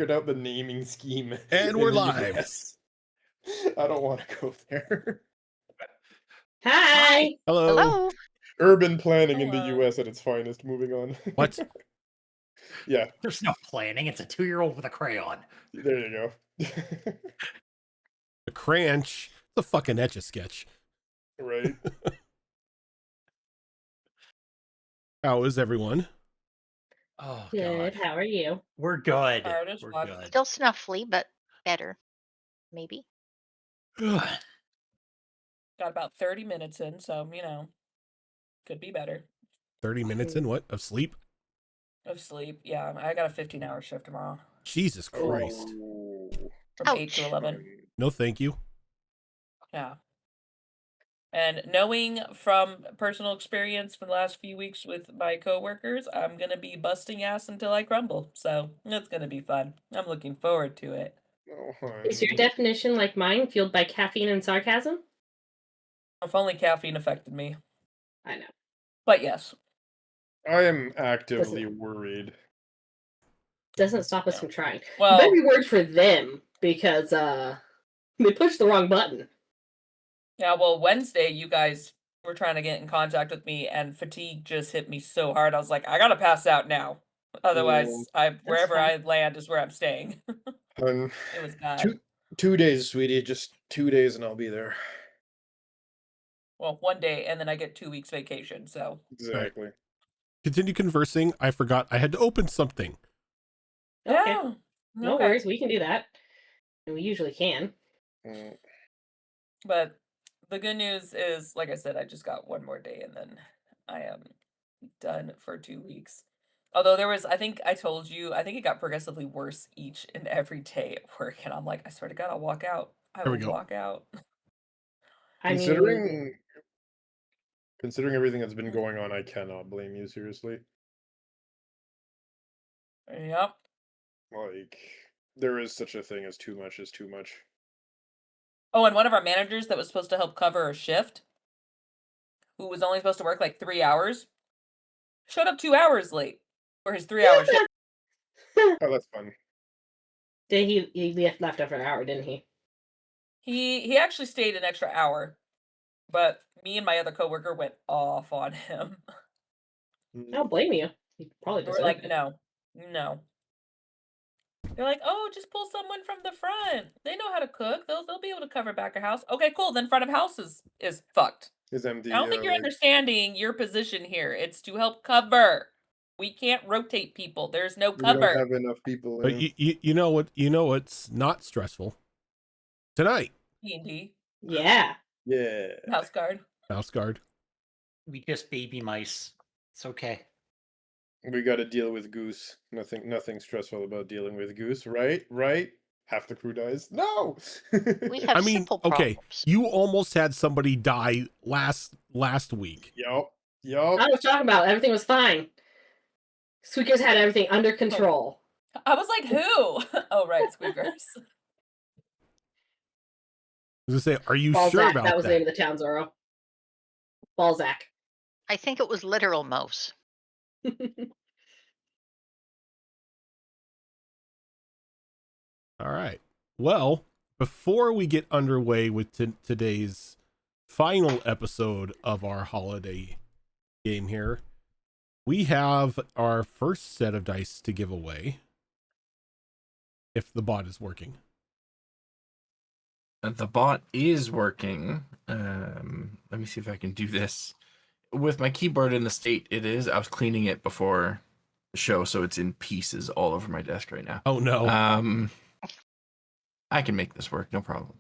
figured out the naming scheme. And we're in the live. US. I don't want to go there. Hi. Hello. Hello. Urban planning in the Hello. US at its finest. Moving on. What? Yeah, There's no planning. It's a 2-year-old with a crayon. there you go. A cranch. It's a fucking Etch-a-Sketch. Right. How is everyone? Oh, Good. God. How are you? We're good. Hard as We're fuck. good. Still snuffly, but better. Maybe. Got about 30 minutes in, so, could be better. 30 minutes in what? Of sleep? Of sleep. Yeah, I got a 15-hour shift tomorrow Jesus Christ. Oh. from 8 to Ouch. 11. No thank you. Yeah. And knowing from personal experience for the last few weeks with my coworkers, I'm going to be busting ass until I crumble. So it's going to be fun. I'm looking forward to it. Oh, Is your honey. definition like mine, fueled by caffeine and sarcasm? If only caffeine affected me. I know. But yes. I am actively worried. Doesn't stop us Yeah. from trying. Well- You better be worried for them because they pushed the wrong button. Yeah, well, Wednesday, you guys were trying to get in contact with me, and fatigue just hit me so hard. I was like, I gotta pass out now. Otherwise, wherever I fine. land is where I'm staying. Hun, It was bad. 2 days, sweetie. Just 2 days and I'll be there. Well, 1 day, and then I get 2 weeks vacation. So Exactly. Continue conversing. I forgot I had to open something. Okay. yeah, No okay. worries, we can do that. And we usually can. Mm. But the good news is, like I said, I just got 1 more day, and then I am done for 2 weeks. Although there was, I think I told you, I think it got progressively worse each and every day at work, and I'm like, I swear to God, I'll walk out. I There we will go. walk out. I mean, Considering everything that's been going on, I cannot blame you, seriously. Yep. Like, there is such a thing as too much is too much. Oh, and one of our managers that was supposed to help cover a shift, who was only supposed to work like 3 hours, showed up 2 hours late for his 3-hour shift. Oh, that's fun. he left after an hour, didn't he? He actually stayed an extra hour, but me and my other coworker went off on him. I don't blame you. He probably We're deserved like, it. no. They're like, oh, just pull someone from the front. They know how to cook. They'll be able to cover back a house. Okay, cool. Then front of house is fucked. Is empty. I don't think yeah, you're like, understanding your position here. It's to help cover. We can't rotate people. There's no we don't cover. have enough people. But in. you know what? You know what's not stressful? Tonight. D&D, Yeah. Yeah. house guard. Mouse guard. We just baby mice. It's okay. We got to deal with Goose. Nothing stressful about dealing with Goose, right? Right? Half the crew dies. No. We have I mean, simple okay. problems. You almost had somebody die last week. Yup. I was talking about everything was fine. Squeakers had everything under control. I was like, who? Oh, right, Squeakers. I was gonna say, are you Balzac, sure about that was the name that? of the town, Zoro. Balzac. I think it was literal mouse. All right. Well, before we get underway with today's final episode of our holiday game here, we have our first set of dice to give away. If the bot is working. The bot is working. Let me see if I can do this. With my keyboard in the state it is, I was cleaning it before the show, so it's in pieces all over my desk right now. Oh no. I can make this work, no problem.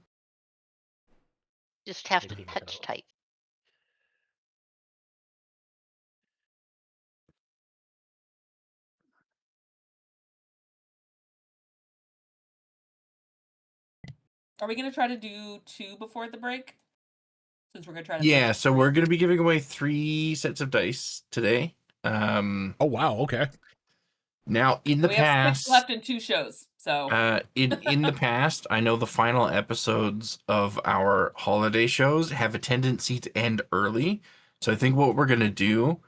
Just have to Maybe make it touch a- type. Are we gonna try to do 2 before the break? Since we're gonna try to. Yeah, so we're going to be giving away 3 sets of dice today. Oh wow, okay. Now, in the we have past, 6 left in 2 shows. So in the past, I know the final episodes of our holiday shows have a tendency to end early. So I think what we're going to do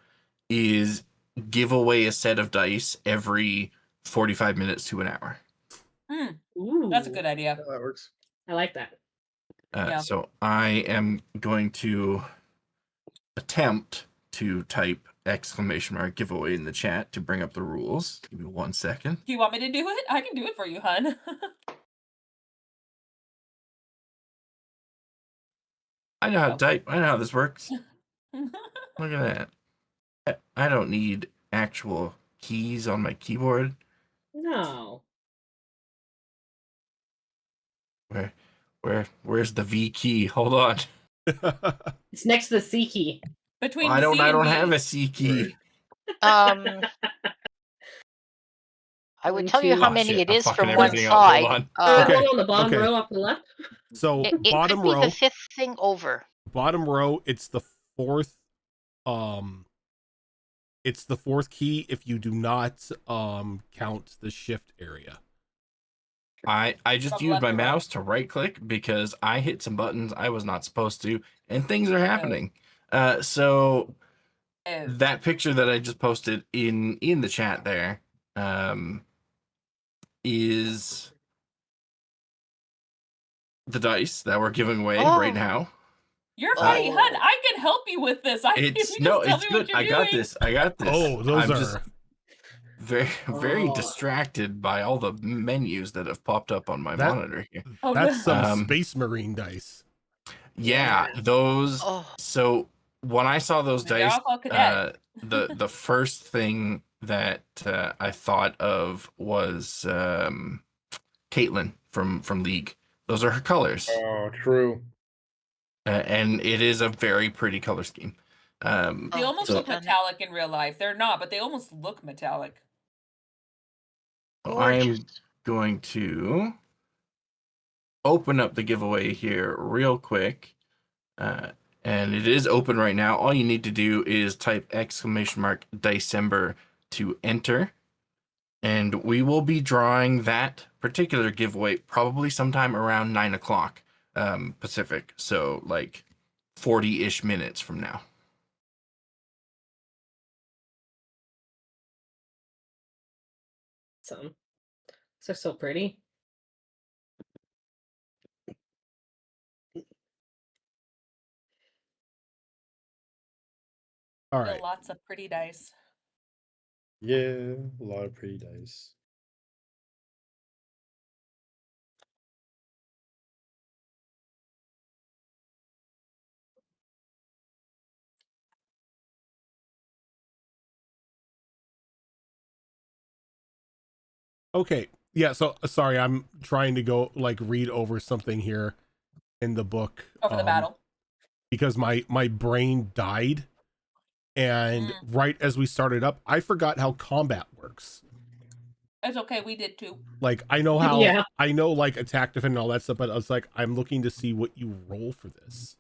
is give away a set of dice every 45 minutes to an hour. That's a good idea. Yeah, that works. I like that. Yeah. So I am going to attempt to type !giveaway in the chat to bring up the rules. Give me 1 second. Do you want me to do it? I can do it for you, hun. I know how to Oh. type. I know how this works. Look at that. I don't need actual keys on my keyboard. No. Where's the V key? Hold on. It's next to the C key. Between I don't C and have B. a C key. I would One, tell you two. how Oh, many shit, it I'm is fucking from one everything up. Hold side. on. Third Okay, one on the bottom okay. row up the left. So It bottom could be row, the fifth thing over. bottom row, it's the fourth key if you do not count the shift area. I just From used left my to right. mouse to right click because I hit some buttons I was not supposed to, and things are happening. So Oh. that picture that I just posted in the chat there is the dice that we're giving away right Oh. now. You're funny, Oh. hun. I can help you with this. I It's you no, just tell it's me good. what you're I got doing. this. I got this. Oh, those I'm are just very Oh. distracted by all the menus that have popped up on my That- monitor here. Oh, that's no. some Space Marine dice. Yeah, Yeah. those. Oh. So when I saw those They're dice, all cadet. the first thing that I thought of was Caitlin from League. Those are her colors, Oh, true. and it is a very pretty color scheme. They Oh, almost so- look metallic in real life. They're not, but they almost look metallic. I am Gorgeous. going to open up the giveaway here real quick. And it is open right now. All you need to do is type !December to enter. And we will be drawing that particular giveaway probably sometime around 9 o'clock Pacific. So like 40-ish minutes from now. Some. They're so pretty. All Feel right. lots of pretty dice. Yeah, a lot of pretty dice. Okay. Yeah, so sorry, I'm trying to go read over something here in the book. Over the battle. Because my brain died, and right as we started up, I forgot how combat works. It's okay. We did too. Like I know how Yeah. I know like attack, defend, and all that stuff, but I was like, I'm looking to see what you roll for this.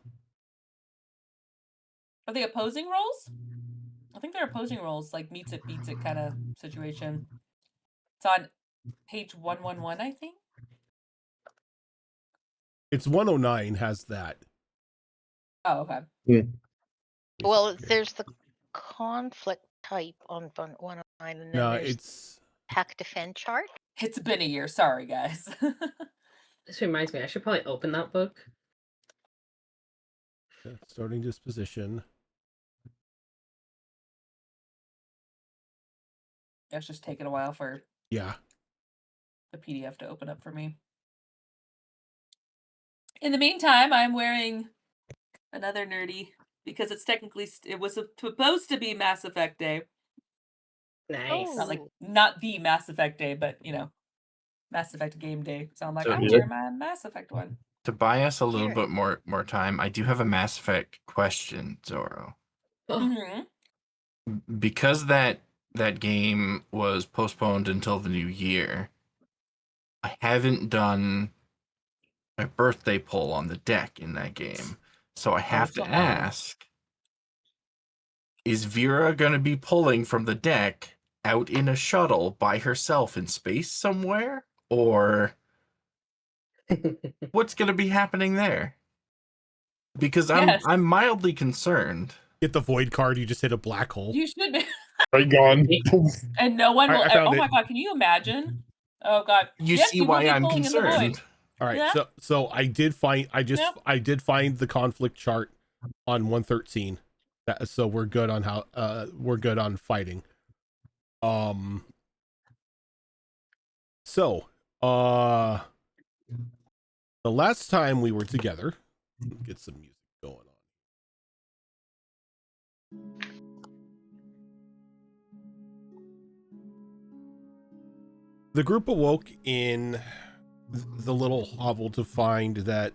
Are they opposing rolls? I think they're opposing rolls, like meets it, beats it kind of situation. It's on page 111, I think. It's 109 has that. Oh, okay. Well, there's the conflict type on 109, and then No, there's it's attack defend chart. It's been a year. Sorry, guys. This reminds me, I should probably open that book. starting disposition. It's just taking a while for Yeah. the PDF to open up for me. In the meantime, I'm wearing another nerdy because it's technically it was supposed to be Mass Effect Day. Nice. Not the Mass Effect Day, but Mass Effect game day. So I'm like, So I'm yeah. wearing my Mass Effect one. To buy us a little Here. bit more time, I do have a Mass Effect question, Zorro. Mm-hmm. Because that game was postponed until the new year, I haven't done my birthday poll on the deck in that game. So I have to so hard. ask, is Vera going to be pulling from the deck out in a shuttle by herself in space somewhere? Or what's going to be happening there? Because I'm mildly concerned. Get the void card, you just hit a black hole. You should be. Right, gone. And no one will. I found Oh my it. god! Can you imagine Oh god. You Yes, see will why be I'm pulling in the void. concerned. All right, Yeah. so I did find Yep. I did find the conflict chart on 113. So we're good on we're good on fighting. So the last time we were together, get some music going on. The group awoke in the little hovel to find that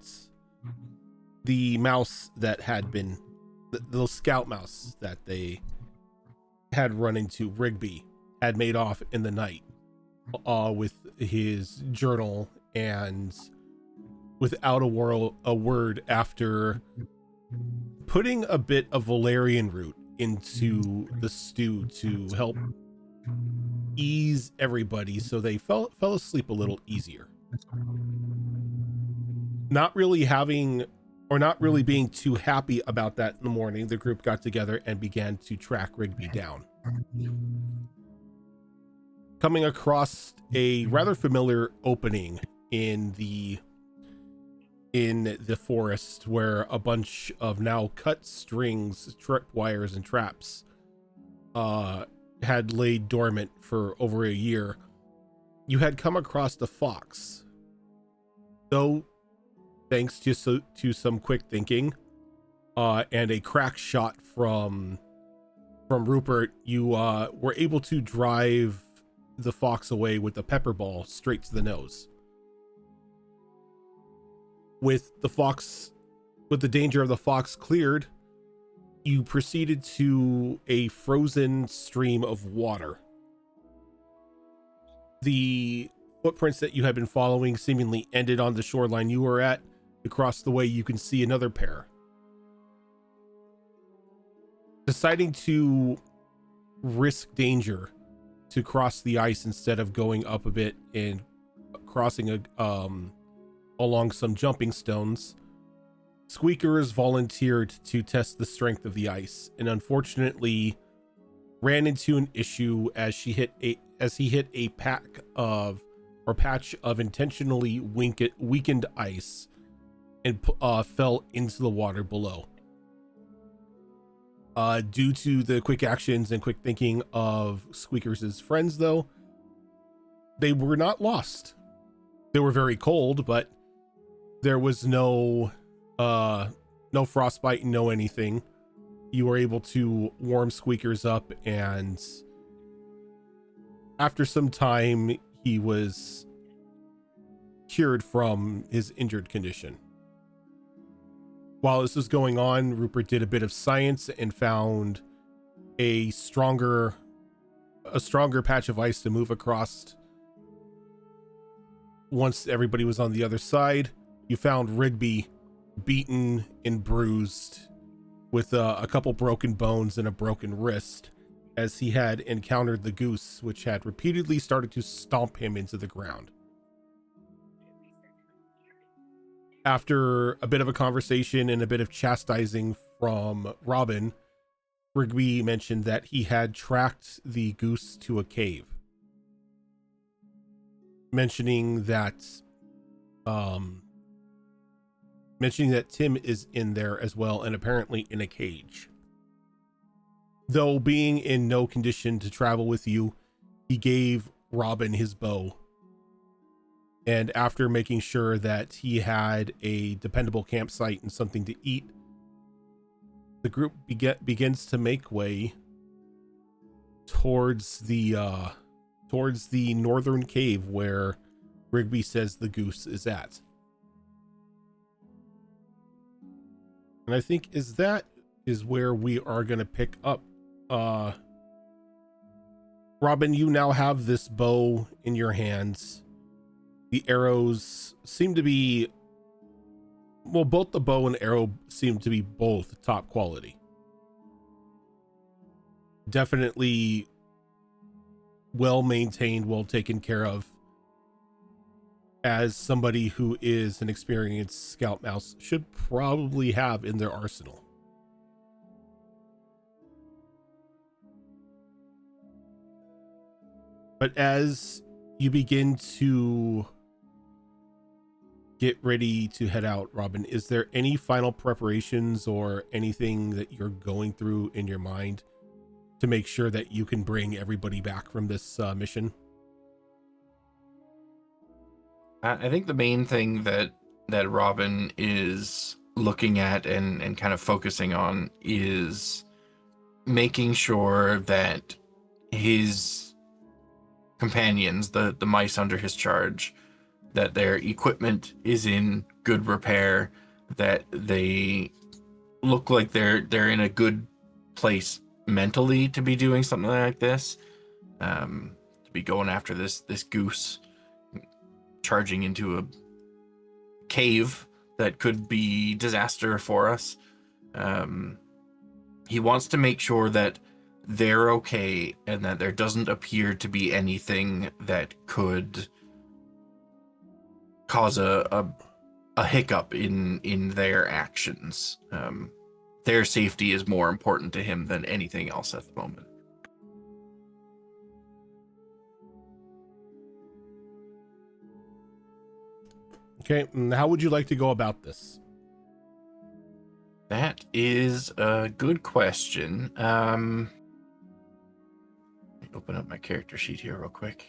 the mouse that had been the little scout mouse that they had run into, Rigby, had made off in the night with his journal and without a word after putting a bit of valerian root into the stew to help ease everybody so they fell asleep a little easier. Not really being too happy about that in the morning, the group got together and began to track Rigby down. Coming across a rather familiar opening in the forest where a bunch of now cut strings, tripwires, and traps had laid dormant for over a year, you had come across the fox. Though, thanks to some quick thinking and a crack shot from Rupert, you were able to drive the fox away with a pepper ball straight to the nose. With the danger of the fox cleared, you proceeded to a frozen stream of water. The footprints that you had been following seemingly ended on the shoreline you were at. Across the way, you can see another pair. Deciding to risk danger to cross the ice instead of going up a bit and crossing along some jumping stones, Squeakers volunteered to test the strength of the ice and unfortunately ran into an issue as he hit a patch of intentionally weakened ice and fell into the water below. Due to the quick actions and quick thinking of Squeakers' friends, though, they were not lost. They were very cold, but there was no frostbite, no anything. You were able to warm Squeakers up, and after some time, he was cured from his injured condition. While this was going on, Rupert did a bit of science and found a stronger patch of ice to move across. Once everybody was on the other side, you found Rigby beaten and bruised with a couple broken bones and a broken wrist as he had encountered the goose, which had repeatedly started to stomp him into the ground. After a bit of a conversation and a bit of chastising from Robin, Rigby mentioned that he had tracked the goose to a cave, mentioning that Tim is in there as well, and apparently in a cage. Though being in no condition to travel with you, he gave Robin his bow. And after making sure that he had a dependable campsite and something to eat, the group begins to make way towards the northern cave where Rigby says the goose is at. And I think that is where we are going to pick up. Robin, you now have this bow in your hands. The arrows seem to be, well, both the bow and arrow seem to be both top quality. Definitely well maintained, well taken care of. As somebody who is an experienced scout mouse should probably have in their arsenal. But as you begin to get ready to head out, Robin, is there any final preparations or anything that you're going through in your mind to make sure that you can bring everybody back from this mission? I think the main thing that Robin is looking at and kind of focusing on is making sure that his companions, the mice under his charge, that their equipment is in good repair, that they look like they're in a good place mentally to be doing something like this, to be going after this goose, charging into a cave that could be disaster for us. He wants to make sure that they're okay and that there doesn't appear to be anything that could cause a hiccup in their actions. Their safety is more important to him than anything else at the moment. Okay, and how would you like to go about this? That is a good question. Let me open up my character sheet here real quick.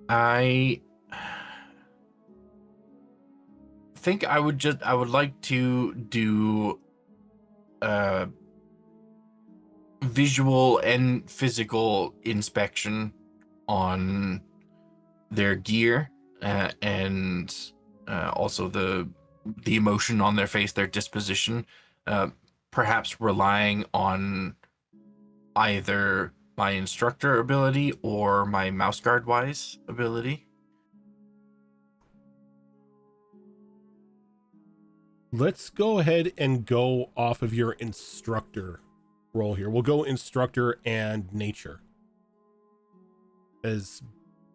I think I would like to do visual and physical inspection on their gear, and also the emotion on their face, their disposition, perhaps relying on either my instructor ability or my mouse guard wise ability. Let's go ahead and go off of your instructor role here. We'll go instructor and nature. As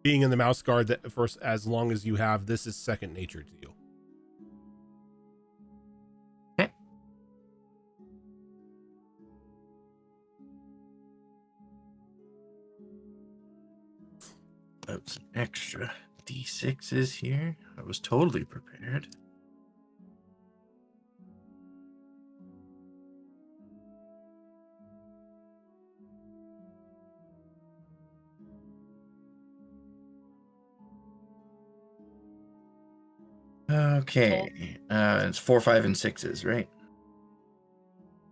being in the mouse guard, that first, as long as you have, this is second nature to you. Okay. That's an extra D6s here. I was totally prepared. Okay. It's 4, 5, and 6s, right?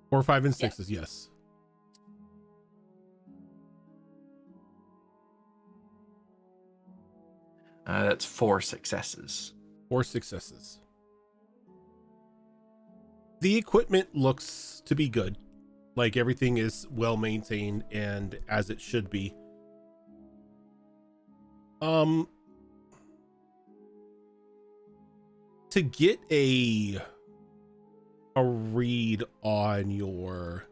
4, 5, and 6s, yes. That's 4 successes. 4 successes. The equipment looks to be good. Like everything is well maintained and as it should be. To get a read on your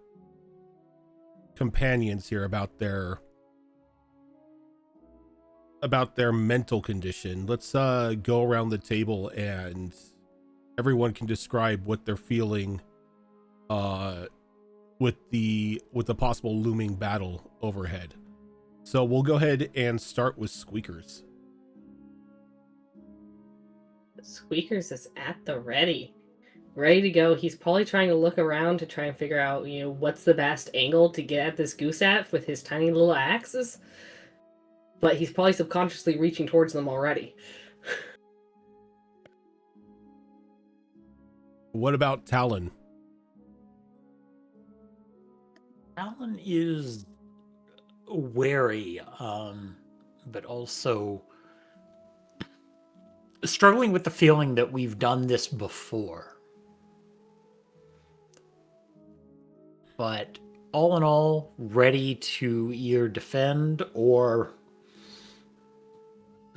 companions here about their mental condition, let's go around the table and everyone can describe what they're feeling with the possible looming battle overhead. So we'll go ahead and start with Squeakers. Squeakers is at the ready to go. He's probably trying to look around to try and figure out, what's the best angle to get at this goose at with his tiny little axes. But he's probably subconsciously reaching towards them already. What about Talon? Alan is wary, but also struggling with the feeling that we've done this before. But all in all, ready to either defend or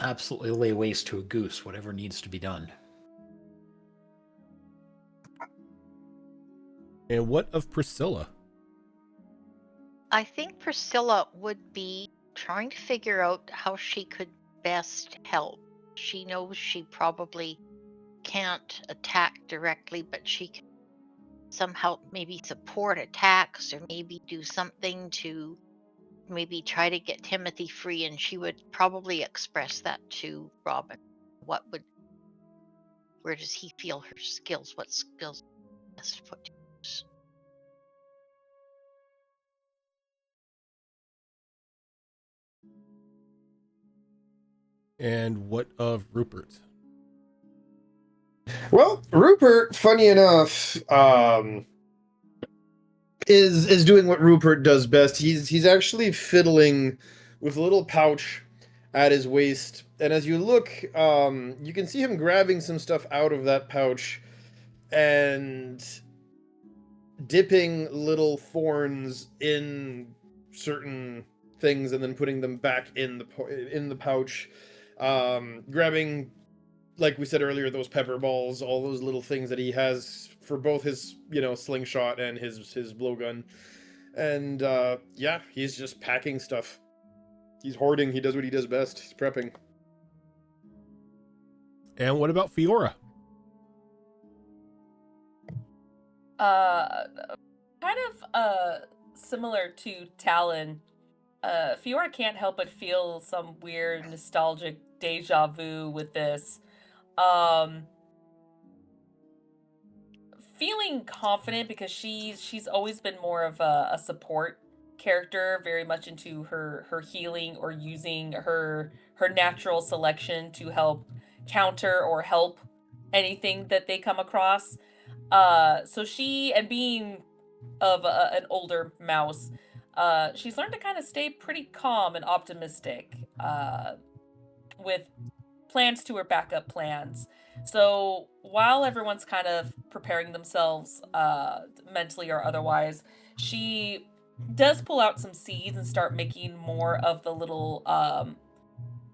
absolutely lay waste to a goose, whatever needs to be done. And what of Priscilla? I think Priscilla would be trying to figure out how she could best help. She knows she probably can't attack directly, but she can somehow maybe support attacks or maybe do something to maybe try to get Timothy free, and she would probably express that to Robin. Where does he feel her skills? What skills best put to use? And what of Rupert? Well, Rupert, funny enough, is doing what Rupert does best. He's actually fiddling with a little pouch at his waist, and as you look, you can see him grabbing some stuff out of that pouch and dipping little thorns in certain things and then putting them back in the pouch, grabbing, like we said earlier, those pepper balls, all those little things that he has for both his, slingshot and his blowgun. And yeah, he's just packing stuff. He's hoarding. He does what he does best. He's prepping. And what about Fiora? Kind of similar to Talon. Fiora can't help but feel some weird nostalgic deja vu with this. Feeling confident because she's always been more of a support character, very much into her healing or using her natural selection to help counter or help anything that they come across. So she, and being of an older mouse, she's learned to kind of stay pretty calm and optimistic, with plans to her backup plans. So while everyone's kind of preparing themselves, mentally or otherwise, she does pull out some seeds and start making more of the little,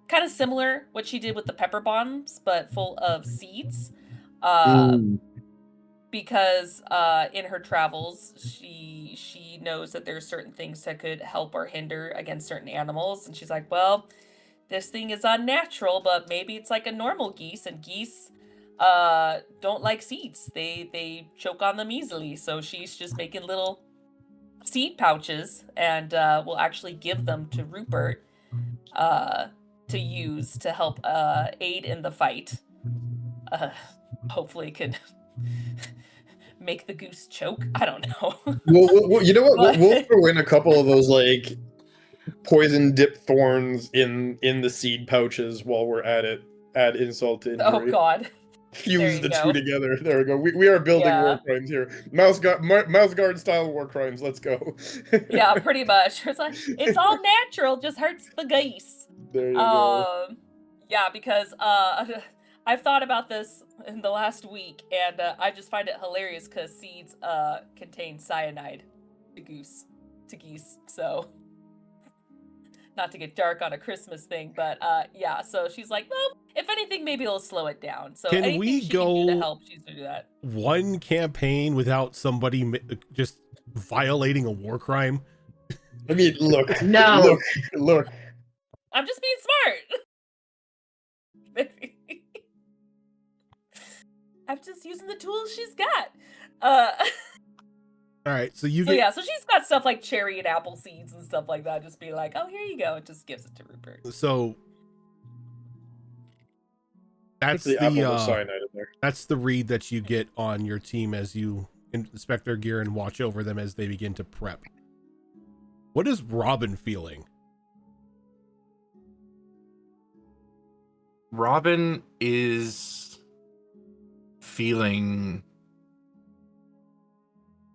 kind of similar what she did with the pepper bombs, but full of seeds. Because in her travels, she knows that there's certain things that could help or hinder against certain animals, and she's like, well, this thing is unnatural, but maybe it's like a normal geese, and geese don't like seeds. They choke on them easily. So she's just making little seed pouches, and will actually give them to Rupert to use to help aid in the fight. Hopefully could make the goose choke. I don't know. Well, you know what? But- We'll throw in a couple of those like poison dip thorns in the seed pouches while we're at it. Add insult to Oh injury. god. Fuse There you the go. two together. There we go. We are building Yeah. war crimes here. Mouse guard style war crimes. Let's go. Yeah, pretty much. It's like, it's all natural, just hurts the geese. There you go. Yeah, because I've thought about this in the last week, and I just find it hilarious because seeds contain cyanide to geese. So not to get dark on a Christmas thing, but yeah. So she's like, well, if anything, maybe it'll slow it down. So Can anything we she can do to go- help, she's gonna do that. One campaign without somebody just violating a war crime? I mean, look. No. Look. I'm just being smart. I'm just using the tools she's got. All right, so you So get yeah, so she's got stuff like cherry and apple seeds and stuff like that. Just be like, oh, here you go. It just gives it to Rupert. so that's The apple with the cyanide in there. that's the read that you get on your team as you inspect their gear and watch over them as they begin to prep. What is Robin feeling? Robin is feeling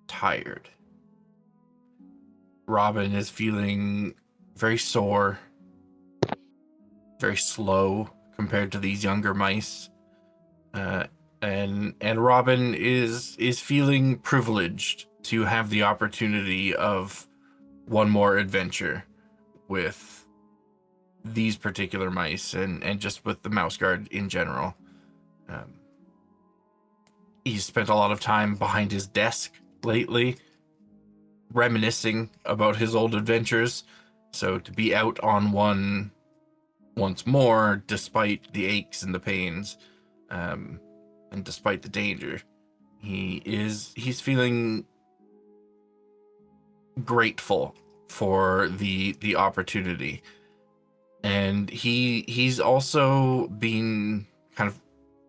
tired. Robin is feeling very sore, very slow compared to these younger mice. And Robin is feeling privileged to have the opportunity of one more adventure with these particular mice and just with the mouse guard in general. He's spent a lot of time behind his desk lately, reminiscing about his old adventures. So to be out on one once more, despite the aches and the pains, and despite the danger, He's feeling grateful for the opportunity, and he's also been kind of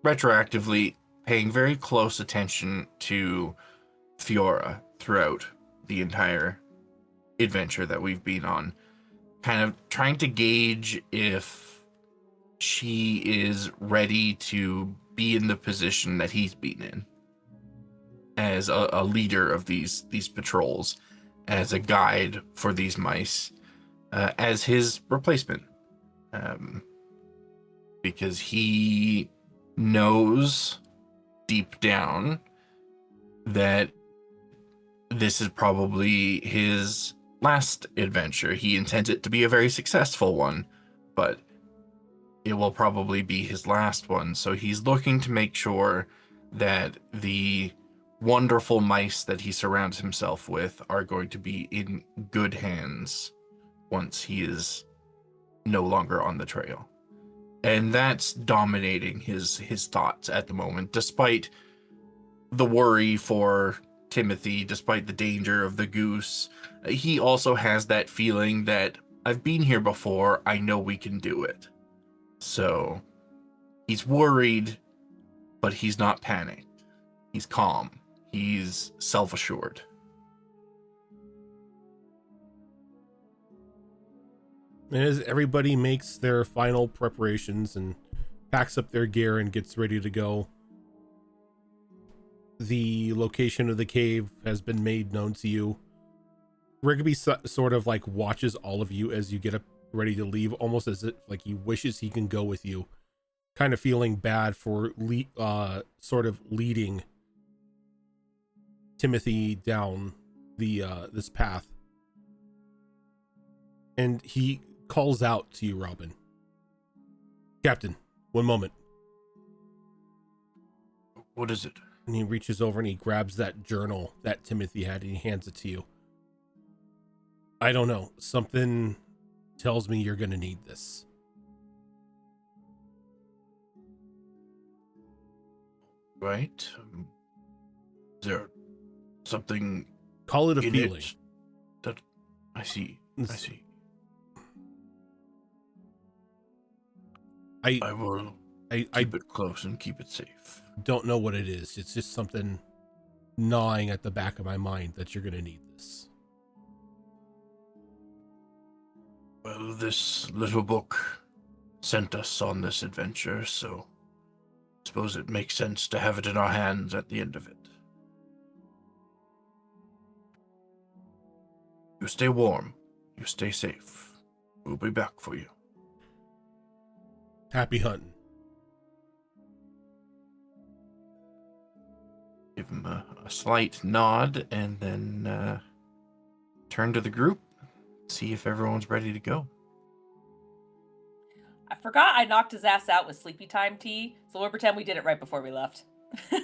retroactively paying very close attention to Fiora throughout the entire adventure that we've been on, kind of trying to gauge if she is ready to be in the position that he's been in as a leader of these patrols, as a guide for these mice, as his replacement, because he knows deep down that this is probably his last adventure. He intends it to be a very successful one, but it will probably be his last one. So he's looking to make sure that the wonderful mice that he surrounds himself with are going to be in good hands once he is no longer on the trail. And that's dominating his thoughts at the moment, despite the worry for Timothy, despite the danger of the goose. He also has that feeling that I've been here before, I know we can do it. So he's worried, but he's not panicked. He's calm. He's self-assured. And as everybody makes their final preparations and packs up their gear and gets ready to go, the location of the cave has been made known to you. Rigby sort of like watches all of you as you get up ready to leave, almost as if like he wishes he can go with you, kind of feeling bad for sort of leading Timothy down the this path. And he calls out to you, Robin. Captain, one moment. What is it? And he reaches over and he grabs that journal that Timothy had and he hands it to you. I don't know. Something tells me you're going to need this. Right. Is there something? Call it a in feeling. it that I see. I see. I will keep it close and keep it safe. Don't know what it is. It's just something gnawing at the back of my mind that you're going to need this. Well, this little book sent us on this adventure, so I suppose it makes sense to have it in our hands at the end of it. You stay warm. You stay safe. We'll be back for you. Happy hunting. Give him a slight nod and then turn to the group, see if everyone's ready to go. I forgot I knocked his ass out with sleepy time tea, so we'll pretend we did it right before we left.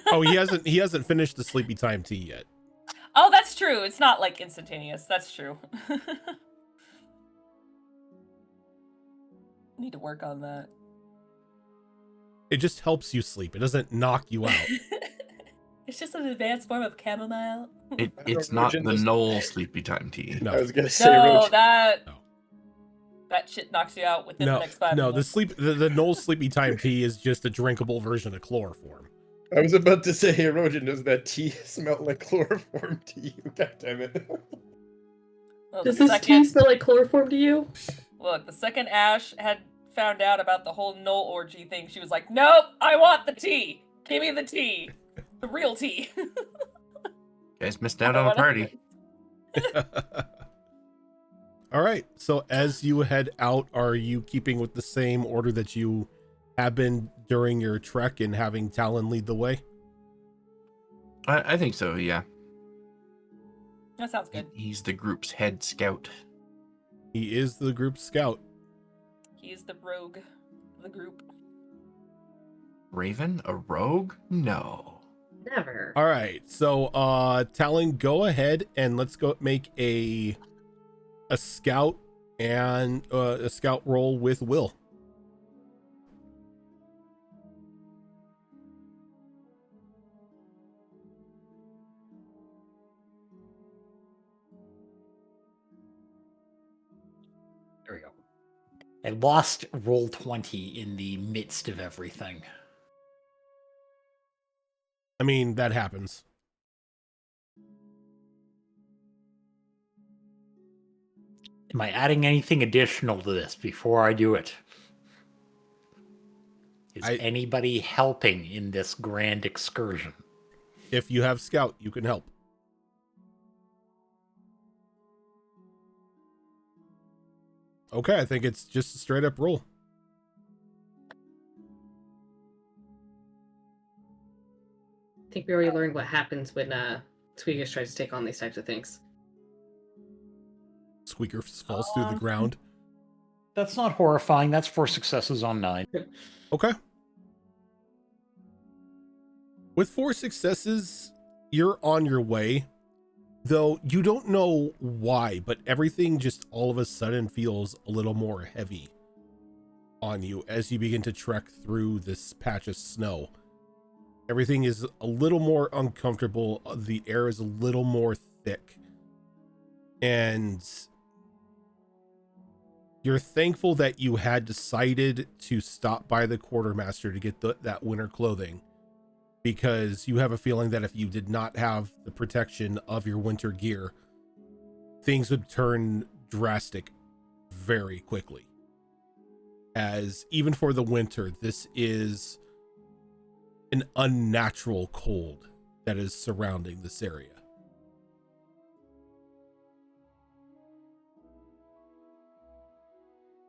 Oh, he hasn't finished the sleepy time tea yet. Oh, that's true. It's not like instantaneous. That's true. Need to work on that. It just helps you sleep. It doesn't knock you out. It's just an advanced form of chamomile. It's not the Knoll sleepy time tea. No. I was gonna say, No, Roach. that shit knocks you out within the next 5 minutes. The Knoll sleepy time tea is just a drinkable version of chloroform. I was about to say, Erogen, does that tea smell like chloroform to you? God damn it. Well, Does the this tea second- smell like chloroform to you? Look, the second Ash had found out about the whole Knoll orgy thing, she was like, nope, I want the tea. Give me the tea. The real tea. You guys missed out on a party. All right. So as you head out, are you keeping with the same order that you have been during your trek and having Talon lead the way? I think so, yeah. That sounds good. He's the group's head scout. He is the group scout. He is the rogue of the group. Raven? A rogue? No. Never. All right. So Talon, go ahead and let's go make a scout and a scout roll with Will. There we go. I lost roll 20 in the midst of everything. I mean, that happens. Am I adding anything additional to this before I do it? Is anybody helping in this grand excursion? If you have Scout, you can help. Okay, I think it's just a straight up roll. I think we already learned what happens when Squeakers tries to take on these types of things. Squeaker falls through the ground. That's not horrifying. That's 4 successes on 9. Okay. With 4 successes, you're on your way. Though you don't know why, but everything just all of a sudden feels a little more heavy on you as you begin to trek through this patch of snow. Everything is a little more uncomfortable. The air is a little more thick. And you're thankful that you had decided to stop by the quartermaster to get that winter clothing, because you have a feeling that if you did not have the protection of your winter gear, things would turn drastic very quickly. As even for the winter, this is an unnatural cold that is surrounding this area.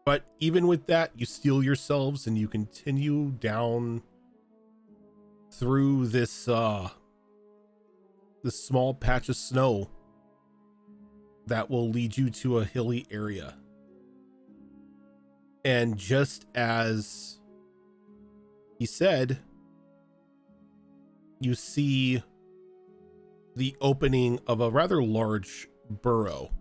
But even with that, you steel yourselves and you continue down through this small patch of snow that will lead you to a hilly area. And just as he said, you see the opening of a rather large burrow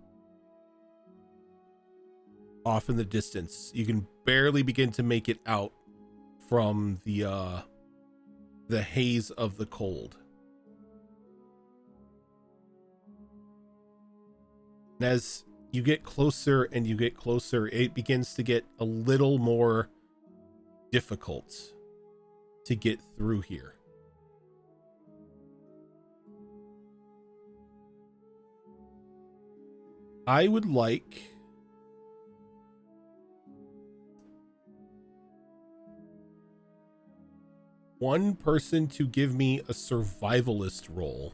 off in the distance. You can barely begin to make it out from the haze of the cold. And as you get closer and you get closer, it begins to get a little more difficult to get through here. I would like one person to give me a survivalist roll.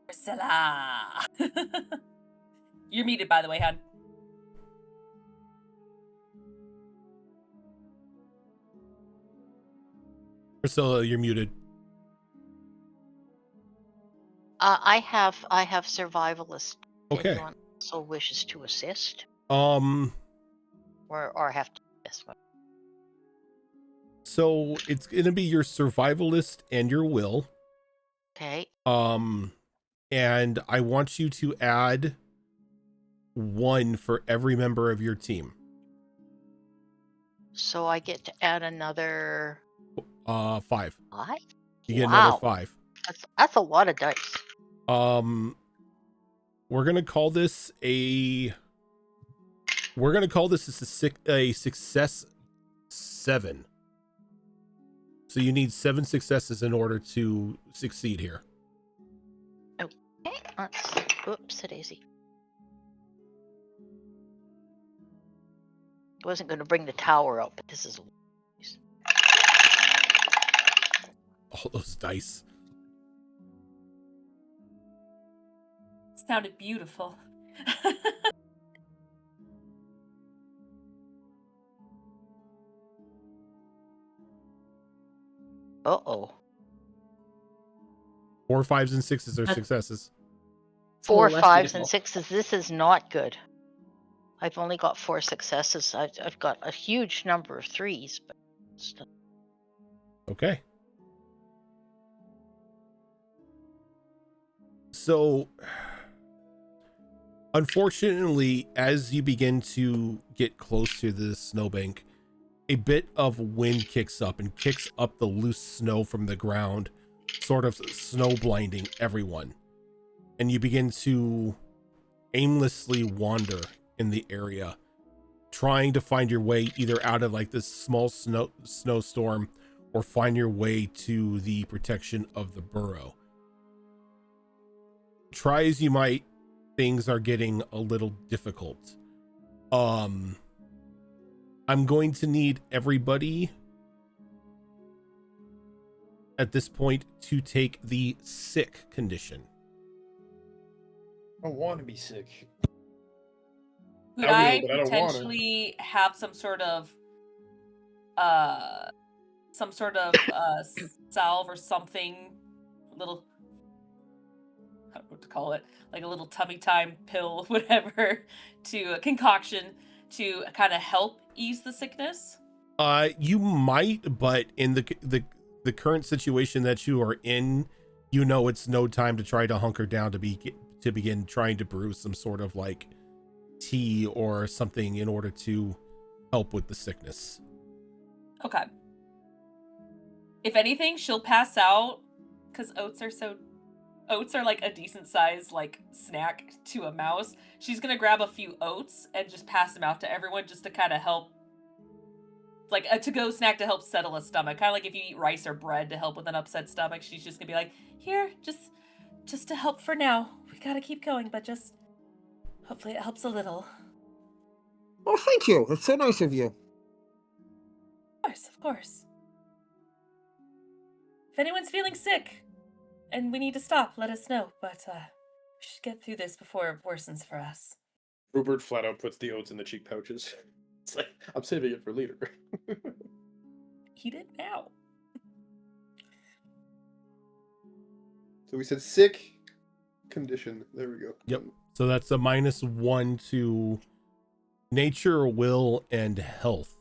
Priscilla! You're muted, by the way, hon. Priscilla, you're muted. I have survivalist. Okay. Anyone also wishes to assist, Or or have to this one. so it's gonna be your survivalist and your will. Okay. And I want you to add 1 for every member of your team. So I get to add another 5. 5. You get Wow. another 5. That's a lot of dice. We're gonna call this a success 7. So you need 7 successes in order to succeed here. Okay. Oops, daisy. I wasn't going to bring the tower up, but this is. All those dice. Sounded beautiful. Uh-oh. 4 5s and 6s are That's- successes. 4 less 5s beautiful. and 6s. This is not good. I've only got 4 successes. I've got a huge number of 3s, but still. Okay. So, unfortunately, as you begin to get close to the snowbank, a bit of wind kicks up and kicks up the loose snow from the ground, sort of snow blinding everyone. And you begin to aimlessly wander in the area, trying to find your way either out of like this small snowstorm or find your way to the protection of the burrow. Try as you might, things are getting a little difficult. I'm going to need everybody at this point to take the sick condition. I don't want to be sick. Could I I will, but I don't wanna. potentially have some sort of salve or something, a little, I don't know what to call it, like a little tummy time pill, whatever, to a concoction to kind of help ease the sickness? You might, but in the current situation that you are in, you know it's no time to try to hunker down to begin trying to brew some sort of like tea or something in order to help with the sickness. Okay. If anything, she'll pass out because oats are like a decent size like snack to a mouse. She's gonna grab a few oats and just pass them out to everyone just to kind of help, like a to-go snack to help settle a stomach. Kind of like if you eat rice or bread to help with an upset stomach. She's just gonna be like, here, just to help for now. We gotta keep going, but just hopefully it helps a little. Oh, thank you. It's so nice of you. Of course. If anyone's feeling sick and we need to stop, let us know. But we should get through this before it worsens for us. Rupert flat out puts the oats in the cheek pouches. It's like, I'm saving it for later. Eat it now. So we said sick condition. There we go. Yep. So that's a -1 to nature, will, and health.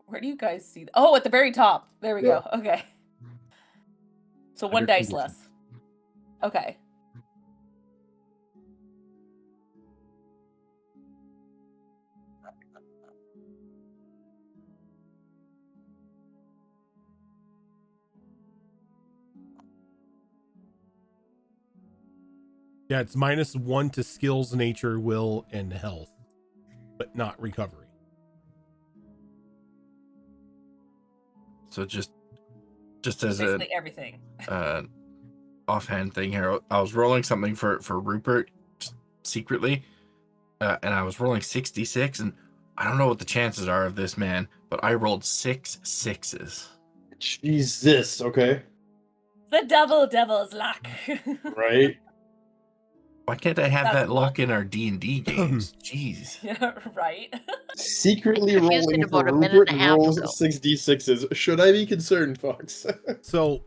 Where do you guys see? Oh, at the very top. There we Yeah. go. Okay. So one Under dice condition. less. Okay. Yeah, it's -1 to skills, nature, will, and health, but not recovery. So just as a Basically everything. offhand thing here, I was rolling something for Rupert just secretly, and I was rolling 66, and I don't know what the chances are of this, man, but I rolled 6 6s. Jesus, okay. The devil's luck. Right? Why can't I have That's that luck cool. in our D&D games? Jeez. Yeah, right. Secretly I've used it rolling for about a minute Rupert and a and half rolls ago. 6d6s. Should I be concerned, Fox? So,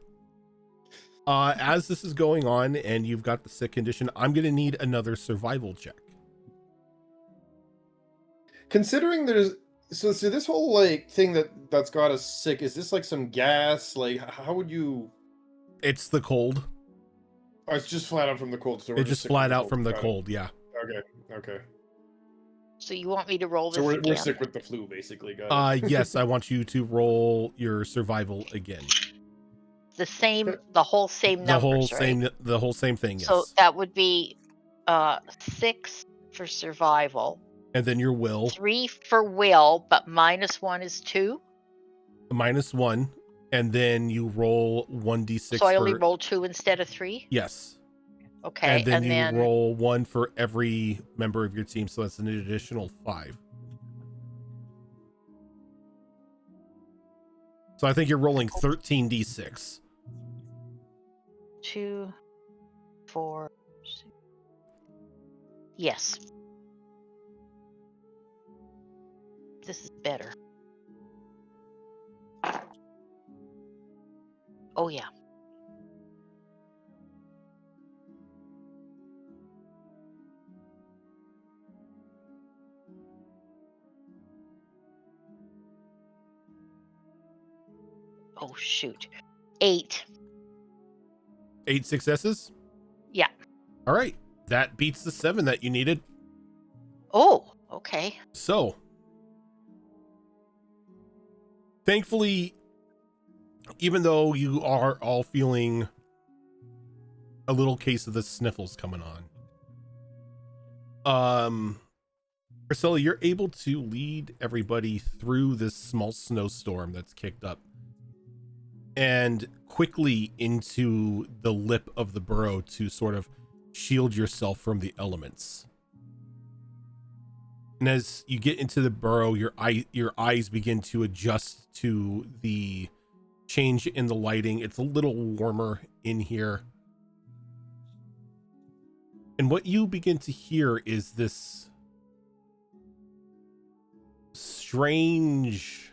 as this is going on and you've got the sick condition, I'm going to need another survival check. Considering there's so this whole like thing that's got us sick, is this like some gas? Like how would you? It's the cold. Oh, it's just flat out from the cold. So we're It's just sick flat out cold. from the Got it. cold. Yeah. Okay. So you want me to roll this So we're again? sick with the flu, basically. Got it. Yes, I want you to roll your survival again. The whole same numbers, right? The whole same thing. Yes. So that would be 6 for survival, And then your will 3 for will, but -1 is 2. -1, and then you roll 1d6. So I only roll 2 instead of 3. Yes. Okay, And then you roll 1 for every member of your team, so that's an additional 5. So I think you're rolling 13d6. 2, 4, 6. Yes. This is better. Oh yeah. Oh shoot. 8. 8 successes? Yeah. All right. That beats the 7 that you needed. Oh, okay. So, thankfully, even though you are all feeling a little case of the sniffles coming on, Priscilla, you're able to lead everybody through this small snowstorm that's kicked up and quickly into the lip of the burrow to sort of shield yourself from the elements. And as you get into the burrow, your eyes begin to adjust to the change in the lighting. It's a little warmer in here. And what you begin to hear is this strange,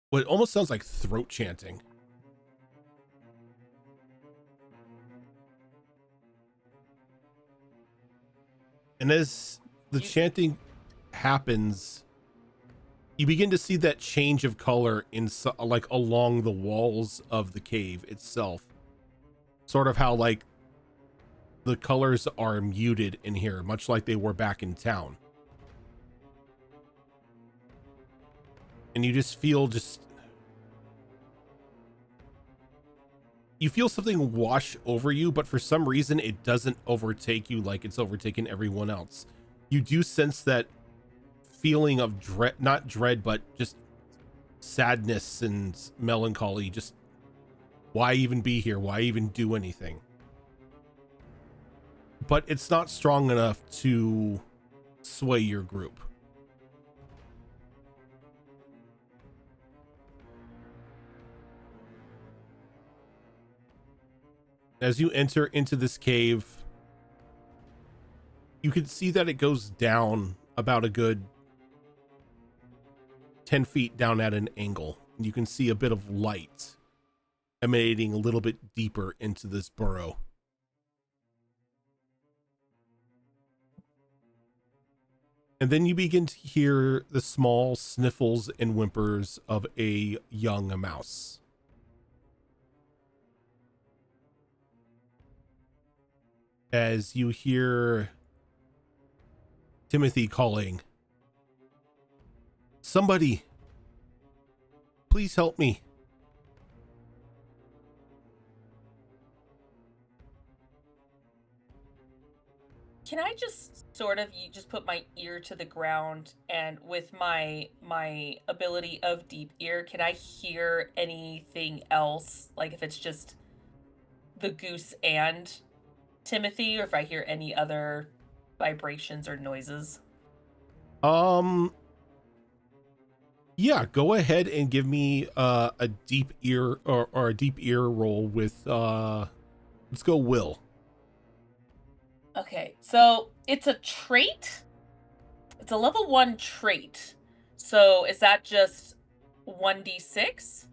what almost sounds like throat chanting. And as the chanting happens, you begin to see that change of color in like along the walls of the cave itself. Sort of how like the colors are muted in here, much like they were back in town. And you just feel you feel something wash over you, but for some reason it doesn't overtake you like it's overtaken everyone else. You do sense that feeling of dread, not dread, but just sadness and melancholy. Just why even be here? Why even do anything? But it's not strong enough to sway your group. As you enter into this cave, you can see that it goes down about a good 10 feet down at an angle. And you can see a bit of light emanating a little bit deeper into this burrow. And then you begin to hear the small sniffles and whimpers of a young mouse. As you hear Timothy calling, "Somebody, please help me." Can I just sort of you just put my ear to the ground, and with my ability of deep ear, can I hear anything else? Like if it's just the goose and Timothy, or if I hear any other vibrations or noises? Yeah, go ahead and give me a deep ear or a deep ear roll with let's go Will. Okay, so it's a trait. It's a level 1 trait. So is that just 1d6?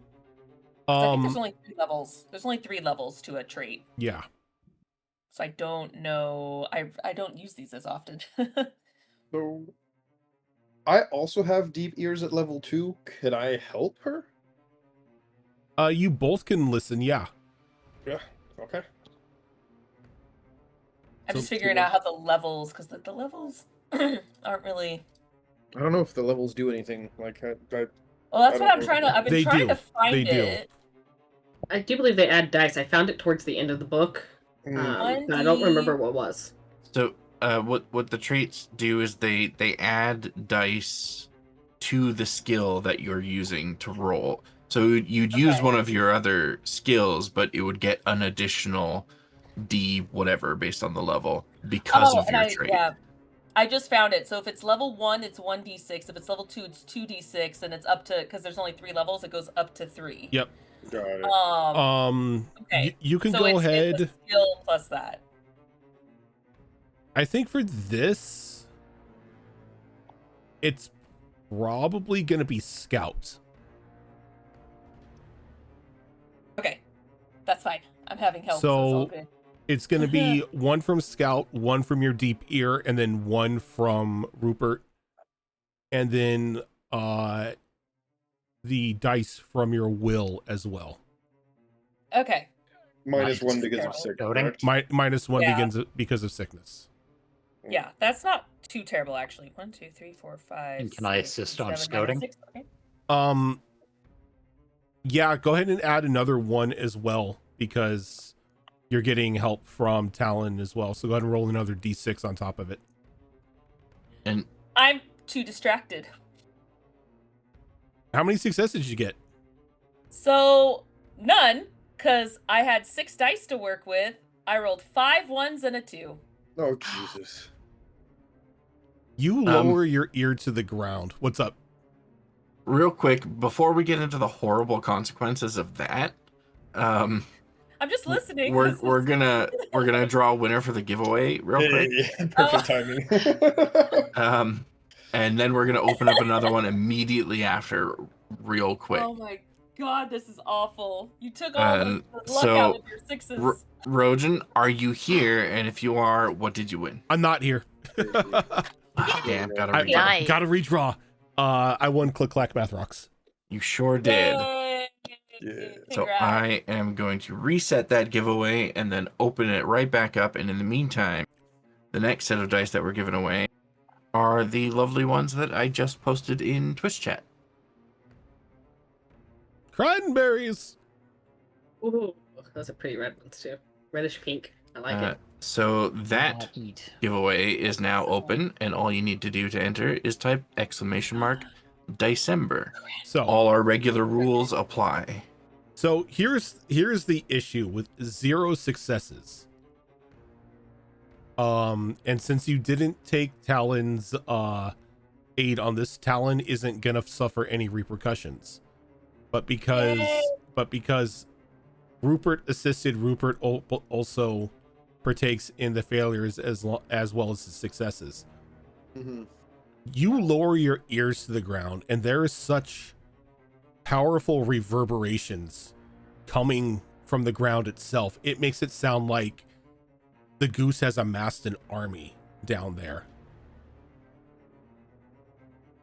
I think there's only 3 levels. There's only 3 levels to a trait. Yeah. So I don't know. I don't use these as often. So I also have deep ears at level 2. Can I help her? You both can listen, yeah. Yeah. Okay. I'm just figuring out how the levels, because the levels aren't really. I don't know if the levels do anything. Like, Well, that's I what don't I'm know. trying to. I've been They trying do. to find They do. it. I do believe they add dice. I found it towards the end of the book, but I don't remember what was. So what the traits do is they add dice to the skill that you're using to roll. So you'd use one of your other skills, but it would get an additional D whatever based on the level because of your trait. Yeah, I just found it. So if it's level 1, it's 1d6. If it's level 2, it's 2d6, and it's up to, because there's only 3 levels, it goes up to 3. Yep. Got it. Okay. You can So go it's ahead. a skill plus that. I think for this, it's probably going to be Scout. Okay, that's fine. I'm having help, so So it's all good. it's going to be one from Scout, one from your deep ear, and then one from Rupert. And then the dice from your will as well. Okay. -1 because of Terrible. sick. Goading. correct? -1 Yeah. begins because of sickness. Yeah, that's not too terrible, actually. 1, 2, 3, 4, 5. And can I 6, assist on 7, 8, scouting? 6. Okay. Yeah, go ahead and add another one as well, because you're getting help from Talon as well. So go ahead and roll another d6 on top of it. And I'm too distracted. How many successes did you get? So, none, because I had 6 dice to work with. I rolled 5 1s and a 2. Oh, Jesus. You lower your ear to the ground. What's up? real quick, before we get into the horrible consequences of that, I'm just listening. we're gonna draw a winner for the giveaway real quick. Yeah, perfect timing. And then we're gonna open up another one immediately after, real quick. Oh my god, this is awful. You took all the luck so, out of your 6s. Rojan, are you here? And if you are, what did you win? I'm not here. Damn, gotta I read. Nice. gotta redraw. I won Click Clack Math Rocks. You sure did. Yay. Yeah. So Congrats. I am going to reset that giveaway and then open it right back up. And in the meantime, the next set of dice that we're giving away are the lovely ones that I just posted in Twitch chat. Cranberries. Ooh, those are pretty red ones too. Reddish pink. I like it. So that Not eat. giveaway is now open, and all you need to do to enter is type !December. So All our regular rules apply. So here's the issue with 0 successes. And since you didn't take Talon's aid on this, Talon isn't gonna suffer any repercussions. But because Rupert assisted, Rupert also partakes in the failures as well as the successes. Mm-hmm. You lower your ears to the ground, and there is such powerful reverberations coming from the ground itself. It makes it sound like the goose has amassed an army down there.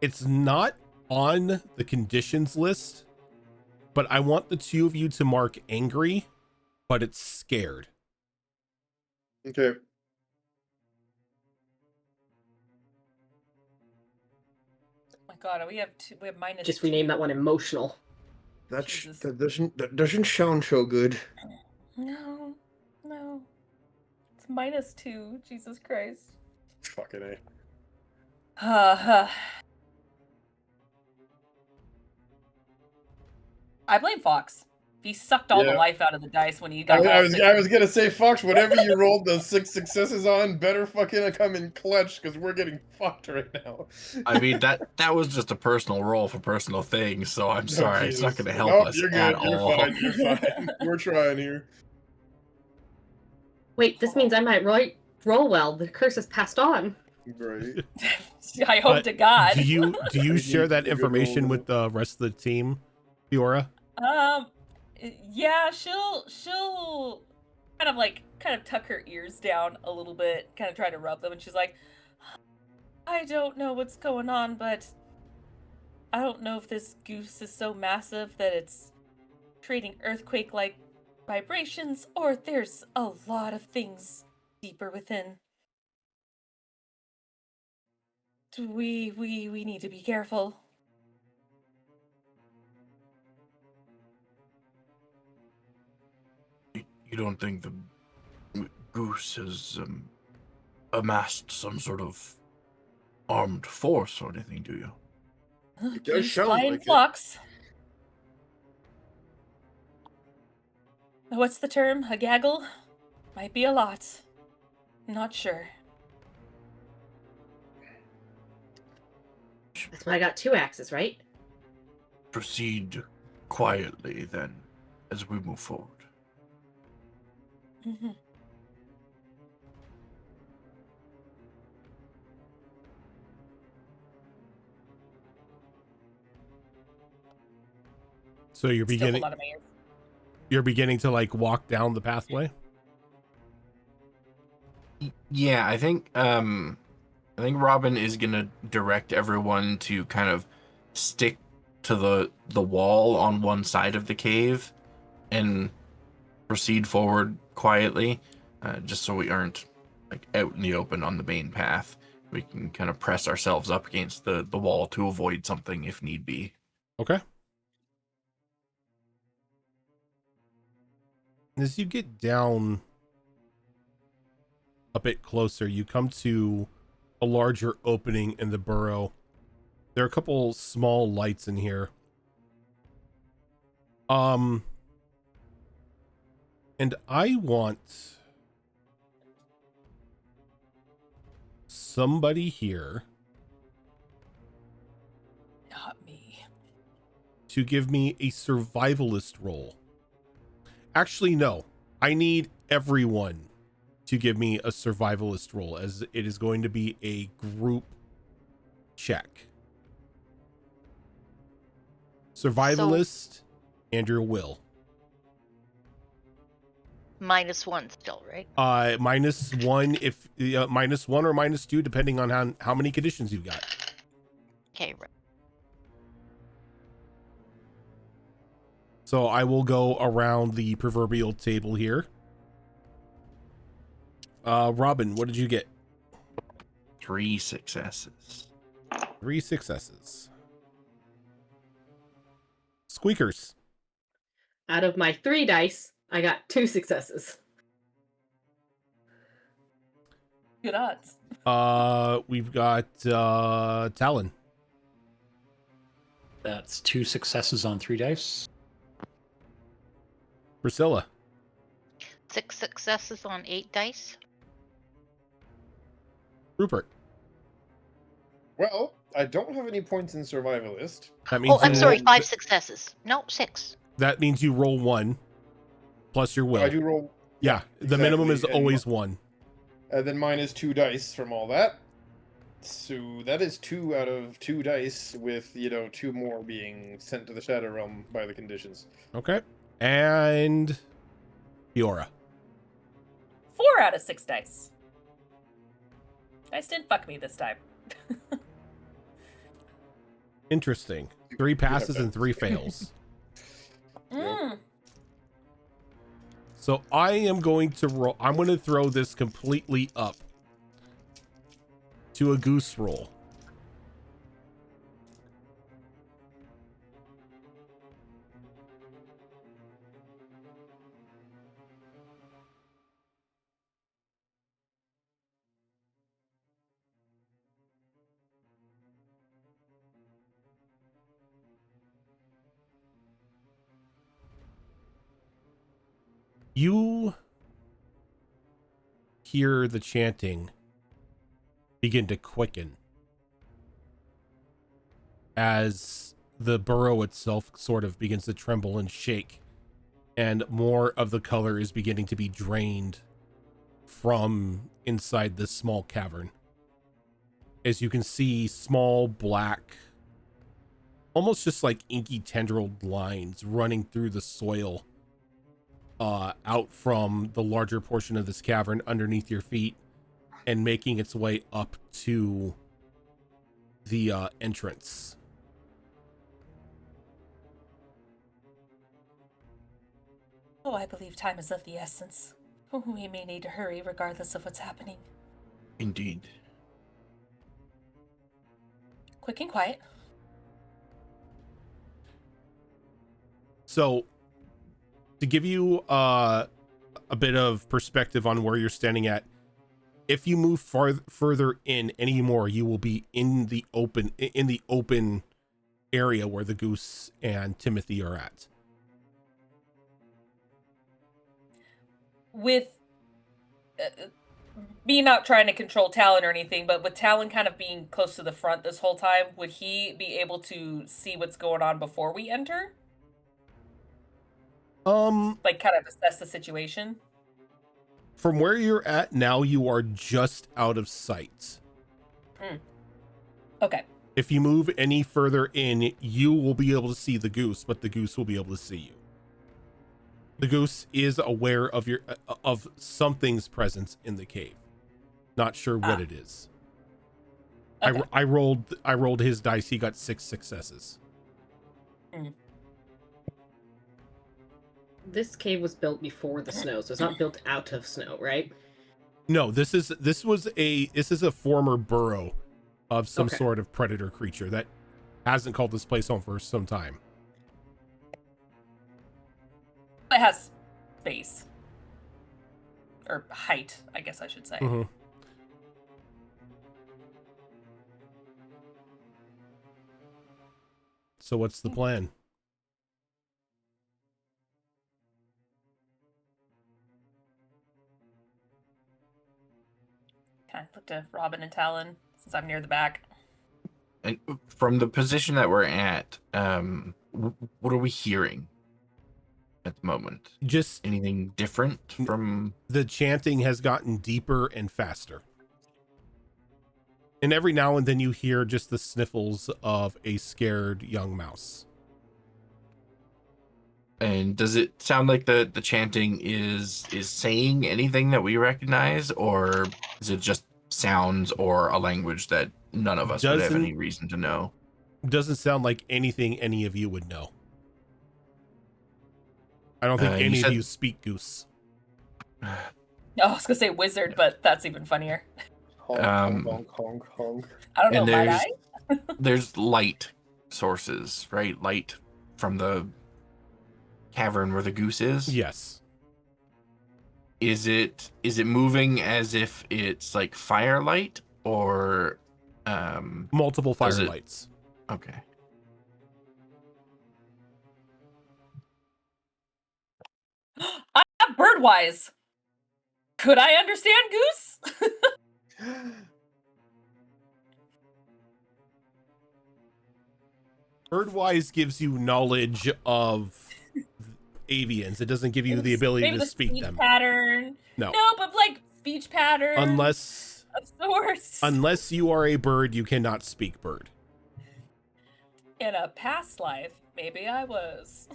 It's not on the conditions list, but I want the two of you to mark angry, but it's scared. Okay. Oh my god, we have minus. Just 2. rename that one emotional. Jesus. That doesn't sound so good. No. It's minus 2. Jesus Christ. Fucking A. I blame Fox. He sucked all the Yeah. life out of the dice when he got. I all was 6. gonna say, Fox, whatever you rolled those 6 successes on, better fucking come in clutch, because we're getting fucked right now. I mean, that was just a personal roll for personal things, so I'm sorry. It's not Jesus. going to help Nope, us you're at good. You're all. fine. You're fine. We're trying here. Wait, this means I might roll well. The curse is passed on. Right. I hope But to God. Do you share that Good information roll. with the rest of the team, Fiora? Yeah, she'll kind of tuck her ears down a little bit, kind of try to rub them, and she's like, I don't know what's going on, but I don't know if this goose is so massive that it's creating earthquake-like vibrations, or if there's a lot of things deeper within. We need to be careful. You don't think the goose has amassed some sort of armed force or anything, do you? It does Geese sound flying like it. flocks. What's the term? A gaggle? Might be a lot. Not sure. That's why I got 2 axes, right? Proceed quietly, then, as we move forward. Mhm. So you're Still a beginning lot of my ears. you're beginning to like walk down the pathway. Yeah, I think Robin is gonna direct everyone to kind of stick to the wall on one side of the cave and proceed forward quietly, just so we aren't like out in the open on the main path. We can kind of press ourselves up against the wall to avoid something if need be. Okay. As you get down a bit closer, you come to a larger opening in the burrow. There are a couple small lights in here. And I want somebody here Not me. to give me a survivalist roll. Actually, no. I need everyone to give me a survivalist roll, as it is going to be a group check. Survivalist and your will. -1 still, right? -1 if -1 or -2 depending on how many conditions you've got. Okay, right. So I will go around the proverbial table here. Robin, what did you get? 3 successes. 3 successes. Squeakers. Out of my 3 dice, I got 2 successes. Good odds. We've got Talon. That's 2 successes on 3 dice. Priscilla. 6 successes on 8 dice. Rupert. Well, I don't have any points in survivalist. That means Oh, I'm you sorry, roll- 5 successes. No, 6. That means you roll 1 plus your will. I do roll. Yeah, the minimum is exactly, and always 1. Then minus 2 dice from all that. So that is 2 out of 2 dice, with 2 more being sent to the Shadow Realm by the conditions. Okay. And Fiora. 4 out of 6 dice. Dice didn't fuck me this time. Interesting. 3 passes and 3 fails. Mm. So I am going to roll. I'm going to throw this completely up to a goose roll. You hear the chanting begin to quicken as the burrow itself sort of begins to tremble and shake, and more of the color is beginning to be drained from inside this small cavern. As you can see, small black, almost just like inky tendril lines running through the soil out from the larger portion of this cavern underneath your feet and making its way up to the entrance. Oh, I believe time is of the essence. We may need to hurry regardless of what's happening. Indeed. Quick and quiet. So, to give you a bit of perspective on where you're standing at, if you move further in anymore, you will be in the open area where the Goose and Timothy are at. With me not trying to control Talon or anything, but with Talon kind of being close to the front this whole time, would he be able to see what's going on before we enter? Like, kind of assess the situation? From where you're at now, you are just out of sight. Okay. If you move any further in, you will be able to see the Goose, but the Goose will be able to see you. The Goose is aware of something's presence in the cave. Not sure what it is. Okay. I rolled his dice. He got 6 successes. This cave was built before the snow, so it's not built out of snow, right? No, this is a former burrow of some sort of predator creature that hasn't called this place home for some time. It has space. or height, I guess I should say. Mm-hmm. So what's the plan? Kind of look to Robin and Talon since I'm near the back. And from the position that we're at, what are we hearing at the moment? Just Anything different from... the chanting has gotten deeper and faster. And every now and then you hear just the sniffles of a scared young mouse. And does it sound like the chanting is saying anything that we recognize, or is it just sounds or a language that none of us would have any reason to know? Doesn't sound like anything any of you would know. I don't think any of you speak Goose. Oh, I was gonna say wizard, but that's even funnier. Honk, honk, honk, honk. I don't know, And might I? there's light sources, right? Light from the cavern where the goose is. Yes. Is it moving as if it's like firelight, or multiple firelights? Okay. I'm birdwise. Could I understand Goose? Birdwise gives you knowledge of avians. It doesn't give you the ability to speak speech them. Pattern. No. No, but like speech pattern. Unless of sorts. Unless you are a bird, you cannot speak bird. In a past life, maybe I was.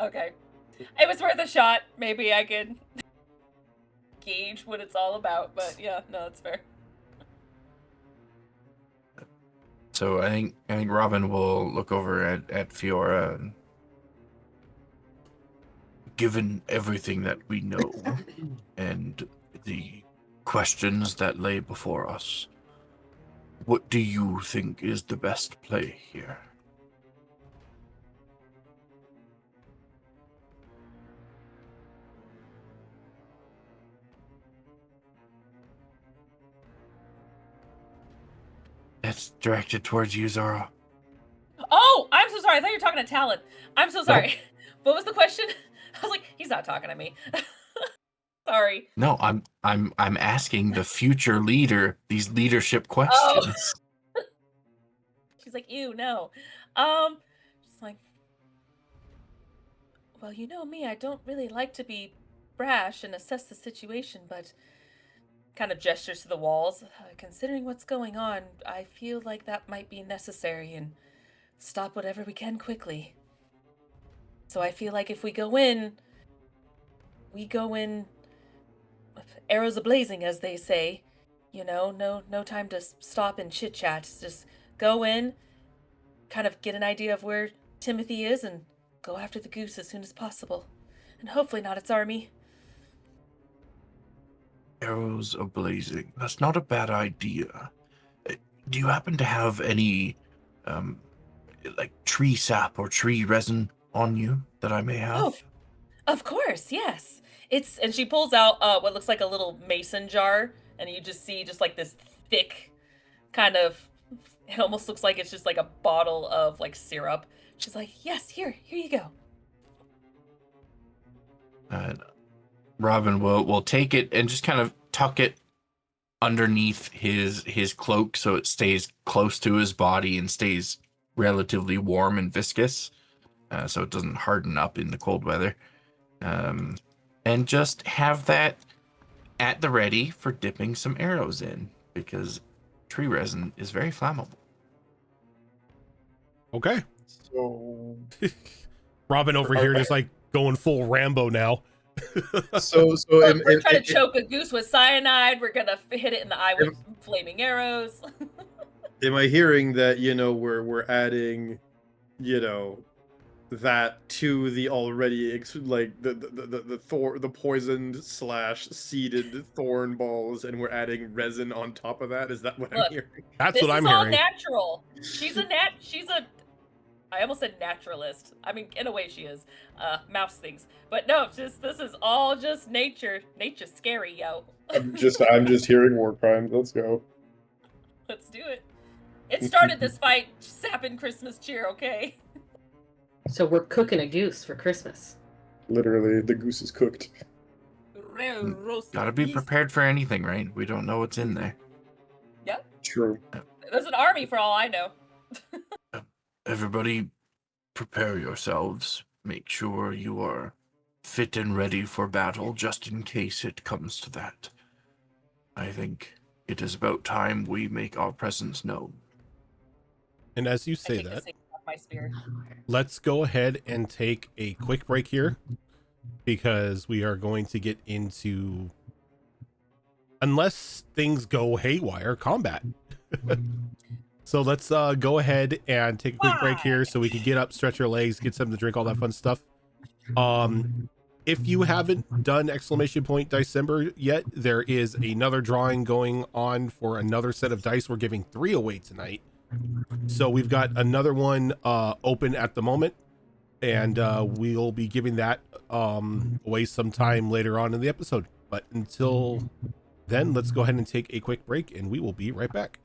Okay. It was worth a shot. Maybe I could gauge what it's all about, but yeah, no, that's fair. So I think Robin will look over at Fiora. And, given everything that we know and the questions that lay before us, what do you think is the best play here? It's directed towards you, Zora. Oh, I'm so sorry. I thought you were talking to Talon. I'm so sorry. What was the question? I was like, he's not talking to me. Sorry. No, I'm asking the future leader these leadership questions. Oh. She's like, ew, no. Just like, well, you know me, I don't really like to be brash and assess the situation, but kind of gestures to the walls. Considering what's going on, I feel like that might be necessary and stop whatever we can quickly. So I feel like if we go in arrows a-blazing, as they say. You know, no time to stop and chit-chat. Just go in, kind of get an idea of where Timothy is, and go after the goose as soon as possible. And hopefully not its army. Arrows a-blazing. That's not a bad idea. Do you happen to have any, like tree sap or tree resin on you that I may have? Oh, of course, yes. And she pulls out what looks like a little mason jar, and you just see just like this thick kind of, it almost looks like it's just like a bottle of like syrup. She's like, yes, here you go. Robin will take it and just kind of tuck it underneath his cloak so it stays close to his body and stays relatively warm and viscous, so it doesn't harden up in the cold weather. And just have that at the ready for dipping some arrows in, because tree resin is very flammable. Okay. So Robin over here just like going full Rambo now. We're trying to choke a goose with cyanide. We're gonna hit it in the eye with flaming arrows. Am I hearing that, we're adding, that to the already the poisoned / seeded thorn balls, and we're adding resin on top of that? Is that what I'm hearing? That's what I'm hearing. hearing. This is all natural. I almost said naturalist. I mean, in a way she is. Mouse things. But no, just this is all just nature. Nature's scary, yo. I'm just hearing war crimes. Let's go. Let's do it. It started this fight, sapping Christmas cheer, okay? So we're cooking a goose for Christmas. Literally, the goose is cooked. Gotta be prepared for anything, right? We don't know what's in there. Yep. True. There's an army for all I know. Everybody, prepare yourselves. Make sure you are fit and ready for battle, just in case it comes to that. I think it is about time we make our presence known. And as you I say take the that, signal off my spear. let's go ahead and take a quick break here, because we are going to get into, unless things go haywire, combat. So let's go ahead and take a quick break here so we can get up, stretch our legs, get something to drink, all that fun stuff. If you haven't done !December yet, there is another drawing going on for another set of dice. We're giving 3 away tonight. So we've got another one open at the moment, and we'll be giving that away sometime later on in the episode. But until then, let's go ahead and take a quick break, and we will be right back.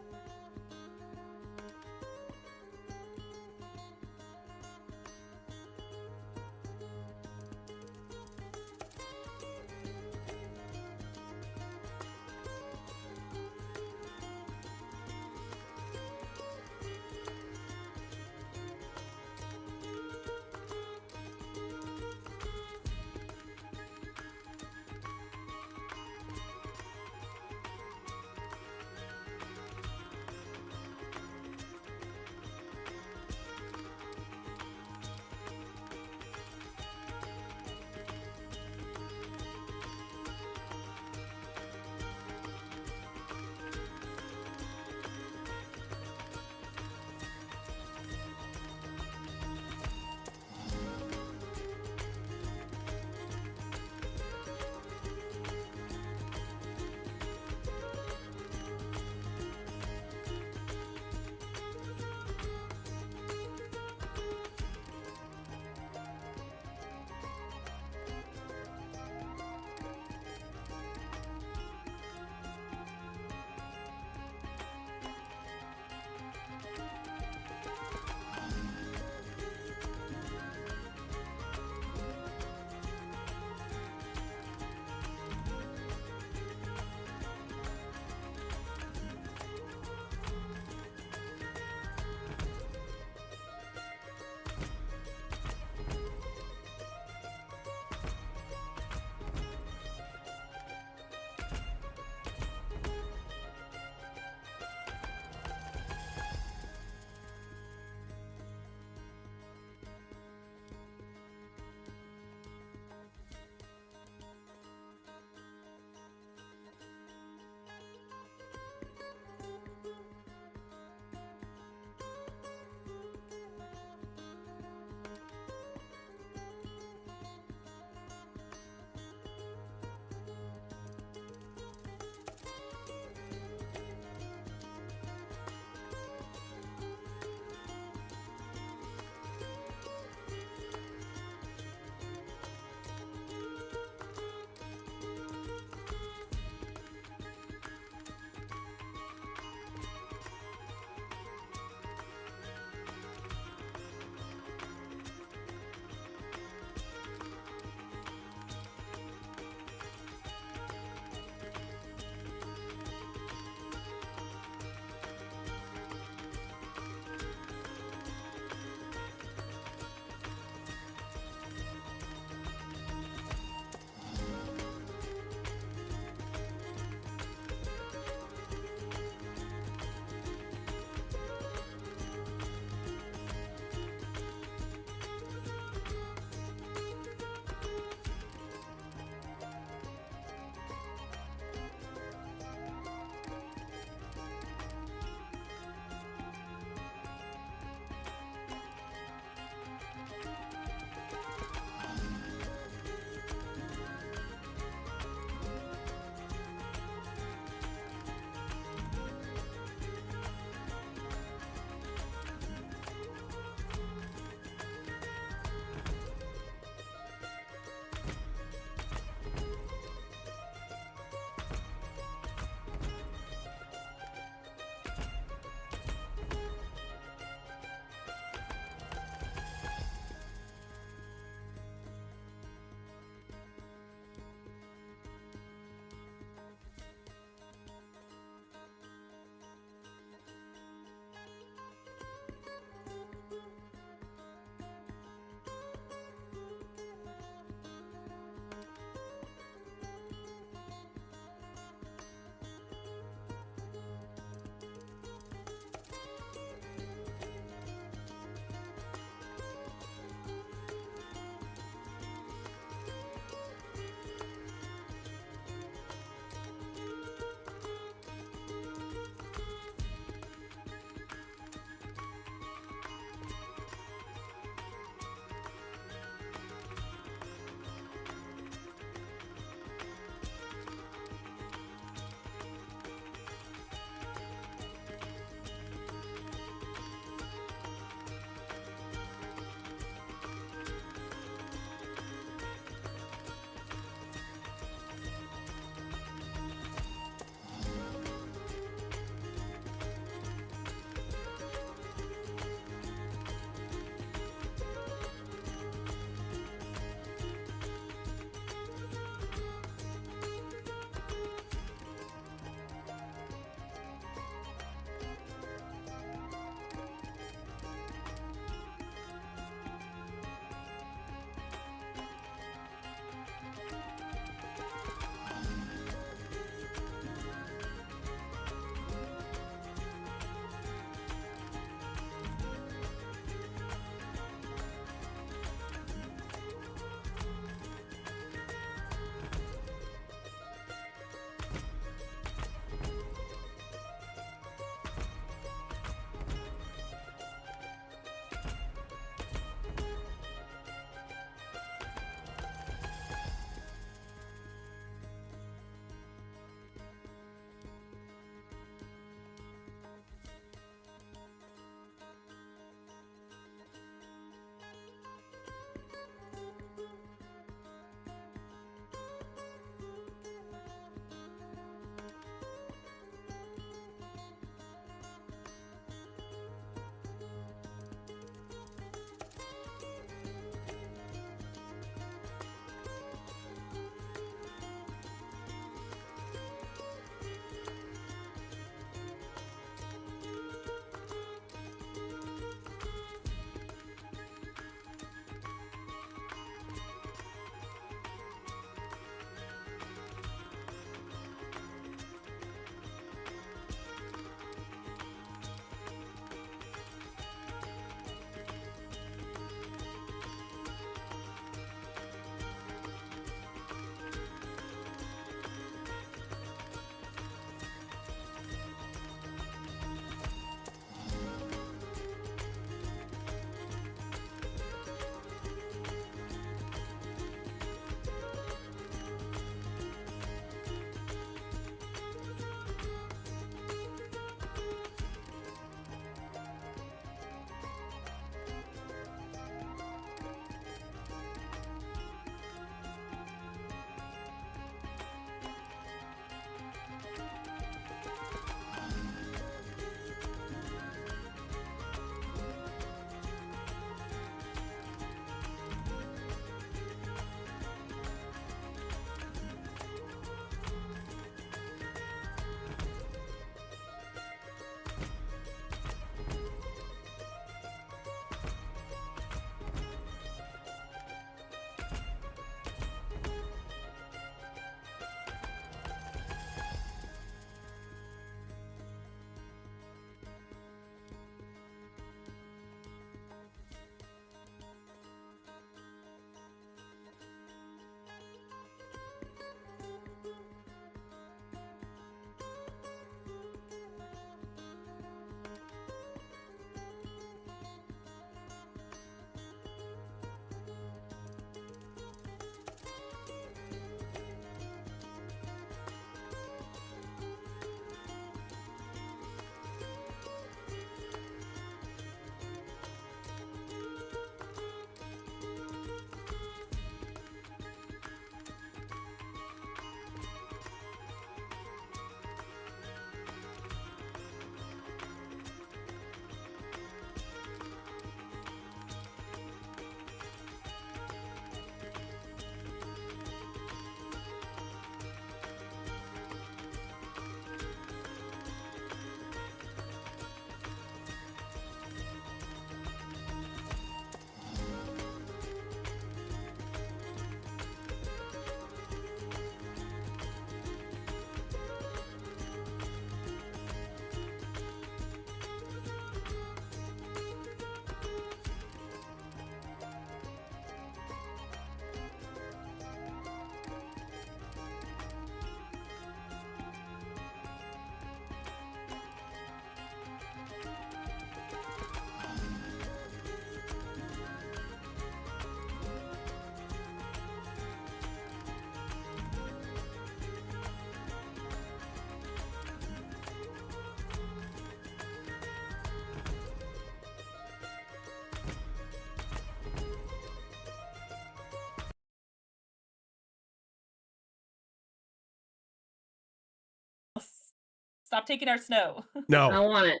Stop taking our snow. I No, don't want it.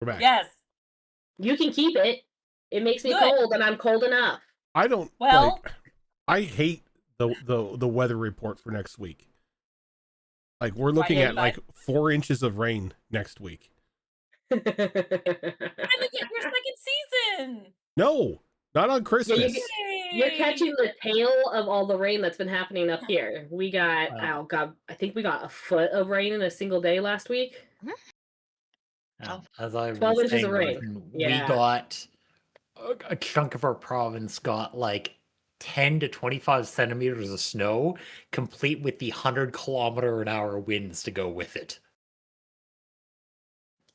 we're back. Yes. You can keep it. It makes me Good. cold, and I'm cold enough. I don't Well- like. I hate the weather report for next week. Like we're looking yeah, at like 4 inches of rain next week. I look at your second season. No, not on Christmas. You're Yay! catching the tail of all the rain that's been happening up here. We got, Wow. oh god, I think we got a foot of rain in a single day last week. As I 12 was inches saying, of rain. Martin, Yeah. we got a chunk of our province got like 10 to 25 centimeters of snow, complete with the 100-kilometer-an-hour winds to go with it.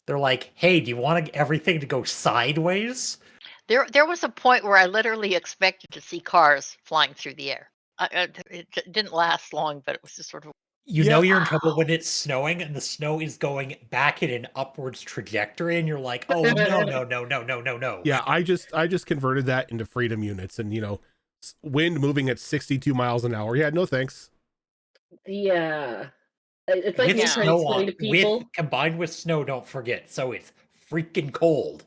They're like, hey, do you want everything to go sideways? There was a point where I literally expected to see cars flying through the air. It didn't last long, but it was just sort of. You Yeah. know you're in trouble when it's snowing and the snow is going back in an upwards trajectory, and you're like, oh no. Yeah, I just converted that into freedom units, and wind moving at 62 miles an hour. Yeah, no thanks. Yeah. It's like With me trying to snow explain on, to people. combined with snow, don't forget. So it's freaking cold.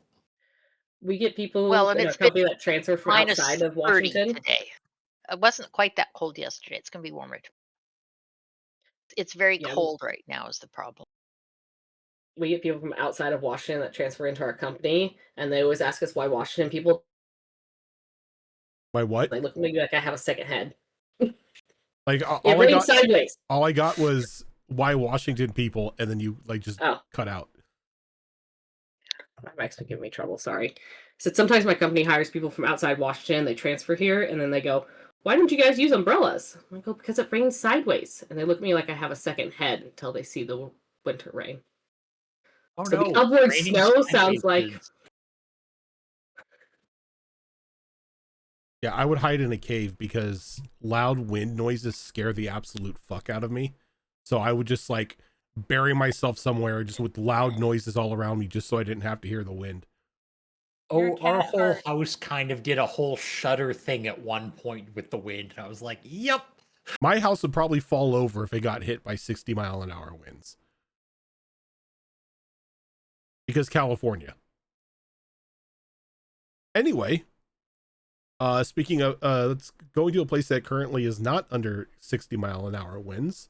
We get people Well, and in our it's been company that transfer from minus outside of 30 Washington. today. It wasn't quite that cold yesterday. It's going to be warmer. It's very Yeah. cold right now is the problem. We get people from outside of Washington that transfer into our company, and they always ask us why Washington people. My what? They look at me like I have a second head. Like It all I rains got, sideways. all I got was why Washington people, and then you like just Oh. cut out. My mic's been giving me trouble. Sorry. Said sometimes my company hires people from outside Washington. They transfer here, and then they go, "Why don't you guys use umbrellas?" I go, "Because it rains sideways." And they look at me like I have a second head until they see the winter rain. Oh So no, the upward raining snow sideways sounds like. is- Yeah, I would hide in a cave because loud wind noises scare the absolute fuck out of me. So I would just like bury myself somewhere just with loud noises all around me just so I didn't have to hear the wind. Your Oh, our cat whole heart. house kind of did a whole shudder thing at one point with the wind, and I was like, yep. My house would probably fall over if it got hit by 60-mile-an-hour winds. Because California. Anyway, speaking of, let's go to a place that currently is not under 60-mile-an-hour winds.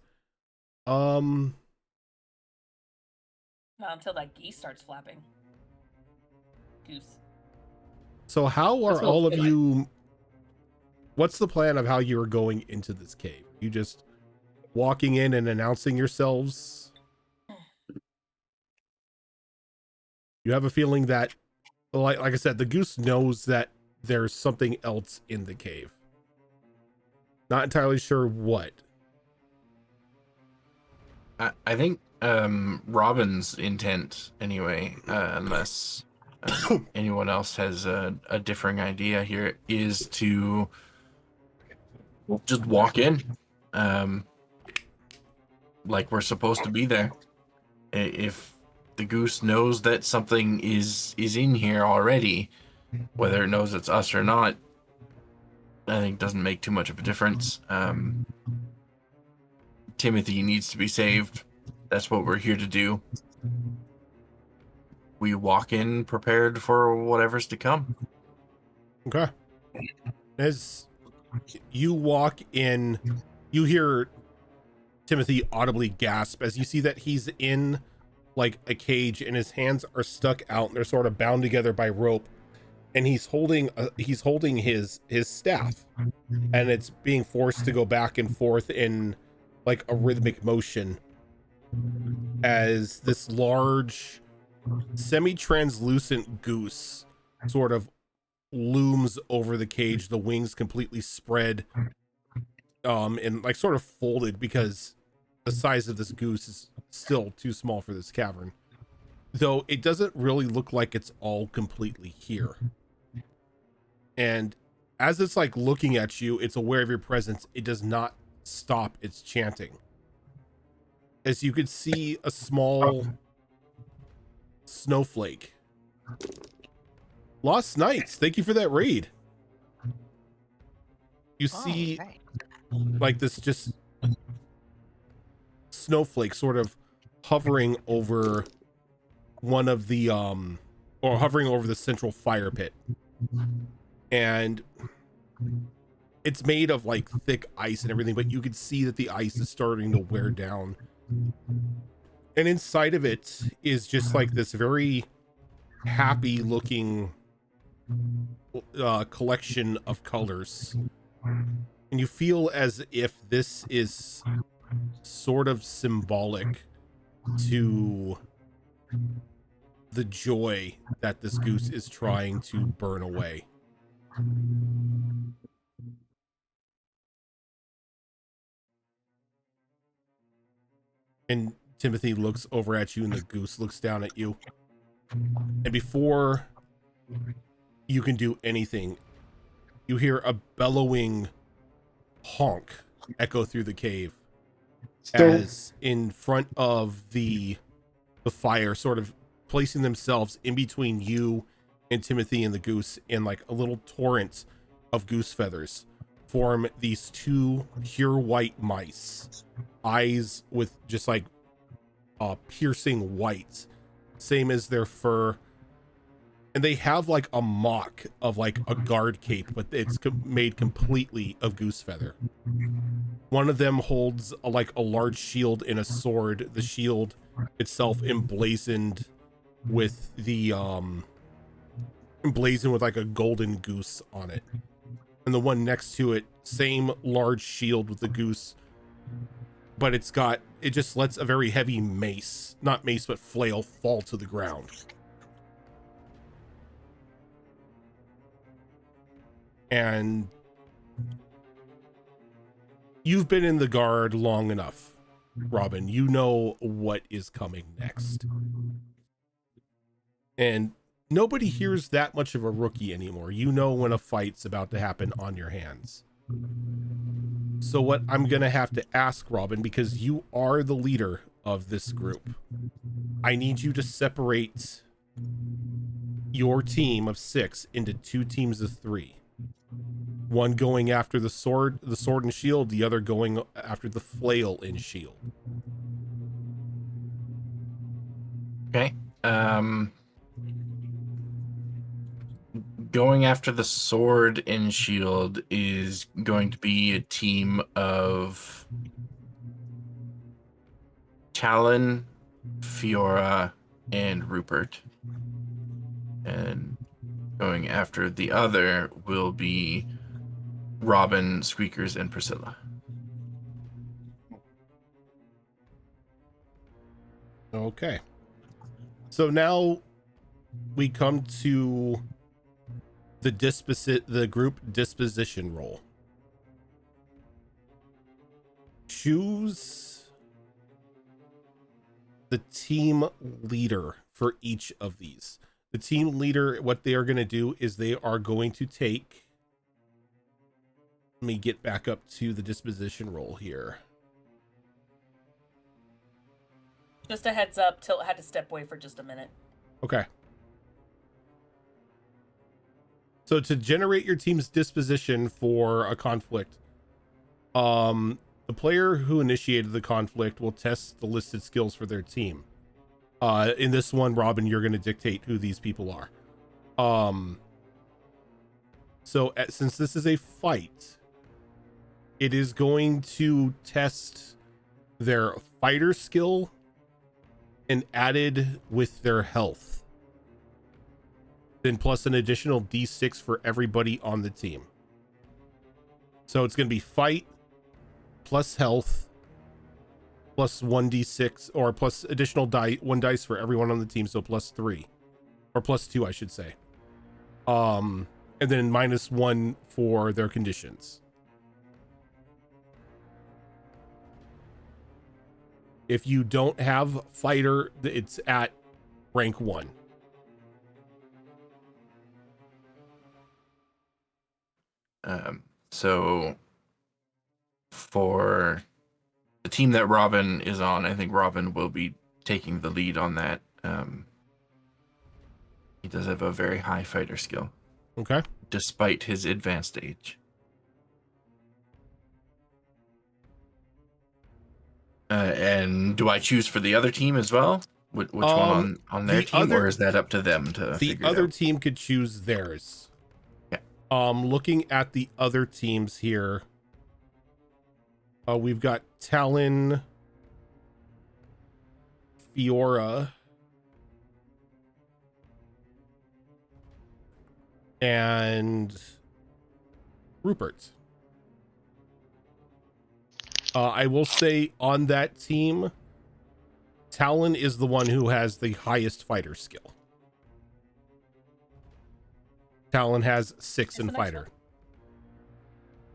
Not until that geese starts flapping. Goose. So how are That's what all of I feel like. you? What's the plan of how you are going into this cave? You just walking in and announcing yourselves? You have a feeling that, like I said, the goose knows that there's something else in the cave. Not entirely sure what. I think Robin's intent, anyway, unless anyone else has a differing idea here, is to just walk in like we're supposed to be there. If the goose knows that something is in here already, whether it knows it's us or not, I think doesn't make too much of a difference. Timothy needs to be saved. That's what we're here to do. We walk in prepared for whatever's to come. Okay. As you walk in, you hear Timothy audibly gasp as you see that he's in like a cage and his hands are stuck out and they're sort of bound together by rope, and he's holding his staff, and it's being forced to go back and forth in like a rhythmic motion as this large semi-translucent goose sort of looms over the cage, the wings completely spread and like sort of folded because the size of this goose is still too small for this cavern, though it doesn't really look like it's all completely here. And as it's like looking at you, it's aware of your presence. It does not stop its chanting. As you could see a small snowflake. Lost Knights, thank you for that raid. You see right. like this just snowflake sort of hovering over one of the or hovering over the central fire pit, and it's made of like thick ice and everything, but you can see that the ice is starting to wear down, and inside of it is just like this very happy looking collection of colors, and you feel as if this is sort of symbolic to the joy that this goose is trying to burn away. And Timothy looks over at you and the goose looks down at you. And before you can do anything, you hear a bellowing honk echo through the cave as in front of the fire, sort of placing themselves in between you and Timothy and the goose, in like a little torrent of goose feathers, form these two pure white mice, eyes with just like piercing white, same as their fur. And they have like a mock of like a guard cape, but it's made completely of goose feather. One of them holds like a large shield and a sword, the shield itself emblazoned with the emblazoned with like a golden goose on it. And the one next to it, same large shield with the goose, but it just lets a very heavy mace, not mace but flail, fall to the ground. And you've been in the guard long enough, Robin. You know what is coming next. And nobody here's that much of a rookie anymore. You know when a fight's about to happen on your hands. So what I'm going to have to ask, Robin, because you are the leader of this group, I need you to separate your team of 6 into 2 teams of 3. One going after the sword and shield, the other going after the flail and shield. Okay. Going after the sword and shield is going to be a team of Talon, Fiora, and Rupert. And going after the other will be Robin, Squeakers, and Priscilla. Okay. So now we come to the group disposition roll. Choose the team leader for each of these. The team leader, what they are going to do is they are going to take, let me get back up to the disposition roll here. Just a heads up, Tilt had to step away for just a minute. Okay. So to generate your team's disposition for a conflict, the player who initiated the conflict will test the listed skills for their team. In this one, Robin, you're going to dictate who these people are. Since this is a fight, it is going to test their fighter skill and added with their health. Then plus an additional D6 for everybody on the team. So it's going to be fight plus health plus 1d6, or plus additional one dice for everyone on the team, so plus 3 or plus 2, I should say. And then -1 for their conditions. If you don't have fighter, it's at rank 1. So for the team that Robin is on, I think Robin will be taking the lead on that. He does have a very high fighter skill. Okay. Despite his advanced age. And do I choose for the other team as well? Which one on their the team, other- or is that up to them to The figure it other out? team could choose theirs. Yeah. Looking at the other teams here, we've got Talon, Fiora, and Rupert. I will say on that team, Talon is the one who has the highest fighter skill. Talon has 6 in That's a nice fighter. one.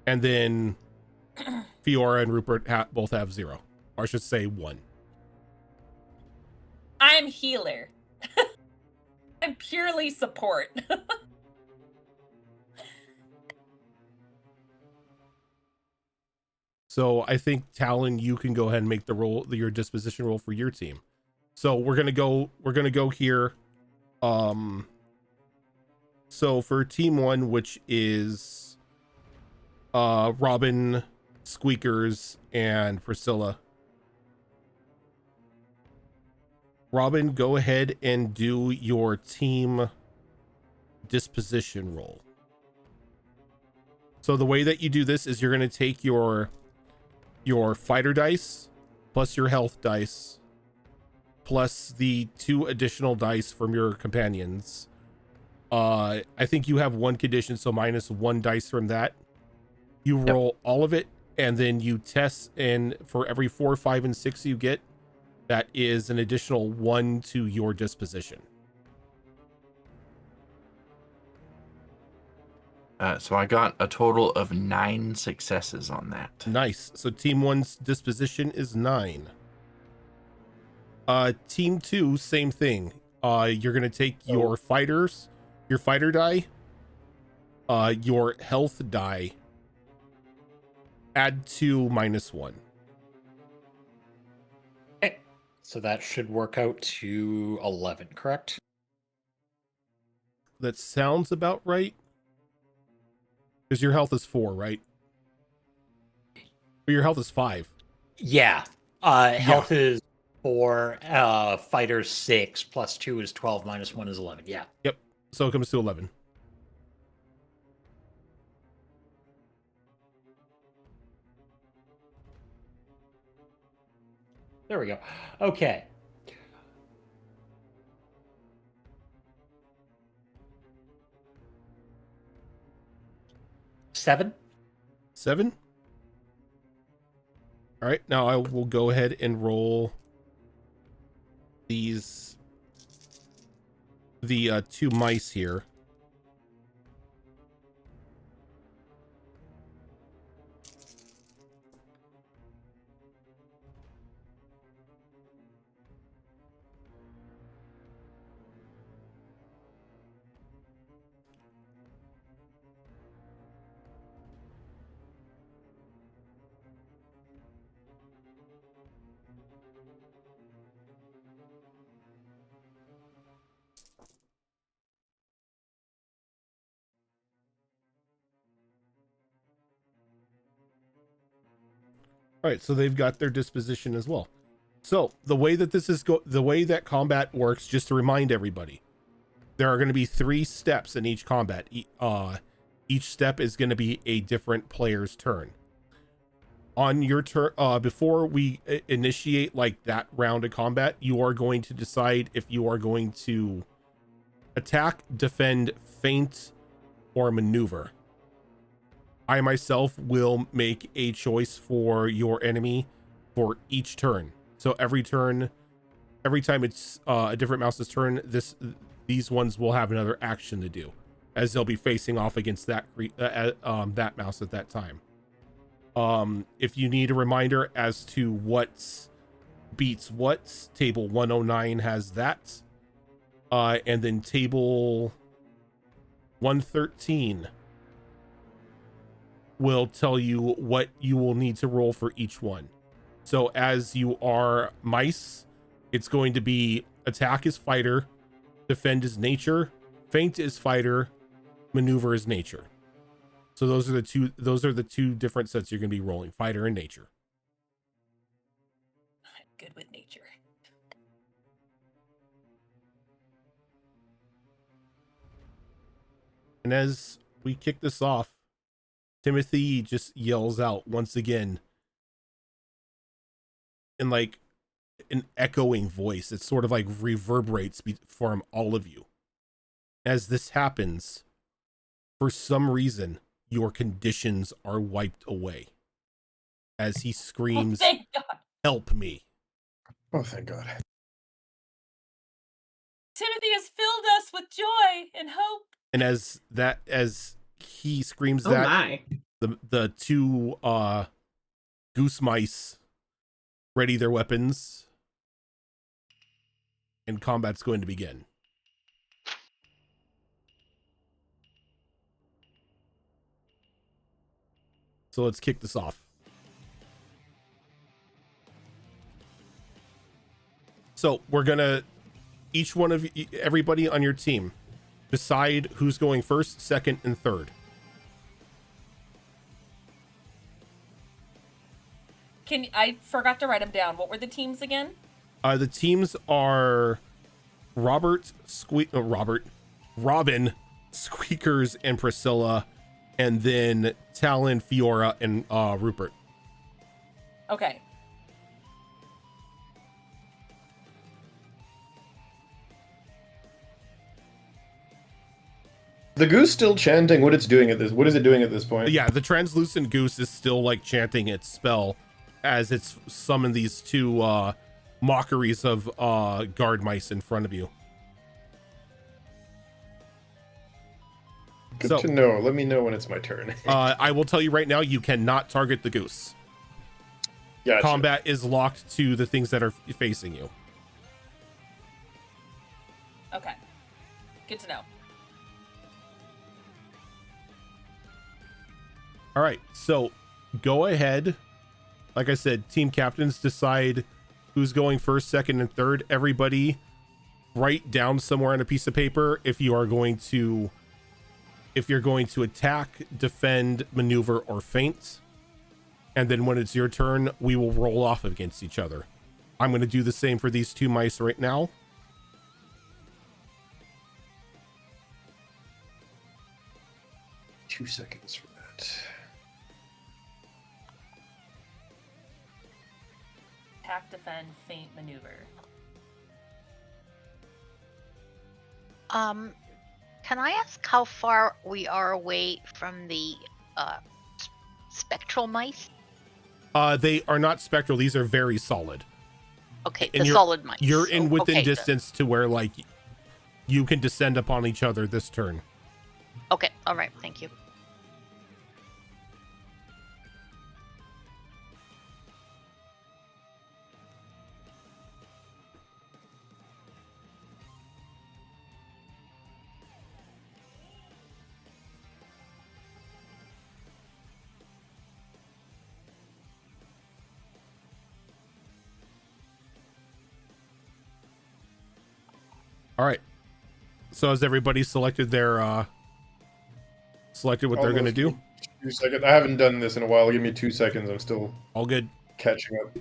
And then Fiora and Rupert both have 0. Or I should say 1. I'm healer. I'm purely support. So I think Talon, you can go ahead and make the roll, your disposition roll for your team. So we're gonna go here. So for team 1, which is Robin, Squeakers, and Priscilla. Robin, go ahead and do your team disposition roll. So the way that you do this is you're going to take your fighter dice plus your health dice plus the 2 additional dice from your companions. I think you have 1 condition, so minus 1 dice from that. You roll all of it, and then you test, and for every 4, 5, and 6 you get, that is an additional 1 to your disposition. So I got a total of 9 successes on that. Nice. So team 1's disposition is 9. Team 2, same thing. You're gonna take your fighter die, your health die, add 2 minus 1. Okay. So that should work out to 11, correct? That sounds about right. Because your health is 4, right? Or your health is 5. Yeah. Health is 4, fighter 6, plus 2 is 12, minus 1 is 11. Yeah. Yep. So it comes to 11. There we go. Okay. Seven. 7. All right. Now I will go ahead and roll the 2 mice here. All right, so they've got their disposition as well. So the way that the way that combat works, just to remind everybody, there are going to be 3 steps in each combat. Each step is going to be a different player's turn. On your turn, before we initiate like that round of combat, you are going to decide if you are going to attack, defend, feint, or maneuver. I myself will make a choice for your enemy for each turn. So every turn, every time it's a different mouse's turn, these ones will have another action to do, as they'll be facing off against that that mouse at that time. If you need a reminder as to what beats what, table 109 has that, and then table 113 will tell you what you will need to roll for each one. So as you are mice, it's going to be attack is fighter, defend is nature, feint is fighter, maneuver is nature. So those are the two different sets you're going to be rolling, fighter and nature. good with nature. And as we kick this off, Timothy just yells out once again in like an echoing voice. It sort of like reverberates from all of you. As this happens, for some reason, your conditions are wiped away. As he screams, Thank God. "Help me." Oh, thank God. Timothy has filled us with joy and hope. And as he screams Oh that, my. the two goose mice ready their weapons, and combat's going to begin. So let's kick this off. So we're gonna, each one of you, everybody on your team, decide who's going first, second, and third. I forgot to write them down. What were the teams again? The teams are Robin, Squeakers, and Priscilla, and then Talon, Fiora, and Rupert. Okay. The goose still chanting what it's doing at this. What is it doing at this point? Yeah, the translucent goose is still like chanting its spell as it's summoned these two mockeries of guard mice in front of you. Good to know. Let me know when it's my turn. I will tell you right now, you cannot target the goose. Gotcha. Combat is locked to the things that are facing you. Okay. Good to know. All right, so go ahead. Like I said, team captains decide who's going first, second, and third. Everybody write down somewhere on a piece of paper if you're going to attack, defend, maneuver, or feint. And then when it's your turn, we will roll off against each other. I'm going to do the same for these two mice right now. Two seconds for that. Attack, defend, feint, maneuver. Can I ask how far we are away from the spectral mice? They are not spectral. These are very solid. Okay, And the solid mice. You're in within Okay, distance to where like you can descend upon each other this turn. Okay, all right, thank you. All right. So has everybody selected their what they're going to do? 2 seconds. I haven't done this in a while. Give me 2 seconds. I'm still All good. catching up.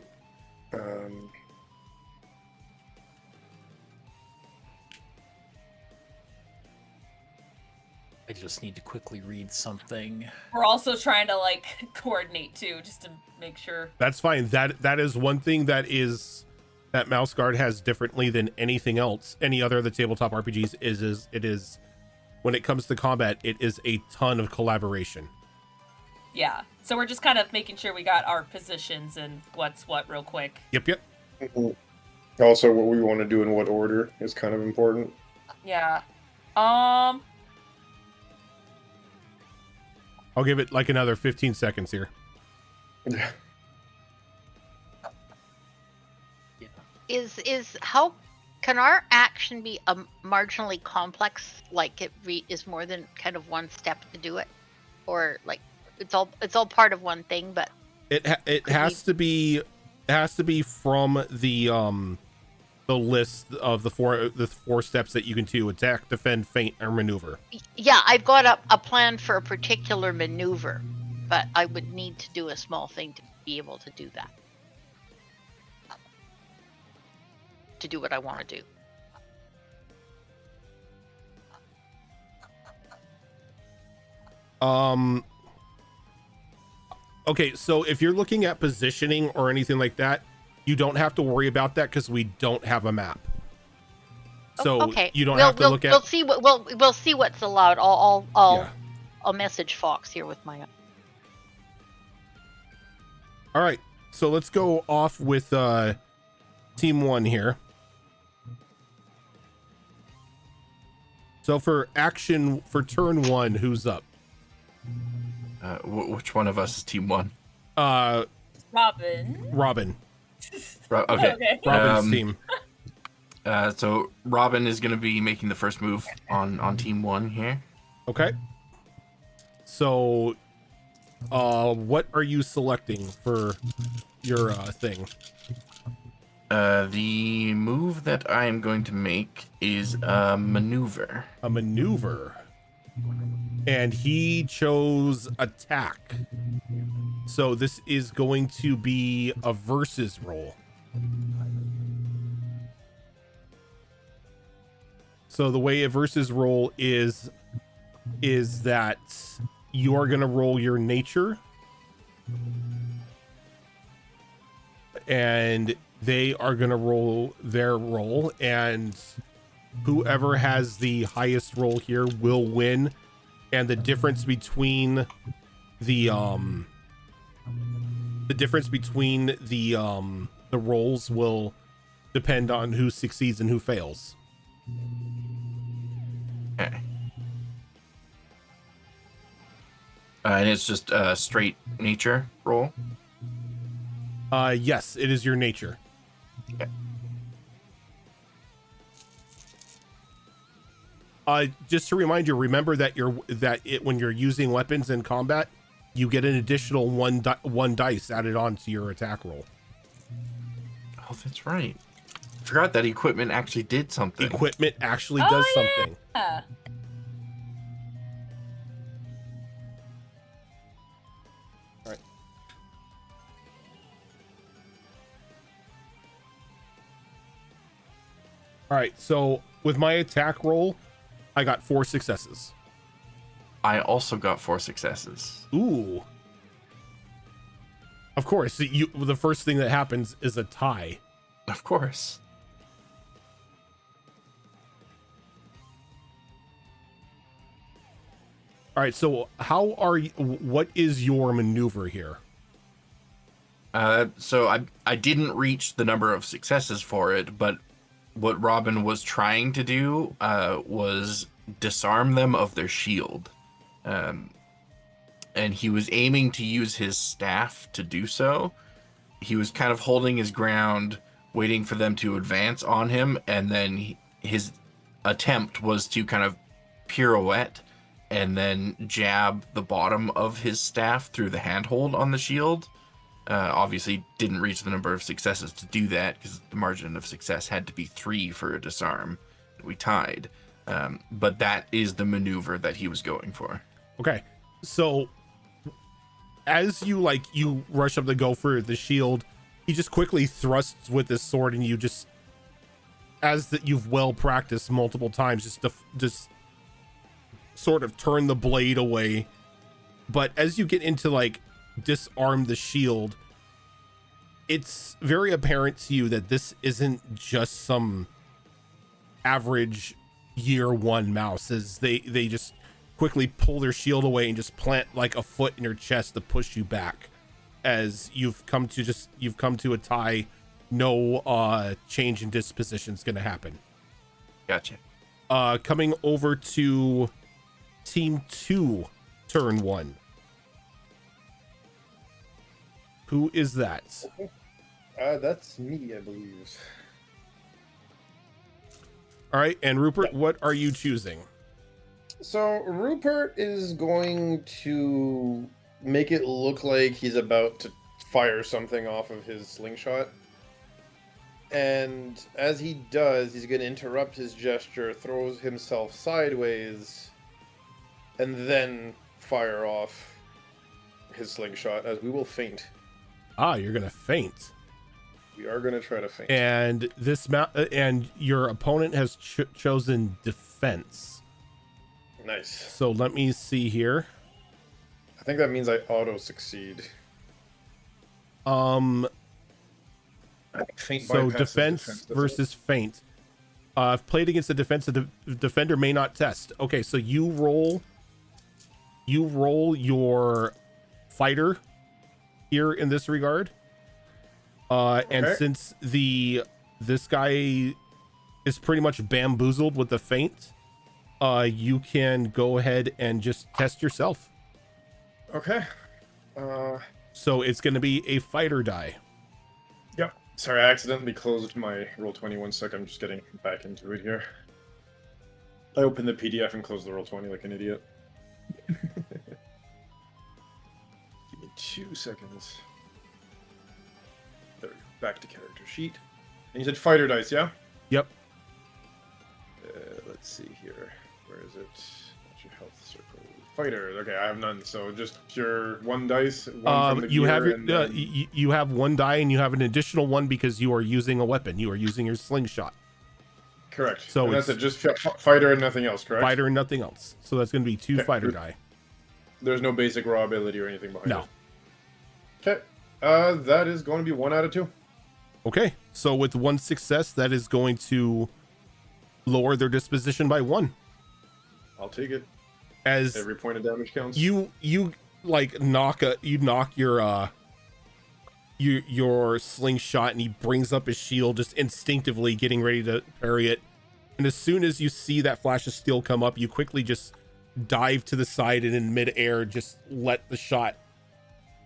I just need to quickly read something. We're also trying to like coordinate too, just to make sure. That's fine. That is one thing that Mouse Guard has differently than anything else. Any other of the tabletop RPGs is when it comes to combat, it is a ton of collaboration. Yeah. So we're just kind of making sure we got our positions and what's what real quick. Yep. Also, what we want to do in what order is kind of important. Yeah. I'll give it like another 15 seconds here. Yeah. Is how can our action be marginally complex? Like it is more than kind of one step to do it, or like it's all part of one thing. But it has to be from the list of the four steps that you can do: attack, defend, feint, or maneuver. Yeah, I've got a plan for a particular maneuver, but I would need to do a small thing to be able to do that. to do what I want to do. Okay, so if you're looking at positioning or anything like that, you don't have to worry about that because we don't have a map. So Okay, you don't have to look at. We'll see what we'll see what's allowed. Yeah. I'll message Fox here with my. All right, so let's go off with team 1 here. So for action for turn 1, who's up? Which one of us is team 1? Robin. Robin. Okay. Okay. Robin's team. So Robin is going to be making the first move on team 1 here. Okay. So, what are you selecting for your thing? The move that I am going to make is a maneuver. A maneuver. And he chose attack. So this is going to be a versus roll. So the way a versus roll is that you're going to roll your nature and they are going to roll their roll, and whoever has the highest roll here will win. And the difference between the rolls will depend on who succeeds and who fails. Okay. And it's just a straight nature roll. Yes, it is your nature. Okay. Just to remind you, remember that when you're using weapons in combat, you get an additional one dice added on to your attack roll. Oh, that's right. I forgot that equipment actually did something. Equipment actually does something. Yeah. All right. All right. So with my attack roll, I got 4 successes. I also got 4 successes. Ooh. Of course, the first thing that happens is a tie. Of course. All right, so what is your maneuver here? So I didn't reach the number of successes for it, but what Robin was trying to do was disarm them of their shield. And he was aiming to use his staff to do so. He was kind of holding his ground, waiting for them to advance on him, and then his attempt was to kind of pirouette and then jab the bottom of his staff through the handhold on the shield. Obviously didn't reach the number of successes to do that because the margin of success had to be 3 for a disarm. We tied. But that is the maneuver that he was going for. Okay, so as you rush up to go for the shield, he just quickly thrusts with his sword, and you just, as that you've well practiced multiple times, just sort of turn the blade away. But as you get into disarm the shield, it's very apparent to you that this isn't just some average year 1 mouse, as they just quickly pull their shield away and just plant a foot in your chest to push you back, as you've come to a tie. No change in disposition is going to happen. Gotcha. Coming over to team 2, turn 1. Who is that? That's me, I believe. All right, and Rupert, what are you choosing? So Rupert is going to make it look like he's about to fire something off of his slingshot. And as he does, he's going to interrupt his gesture, throws himself sideways, and then fire off his slingshot, as we will feint. Ah, you're going to feint. We are gonna try to feint. And and your opponent has chosen defense. Nice. So let me see here. I think that means I auto succeed. Feint So bypasses defense doesn't it? versus feint. If played against a defense, the defender may not test. Okay, so you roll your fighter here in this regard. And Okay. since this guy is pretty much bamboozled with the feint, you can go ahead and just test yourself. Okay. So it's going to be a fighter die. Yep. Sorry, I accidentally closed my Roll20 1 sec. I'm just getting back into it here. I opened the PDF and closed the Roll20 like an idiot. Give me 2 seconds. There we go. Back to character sheet. And you said fighter dice, yeah? Yep. Let's see here. Where is it? What's your health circle? Fighter. Okay, I have none. So just your 1 dice. One from the You have gear, your, and then- you have 1 die, and you have an additional 1 because you are using a weapon. You are using your slingshot. Correct. So and that's it's- it. Just fighter and nothing else, correct? Fighter and nothing else. So that's going to be 2 Okay. fighter die. There's no basic raw ability or anything behind No. it. Okay. That is going to be 1 out of 2. Okay. So with 1 success, that is going to lower their disposition by 1. I'll take it. As Every point of damage counts. you like knock your slingshot, and he brings up his shield just instinctively, getting ready to parry it. And as soon as you see that flash of steel come up, you quickly just dive to the side, and in midair just let the shot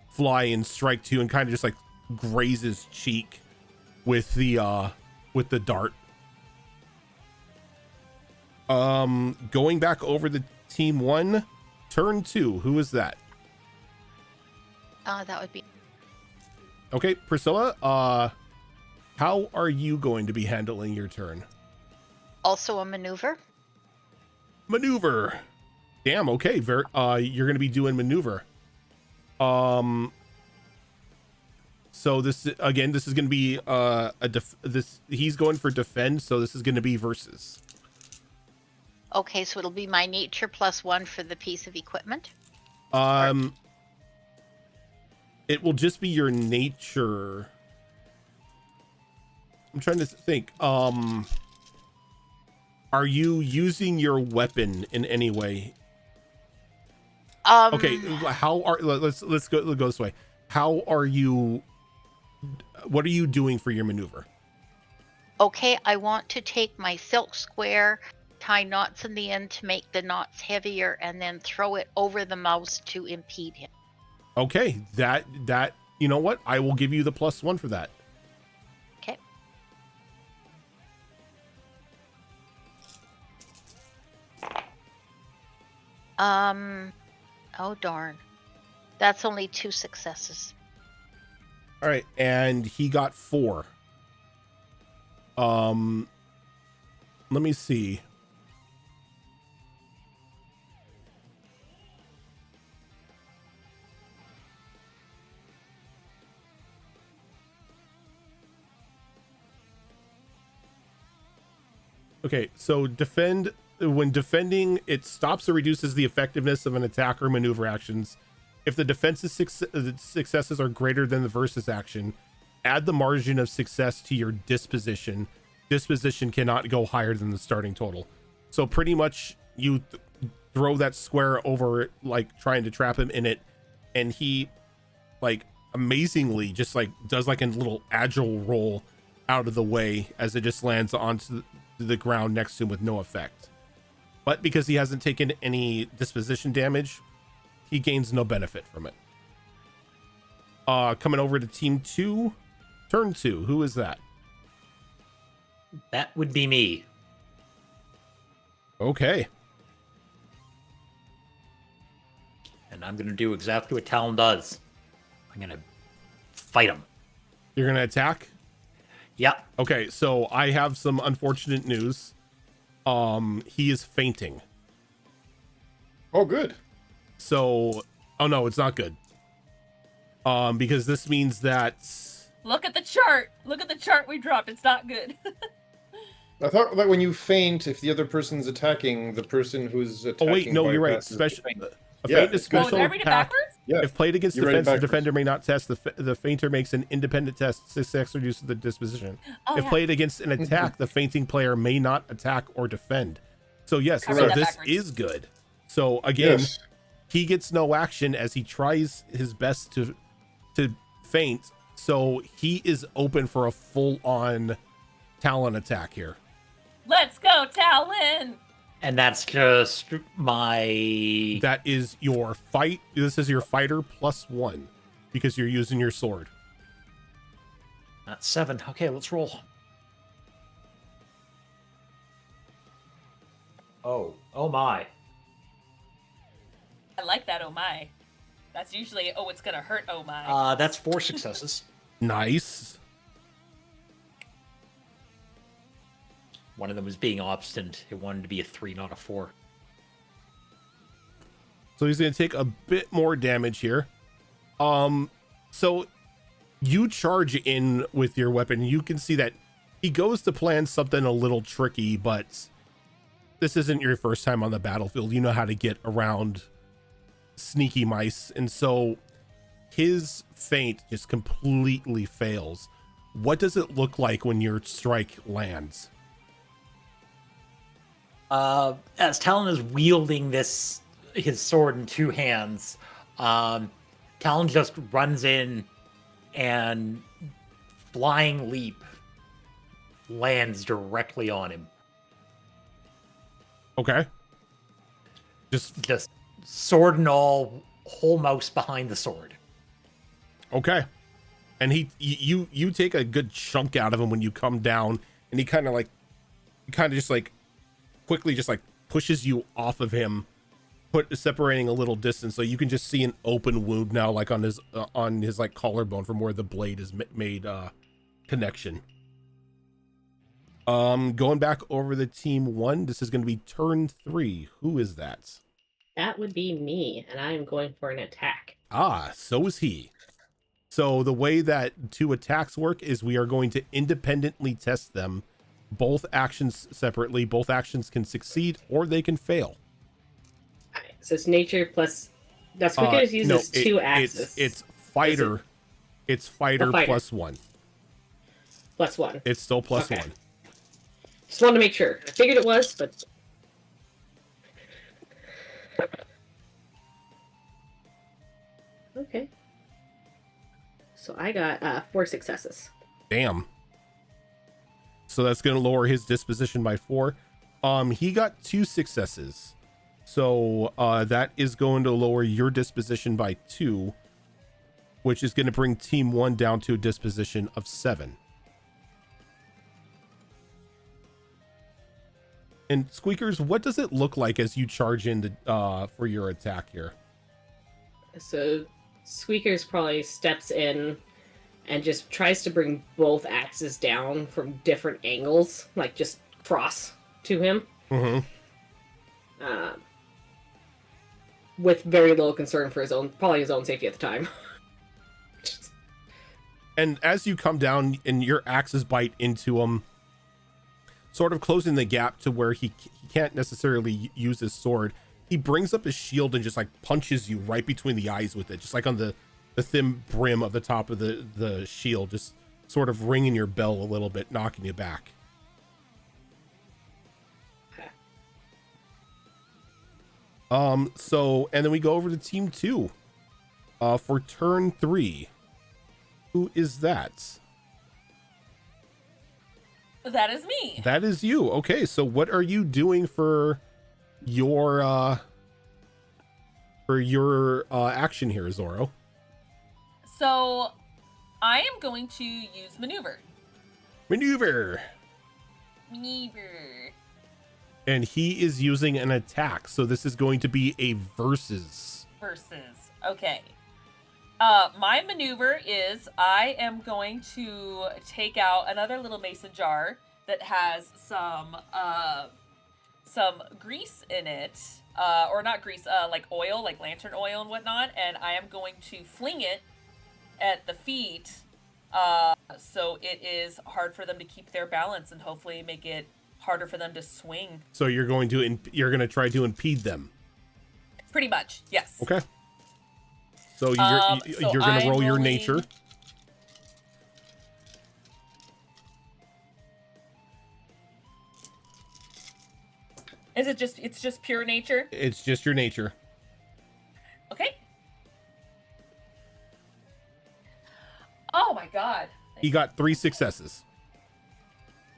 fly and strike 2, and kind of just like graze his cheek with the dart. Going back over the team 1, turn 2. Who is that? That would be Okay, Priscilla, how are you going to be handling your turn? also a maneuver. Maneuver. Damn, okay. You're going to be doing maneuver. So this is going to be he's going for defend, so this is going to be versus. Okay, so it'll be my nature +1 for the piece of equipment. It will just be your nature. I'm trying to think. Are you using your weapon in any way? Okay, let's go this way. What are you doing for your maneuver? Okay, I want to take my silk square, tie knots in the end to make the knots heavier, and then throw it over the mouse to impede him. Okay, that you know what? I will give you the +1 for that. Okay. Oh darn. That's only 2 successes. All right, and he got 4. Let me see. Okay, so when defending, it stops or reduces the effectiveness of an attack or maneuver actions. If the defensive successes are greater than the versus action, add the margin of success to your disposition. Disposition cannot go higher than the starting total. So pretty much you throw that square over, like trying to trap him in it, and he like amazingly just like does like a little agile roll out of the way as it just lands onto the ground next to him with no effect. But because he hasn't taken any disposition damage, he gains no benefit from it. Coming over to team 2, turn 2. Who is that? That would be me. Okay. And I'm going to do exactly what Talon does. I'm going to fight him. You're going to attack? Yep. Okay, so I have some unfortunate news. He is fainting. Oh, good. So, oh no, it's not good. Because this means that Look at the chart. Look at the chart we dropped. It's not good. I thought that when you feint, if the other person's attacking, the person who's attacking. Oh wait, no, you're right. bypasses the Special. feint. A Yeah, feint is it's good. Oh, did special I read it attack. backwards? Yeah. If played against You read it defense, the backwards. defender may not test. The fainter makes an independent test. Success reduces the disposition. Oh, If yeah. played against an attack, the fainting player may not attack or defend. So yes, I read so that this backwards. is good. So again, Yes. he gets no action as he tries his best to feint. So he is open for a full-on Talon attack here. Let's go, Talon. And that's just my. That is your fight. This is your fighter +1 because you're using your sword. That's 7. Okay, let's roll. Oh my. I like that. Oh my. That's usually it's gonna hurt. Oh my. That's 4 successes. Nice. One of them was being obstinate. It wanted to be a 3, not a 4. So he's going to take a bit more damage here. So you charge in with your weapon. You can see that he goes to plan something a little tricky, but this isn't your first time on the battlefield. You know how to get around sneaky mice. And so his feint just completely fails. What does it look like when your strike lands? As Talon is wielding his sword in 2 hands, Talon just runs in and flying leap lands directly on him. Okay. Just sword and all, whole mouse behind the sword. Okay. And you take a good chunk out of him when you come down, and he kind of just quickly just pushes you off of him, separating a little distance, so you can just see an open wound now, like on his collarbone from where the blade is made connection. Going back over the team 1, this is going to be turn 3. Who is that? That would be me, and I am going for an attack. So is he. So the way that 2 attacks work is we are going to independently test them, both actions separately. Both actions can succeed or they can fail. Alright, so it's nature plus. That's Squeakers uses 2 axes. It's fighter. It's fighter fighter. +1. +1. It's still +1. Okay. Just wanted to make sure. I figured it was, but. Okay. So I got 4 successes. Damn. So that's going to lower his disposition by 4. He got 2 successes. So that is going to lower your disposition by 2, which is going to bring team 1 down to a disposition of 7. And Squeakers, what does it look like as you charge in for your attack here? So Squeakers probably steps in and just tries to bring both axes down from different angles, like just cross to him. Mm-hmm. With very little concern for his own safety at the time. And as you come down and your axes bite into him, sort of closing the gap to where he can't necessarily use his sword, he brings up his shield and just punches you right between the eyes with it, just like on the thin brim of the top of the shield, just sort of ringing your bell a little bit, knocking you back. So, and then we go over to team 2 for turn 3. Who is that? That is me. That is you. Okay, so what are you doing for your action here, Zoro? So I am going to use maneuver. Maneuver. And he is using an attack, so this is going to be a versus. Okay. My maneuver is I am going to take out another little mason jar that has some grease in it, or not grease, like oil, like lantern oil and whatnot, and I am going to fling it at the feet So it is hard for them to keep their balance and hopefully make it harder for them to swing. So you're going to try to impede them. Pretty much, yes. Okay. So So you're going to I'm roll your rolling- nature. It's just pure nature? It's just your nature. Okay. Oh my god. He got 3 successes.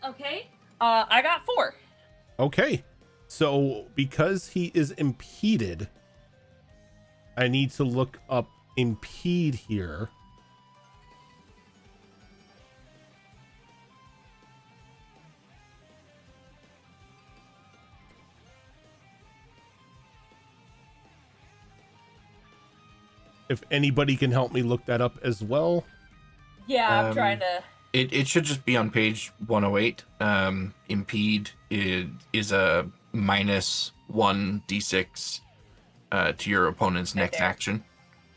Okay. I got 4. Okay. So because he is impeded, I need to look up impede here. If anybody can help me look that up as well. Yeah, I'm trying to. It should just be on page 108. Impede is a minus 1d6 to your opponent's Right next there. action.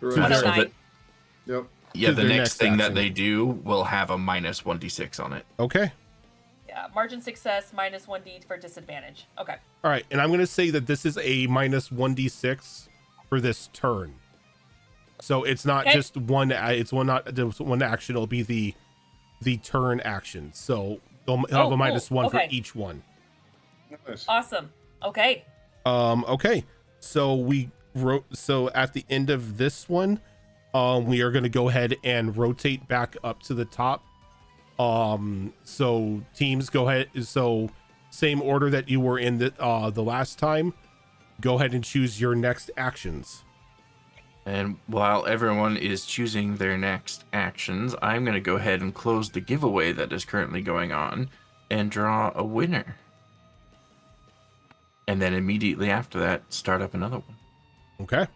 Right. To Uh, their- so 109. that, Yep. yeah, To the their next next thing action. that they do will have a minus 1d6 on it. Okay. Yeah, margin success minus 1d for disadvantage. Okay. All right. And I'm going to say that this is a minus 1d6 for this turn. So it's not Okay. just one. It's not just one action. It'll be the turn action. So they'll have Oh, a minus cool. 1 Okay. for each one. Nice. Awesome. Okay. Okay. So we wrote. So at the end of this one, we are going to go ahead and rotate back up to the top. So teams, go ahead. So same order that you were in the last time. Go ahead and choose your next actions. And while everyone is choosing their next actions, I'm going to go ahead and close the giveaway that is currently going on and draw a winner. And then immediately after that, start up another one. Okay.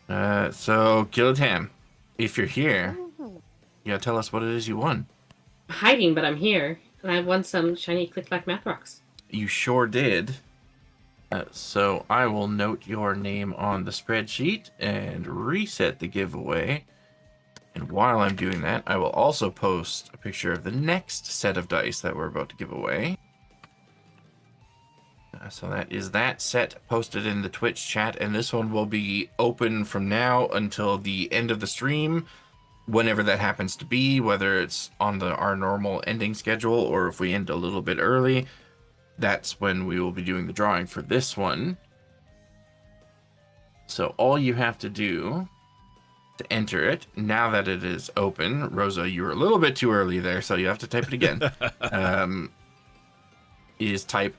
So, Gillitam, if you're here, you gotta tell us what it is you won. Hiding, but I'm here. And I won some shiny click-clack math rocks. You sure did. So I will note your name on the spreadsheet and reset the giveaway. And while I'm doing that, I will also post a picture of the next set of dice that we're about to give away. So that is that set posted in the Twitch chat, and this one will be open from now until the end of the stream, whenever that happens to be, whether it's on our normal ending schedule or if we end a little bit early. That's when we will be doing the drawing for this one. So all you have to do to enter it, now that it is open, Rosa, you were a little bit too early there, so you have to type it again, is type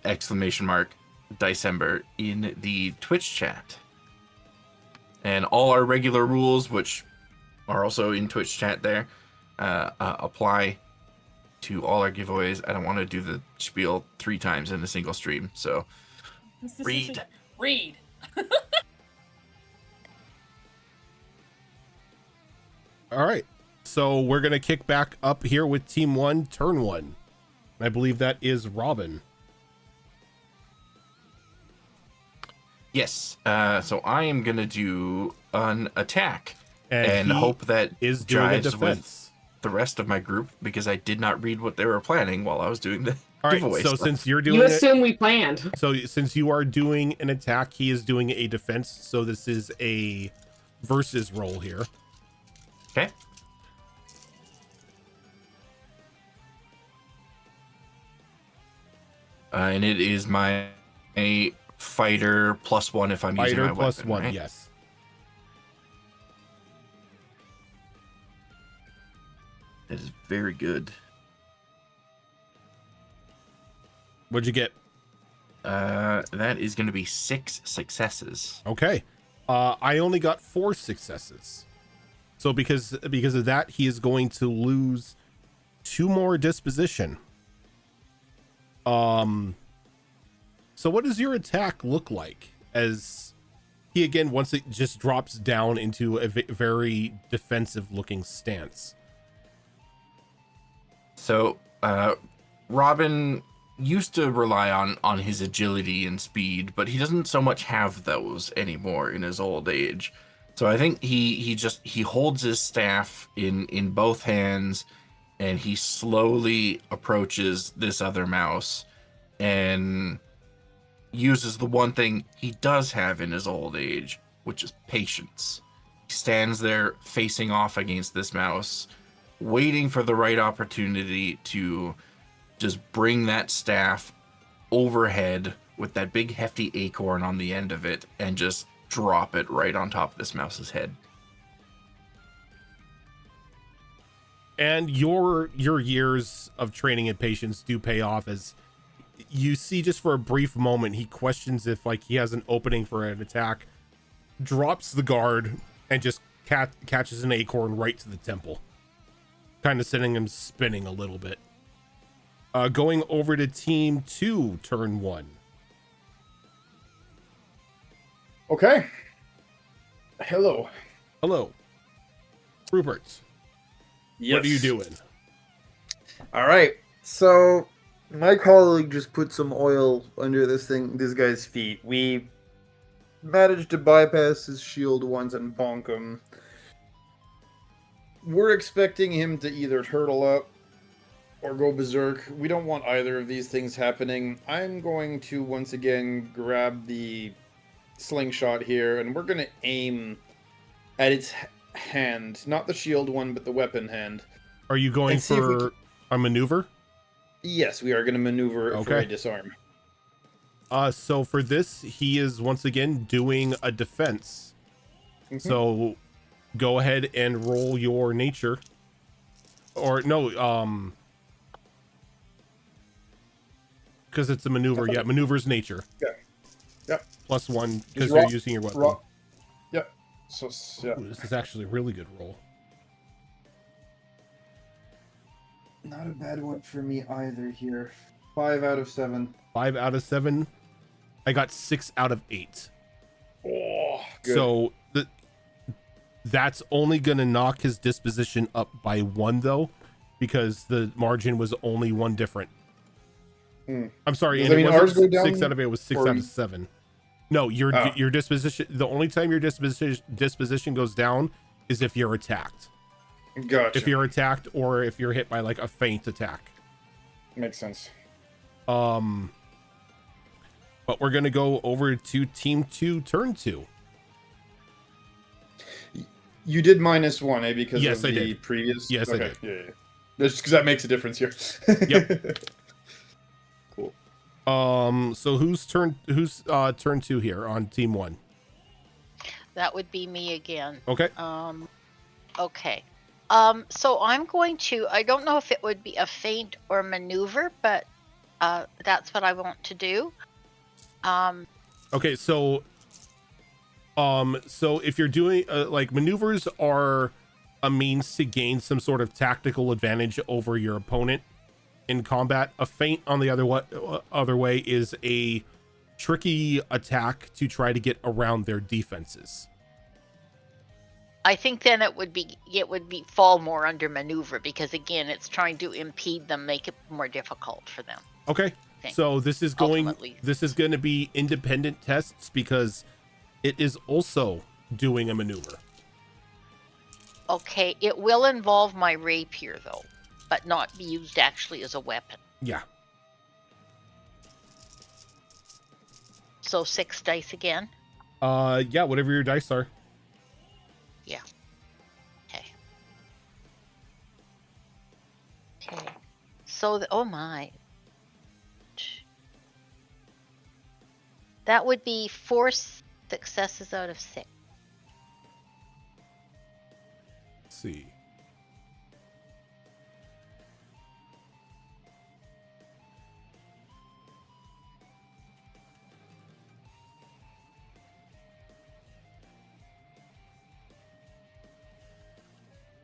!December in the Twitch chat. And all our regular rules, which are also in Twitch chat there, apply to all our giveaways. I don't want to do the spiel 3 times in a single stream, so read. Read. All right. So we're going to kick back up here with team 1, turn 1. I believe that is Robin. Yes. So I am gonna do an attack and he hope that is doing a jives with defense. the rest of my group, because I did not read what they were planning while I was doing the All right. giveaway So stuff. since you're doing You it, assume we planned. so since you are doing an attack, he is doing a defense. So this is a versus roll here. Okay. And it is my fighter +1 if I'm using Fighter my plus weapon, 1. right? Yes. That is very good. What'd you get? That is going to be 6 successes. Okay. I only got 4 successes. So because of that, he is going to lose 2 more disposition. So what does your attack look like as he again, once it just drops down into a very defensive looking stance? So, Robin used to rely on his agility and speed, but he doesn't so much have those anymore in his old age. So I think he holds his staff in both hands, and he slowly approaches this other mouse and uses the one thing he does have in his old age, which is patience. He stands there facing off against this mouse, waiting for the right opportunity to just bring that staff overhead with that big hefty acorn on the end of it and just drop it right on top of this mouse's head. And your years of training and patience do pay off, as you see just for a brief moment he questions if like he has an opening for an attack, drops the guard, and just catches an acorn right to the temple, kind of sending him spinning a little bit. Going over to team 2, turn 1. Okay. Hello. Rupert, Yes. what are you doing? All right. So my colleague just put some oil under this guy's feet. We managed to bypass his shield once and bonk him. We're expecting him to either turtle up or go berserk. We don't want either of these things happening. I'm going to once again grab the slingshot here, and we're going to aim at its hand. Not the shield one, but the weapon hand. Are you going And see if we for a maneuver? Yes, we are going to maneuver for Okay. a disarm. So for this, he is once again doing a defense. Mhm. So go ahead and roll your nature. Or no, because it's a maneuver. Yeah, maneuver's nature. Yeah. Yep. +1 because Just you're roll- using your weapon. Yep. So, yeah. Ooh, this is actually a really good roll. Not a bad one for me either here. 5 out of 7. 5 out of 7. I got 6 out of 8. Oh, good. So that's only gonna knock his disposition up by 1 though, because the margin was only 1 different. I'm sorry, Does and that it mean wasn't ours go down, 6 out of 8, it was 6 or out of 7. No, your disposition, the only time your disposition goes down is if you're attacked. Gotcha. If you're attacked or if you're hit by like a feint attack. Makes sense. But we're gonna go over to team 2, turn 2. You did -1, eh? Because Yes, of I the did. previous. Yes, I okay. did. Yeah. That's just because that makes a difference here. Yep. Cool. So who's turn 2 here on team 1? That would be me again. Okay. Okay. So I'm going to, I don't know if it would be a feint or maneuver, but that's what I want to do. Okay, so if you're doing like maneuvers are a means to gain some sort of tactical advantage over your opponent in combat. A feint on the other way is a tricky attack to try to get around their defenses. I think then it would be fall more under maneuver, because again, it's trying to impede them, make it more difficult for them. Okay. Think, So this is going to be independent tests because it is also doing a maneuver. Okay, it will involve my rapier though, but not be used actually as a weapon. Yeah. So 6 dice again. Yeah, whatever your dice are. Yeah. Okay. Okay. So oh my. That would be 4 successes out of 6. Let's see.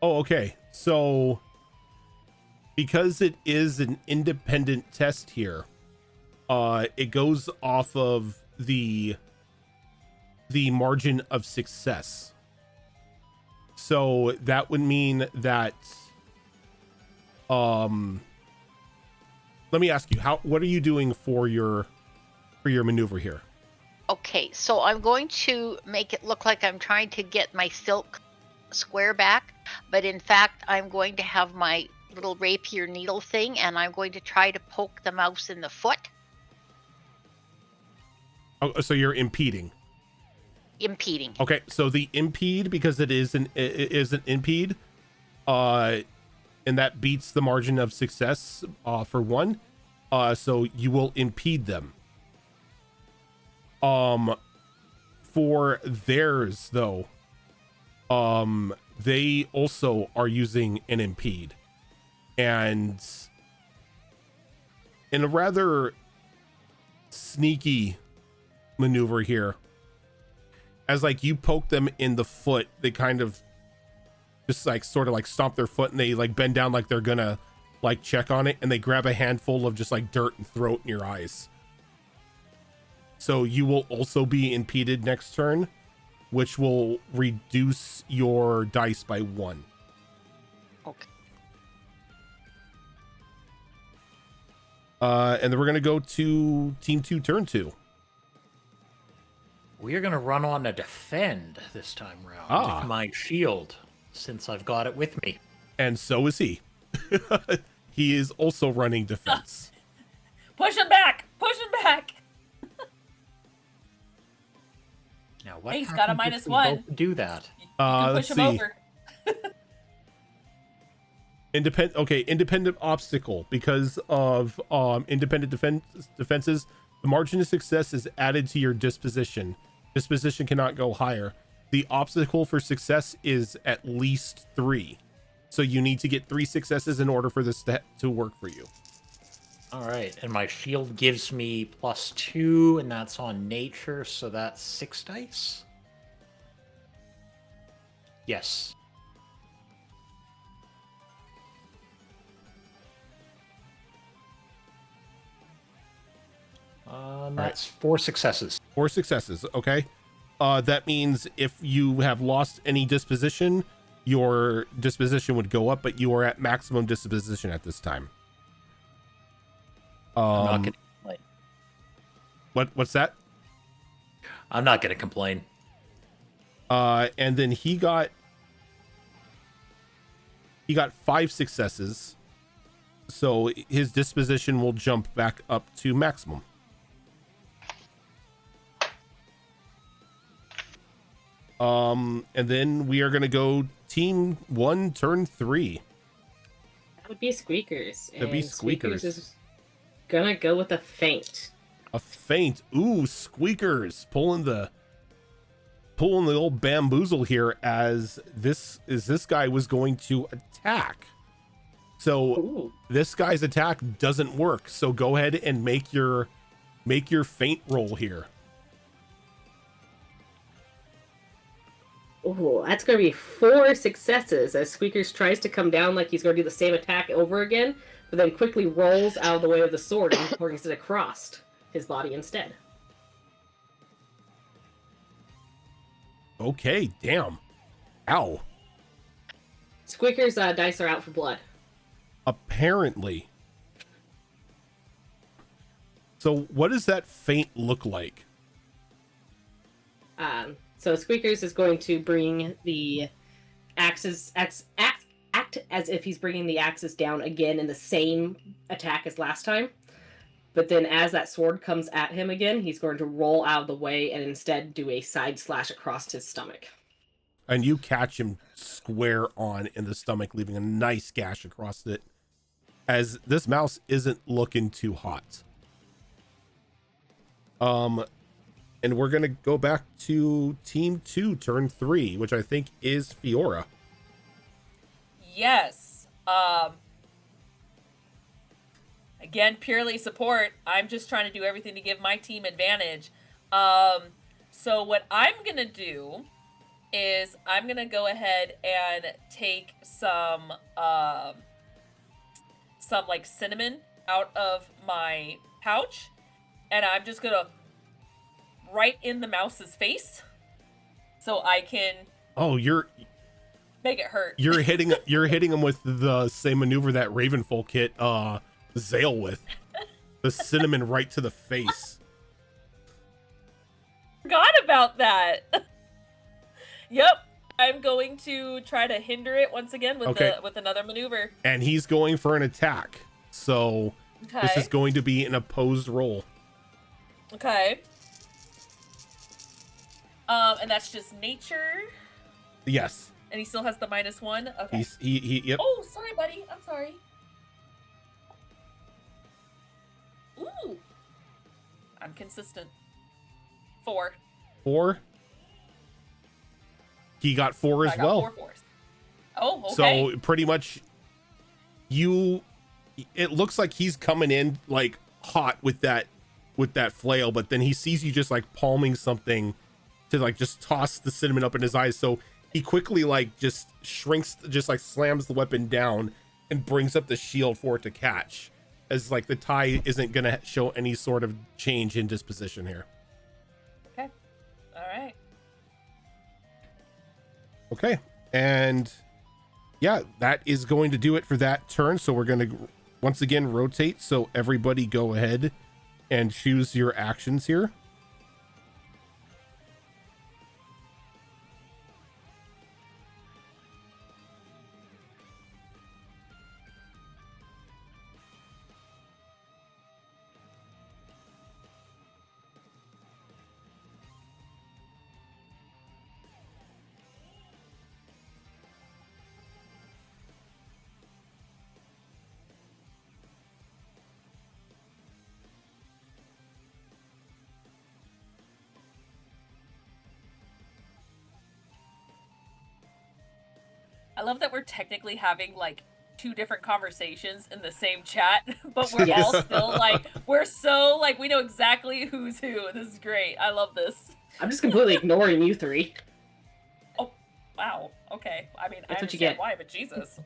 Oh, okay. So because it is an independent test here, it goes off of the margin of success. So that would mean that let me ask you, what are you doing for your maneuver here? Okay, so I'm going to make it look like I'm trying to get my silk square back, but in fact, I'm going to have my little rapier needle thing, and I'm going to try to poke the mouse in the foot. Oh, so you're impeding. Impeding. Okay, so the impede, because it is an impede, and that beats the margin of success for one. So you will impede them. For theirs though, they also are using an impede, and in a rather sneaky maneuver here, as like you poke them in the foot, they kind of just like sort of like stomp their foot, and they like bend down like they're gonna like check on it, and they grab a handful of just like dirt and throw it in your eyes. So you will also be impeded next turn, which will reduce your dice by 1. Okay. And then we're gonna go to team 2, turn 2. We are going to run on a defend this time round Ah. with my shield, since I've got it with me. And so is he. He is also running defense. Push him back! Push him back! Now, what Hey, he's got a happens if we -1. both do that? You can Let's push see. him over. Independent obstacle. Because of independent defenses, the margin of success is added to your disposition. Disposition cannot go higher. The obstacle for success is at least 3. So you need to get 3 successes in order for this to work for you. All right, and my shield gives me +2, and that's on nature, so that's 6 dice. Yes. That's 4 successes. 4 successes. Okay. That means if you have lost any disposition, your disposition would go up, but you are at maximum disposition at this time. I'm not gonna complain. What's that? I'm not gonna complain. And then he got 5 successes, so his disposition will jump back up to maximum. And then we are gonna go team 1, turn 3. That would be Squeakers. That'd be and Squeakers. is gonna go with a feint. A feint. Ooh, Squeakers pulling the old bamboozle here, as this guy was going to attack. So Ooh. this guy's attack doesn't work. So go ahead and make your feint roll here. Ooh, that's gonna be 4 successes as Squeakers tries to come down like he's gonna do the same attack over again, but then quickly rolls out of the way of the sword and brings it across his body instead. Okay, damn. Ow. Squeakers' dice are out for blood. Apparently. So what does that feint look like? So Squeakers is going to bring the axes, act as if he's bringing the axes down again in the same attack as last time. But then as that sword comes at him again, he's going to roll out of the way and instead do a side slash across his stomach. And you catch him square on in the stomach, leaving a nice gash across it, as this mouse isn't looking too hot. And we're gonna go back to team 2, turn 3, which I think is Fiora. Yes. Again, purely support. I'm just trying to do everything to give my team advantage. So what I'm gonna do is I'm gonna go ahead and take some like cinnamon out of my pouch, and I'm just gonna right in the mouse's face so I can make it hurt. You're hitting him with the same maneuver that Ravenfolk hit Zale with. The cinnamon right to the face. Forgot about that. Yep. I'm going to try to hinder it once again with with another maneuver. And he's going for an attack. So this is going to be an opposed roll. Okay. And that's just nature. Yes. And he still has the -1. Okay. Yep. Oh, sorry, buddy. I'm sorry. Ooh. I'm consistent. 4. 4. He got 4 as well. 4 4s. Oh, okay. So pretty much it looks like he's coming in like hot with that flail, but then he sees you just like palming something to like just toss the cinnamon up in his eyes. So he quickly like just shrinks, just like slams the weapon down and brings up the shield for it to catch, as like the tie isn't gonna show any sort of change in disposition here. Okay. All right. Okay, and yeah, that is going to do it for that turn. So we're going to once again rotate. So everybody go ahead and choose your actions here. I love that we're technically having like 2 different conversations in the same chat, but we're all still like, we're so like, we know exactly who's who. This is great. I love this. I'm just completely ignoring you 3. Oh, wow. Okay. I mean, That's I what you understand get. why, but Jesus.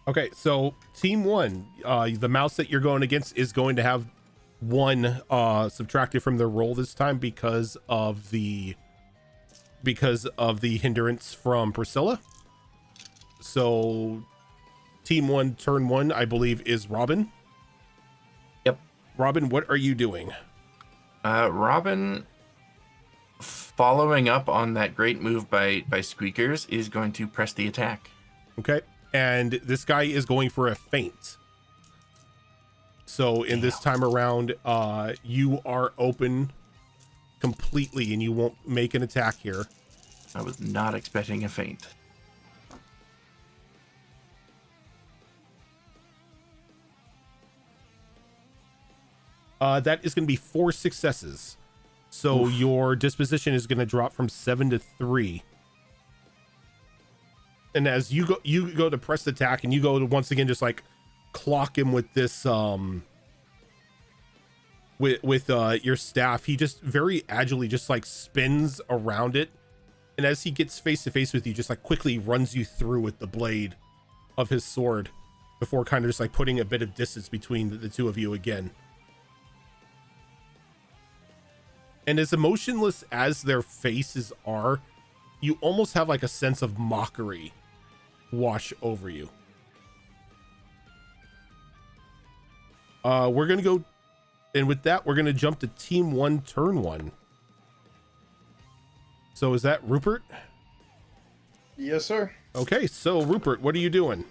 Okay, so team 1, the mouse that you're going against is going to have 1 subtracted from their roll this time because of the hindrance from Priscilla. So team 1, turn 1, I believe, is Robin. Yep. Robin, what are you doing? Robin, following up on that great move by Squeakers, is going to press the attack. Okay, and this guy is going for a feint. So in this time around, you are open completely and you won't make an attack here. I was not expecting a feint. That is going to be 4 successes. So your disposition is going to drop from 7 to 3. And as you go to press attack, and you go to once again just like clock him with this with your staff, he just very agilely just like spins around it, and as he gets face to face with you, just like quickly runs you through with the blade of his sword before kind of just like putting a bit of distance between the two of you again. And as emotionless as their faces are, you almost have like a sense of mockery wash over you. We're gonna go, and with that, we're gonna jump to team 1, turn 1. So is that Rupert? Yes, sir. Okay, so Rupert, what are you doing?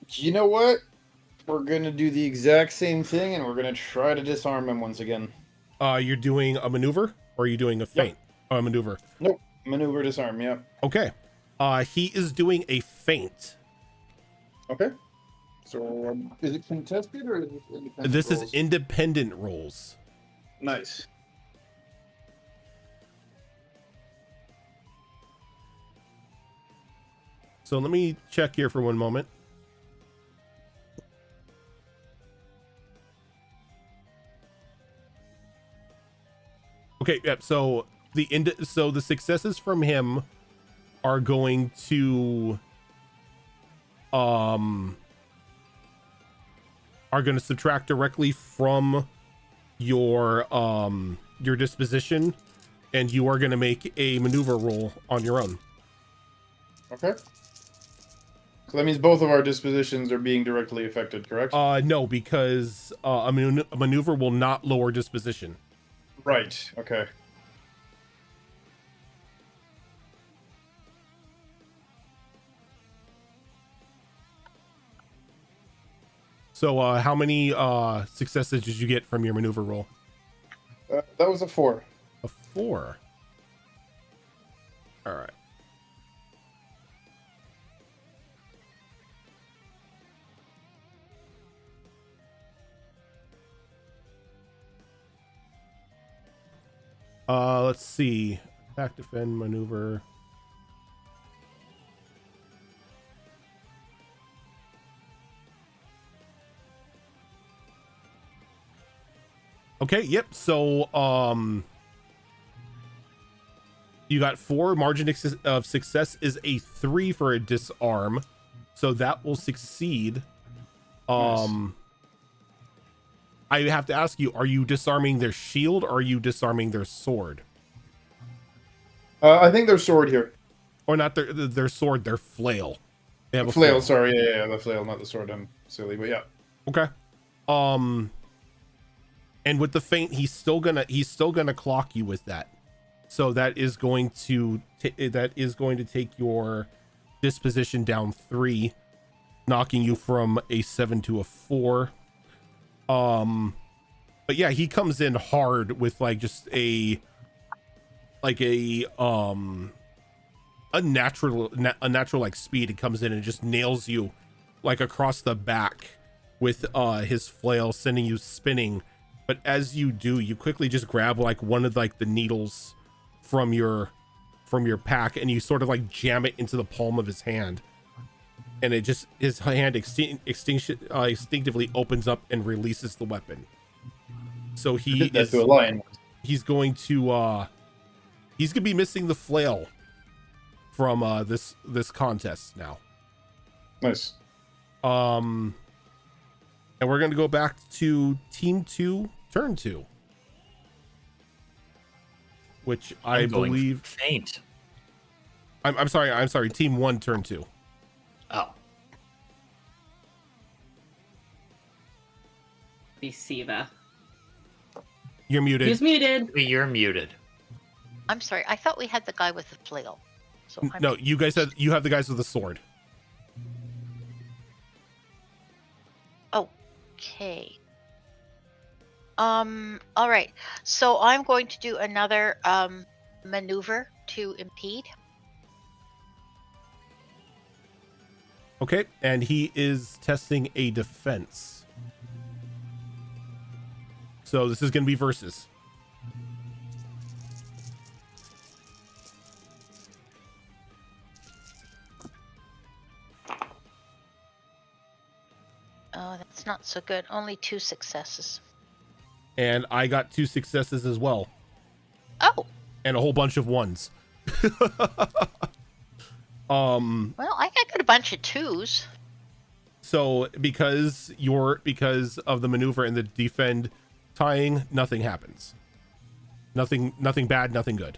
You know what? We're gonna do the exact same thing, and we're gonna try to disarm him once again. You're doing a maneuver, or are you doing a feint? A maneuver. Nope. Maneuver disarm, yep. Okay. He is doing a feint. Okay. So, is it contested, or is it independent This rolls? is independent rolls. Nice. So let me check here for one moment. Okay, yep. So the successes from him are going to subtract directly from your disposition, and you are going to make a maneuver roll on your own. Okay. So that means both of our dispositions are being directly affected, correct? No, because a maneuver will not lower disposition. Right. Okay. So how many successes did you get from your maneuver roll? That was a 4. A 4. All right. Let's see. Attack, defend, maneuver. Okay, yep. So, you got 4. Margin of success is a 3 for a disarm. So that will succeed. Nice. I have to ask you, are you disarming their shield or are you disarming their sword? I think their sword here. Or not their sword, their flail. They have a Flail, sorry, yeah, the flail, not the sword. I'm silly, but yeah. Okay. And with the feint, he's still gonna clock you with that. So that is going to take your disposition down 3, knocking you from a 7 to a 4. But yeah, he comes in hard with like just a natural like speed. It comes in and just nails you like across the back with his flail, sending you spinning. But as you do, you quickly just grab like one of like the needles from your pack and you sort of like jam it into the palm of his hand, and it just his hand instinctively opens up and releases the weapon. So he's going to be missing the flail from this contest now. Nice. And we're going to go back to team 2, turn 2, which I believe faint. I'm sorry, team 1, turn 2. Oh, Be Siva. You're muted. He's muted. you're muted. I'm sorry. I thought we had the guy with the flail. So I'm No, you have the guys with the sword. Okay. All right. So I'm going to do another maneuver to impede. Okay, and he is testing a defense. So this is going to be versus. Oh, that's not so good. Only 2 successes. And I got 2 successes as well. Oh. And a whole bunch of 1s. Well, I got a bunch of 2s. So because of the maneuver and the defend tying, nothing happens. Nothing bad, nothing good.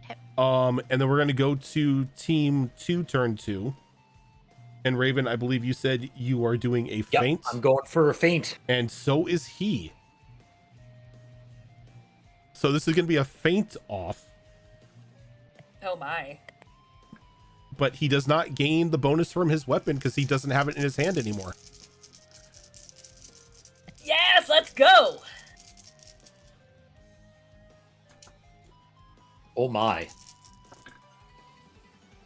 Okay. And then we're gonna go to team 2, turn 2. And Raven, I believe you said you are doing a feint. I'm going for a feint. And so is he. So this is gonna be a feint off. Oh my. But he does not gain the bonus from his weapon because he doesn't have it in his hand anymore. Yes, let's go. Oh my.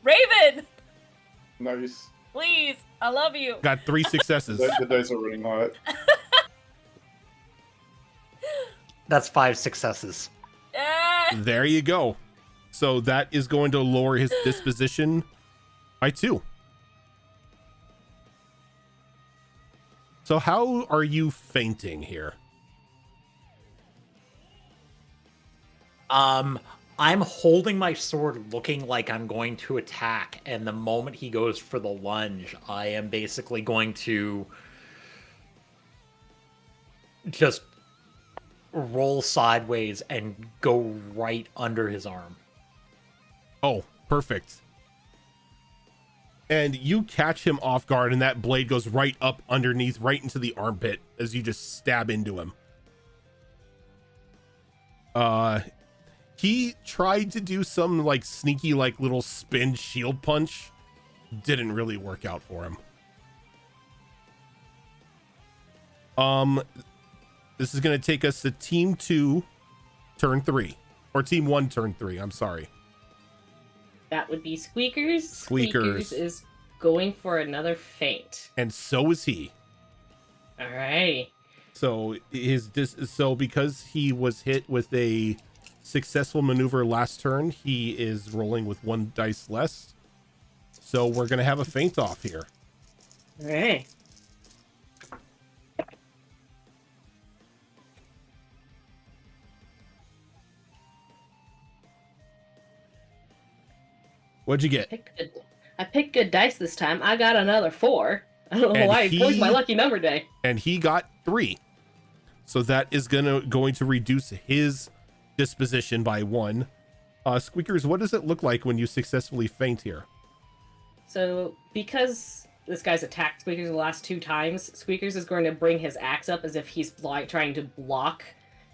Raven, Nice. please. I love you. Got 3 successes. The dice are running hot. That's 5 successes. There you go. So that is going to lower his disposition by 2. So how are you fainting here? I'm holding my sword looking like I'm going to attack, and the moment he goes for the lunge, I am basically going to just roll sideways and go right under his arm. Oh, perfect. and you catch him off guard, and that blade goes right up underneath, right into the armpit as you just stab into him. He tried to do some like sneaky, like little spin shield punch. Didn't really work out for him. This is going to take us to team 2, turn 3, or team 1, turn 3. I'm sorry. That would be Squeakers. Squeakers is going for another feint. And so is he. Alrighty. So because he was hit with a successful maneuver last turn, he is rolling with 1 dice less. So we're going to have a feint off here. Alright. What'd you get? I picked good dice this time. I got another 4. I don't know why. Four's my lucky number day. And he got 3. So that is going to reduce his disposition by 1. Squeakers, what does it look like when you successfully feint here? So because this guy's attacked Squeakers the last 2 times, Squeakers is going to bring his axe up as if he's trying to block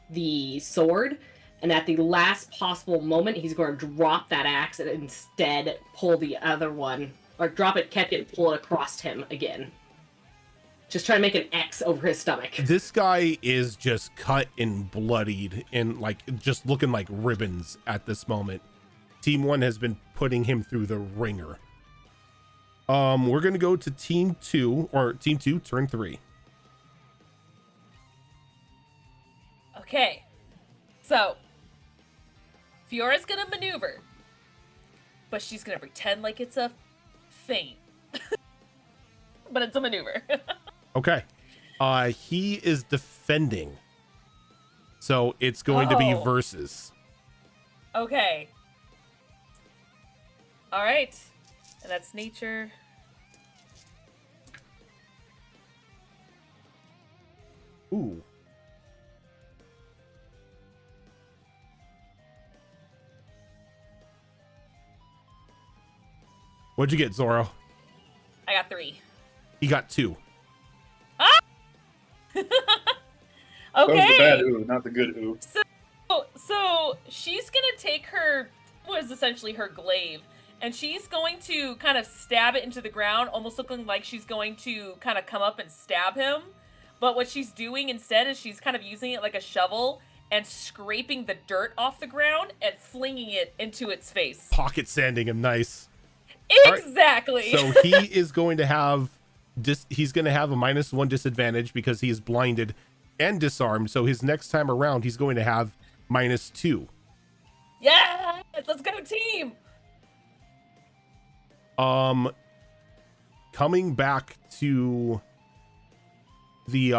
the sword. And at the last possible moment, he's going to drop that axe and instead pull the other one, or drop it, catch it, and pull it across him again. Just try to make an X over his stomach. This guy is just cut and bloodied and like just looking like ribbons at this moment. Team 1 has been putting him through the ringer. We're going to go to team 2, or team 2, turn 3. Okay. So, Fiora's gonna maneuver, but she's gonna pretend like it's a feint. But it's a maneuver. Okay. He is defending. So it's going to be versus. Okay. All right. And that's nature. Ooh. What'd you get, Zoro? I got 3. He got 2. Okay. That was the bad ooh, not the good ooh. So she's gonna take her, what is essentially her glaive, and she's going to kind of stab it into the ground, almost looking like she's going to kind of come up and stab him. But what she's doing instead is she's kind of using it like a shovel and scraping the dirt off the ground and flinging it into its face. Pocket sanding him, nice. Exactly. Right. So he is going to have he's going to have a -1 disadvantage because he is blinded and disarmed. So his next time around, he's going to have -2. Yes, let's go team. Coming back to the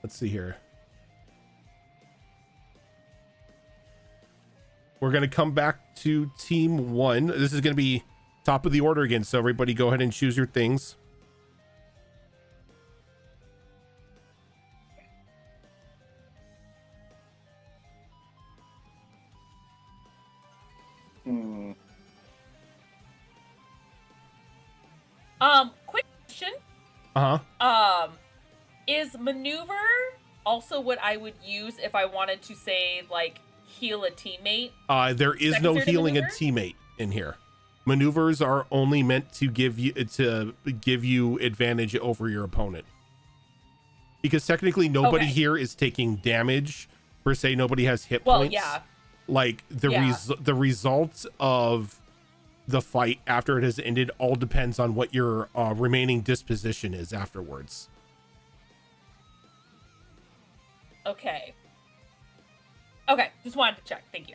let's see here. We're going to come back to team 1. This is going to be top of the order again. So everybody go ahead and choose your things. Quick question. Uh-huh. Is maneuver also what I would use if I wanted to say, like, heal a teammate? There is no healing a teammate in here. Maneuvers are only meant to give you advantage over your opponent. Because technically nobody here is taking damage per se. Nobody has hit points. Yeah. Like the results of the fight after it has ended all depends on what your remaining disposition is afterwards. Okay, just wanted to check. Thank you.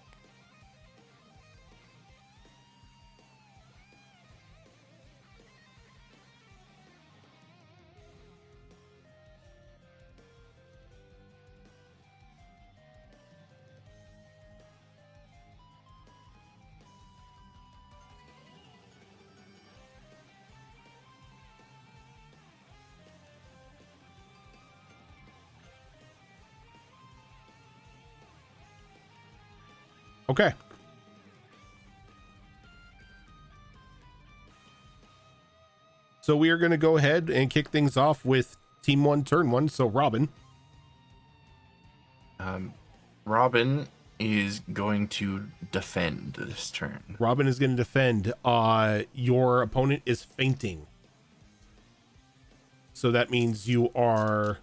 Okay. So we are going to go ahead and kick things off with Team 1, Turn 1. So Robin. Robin is going to defend this turn. Robin is going to defend. Your opponent is fainting. So that means you are...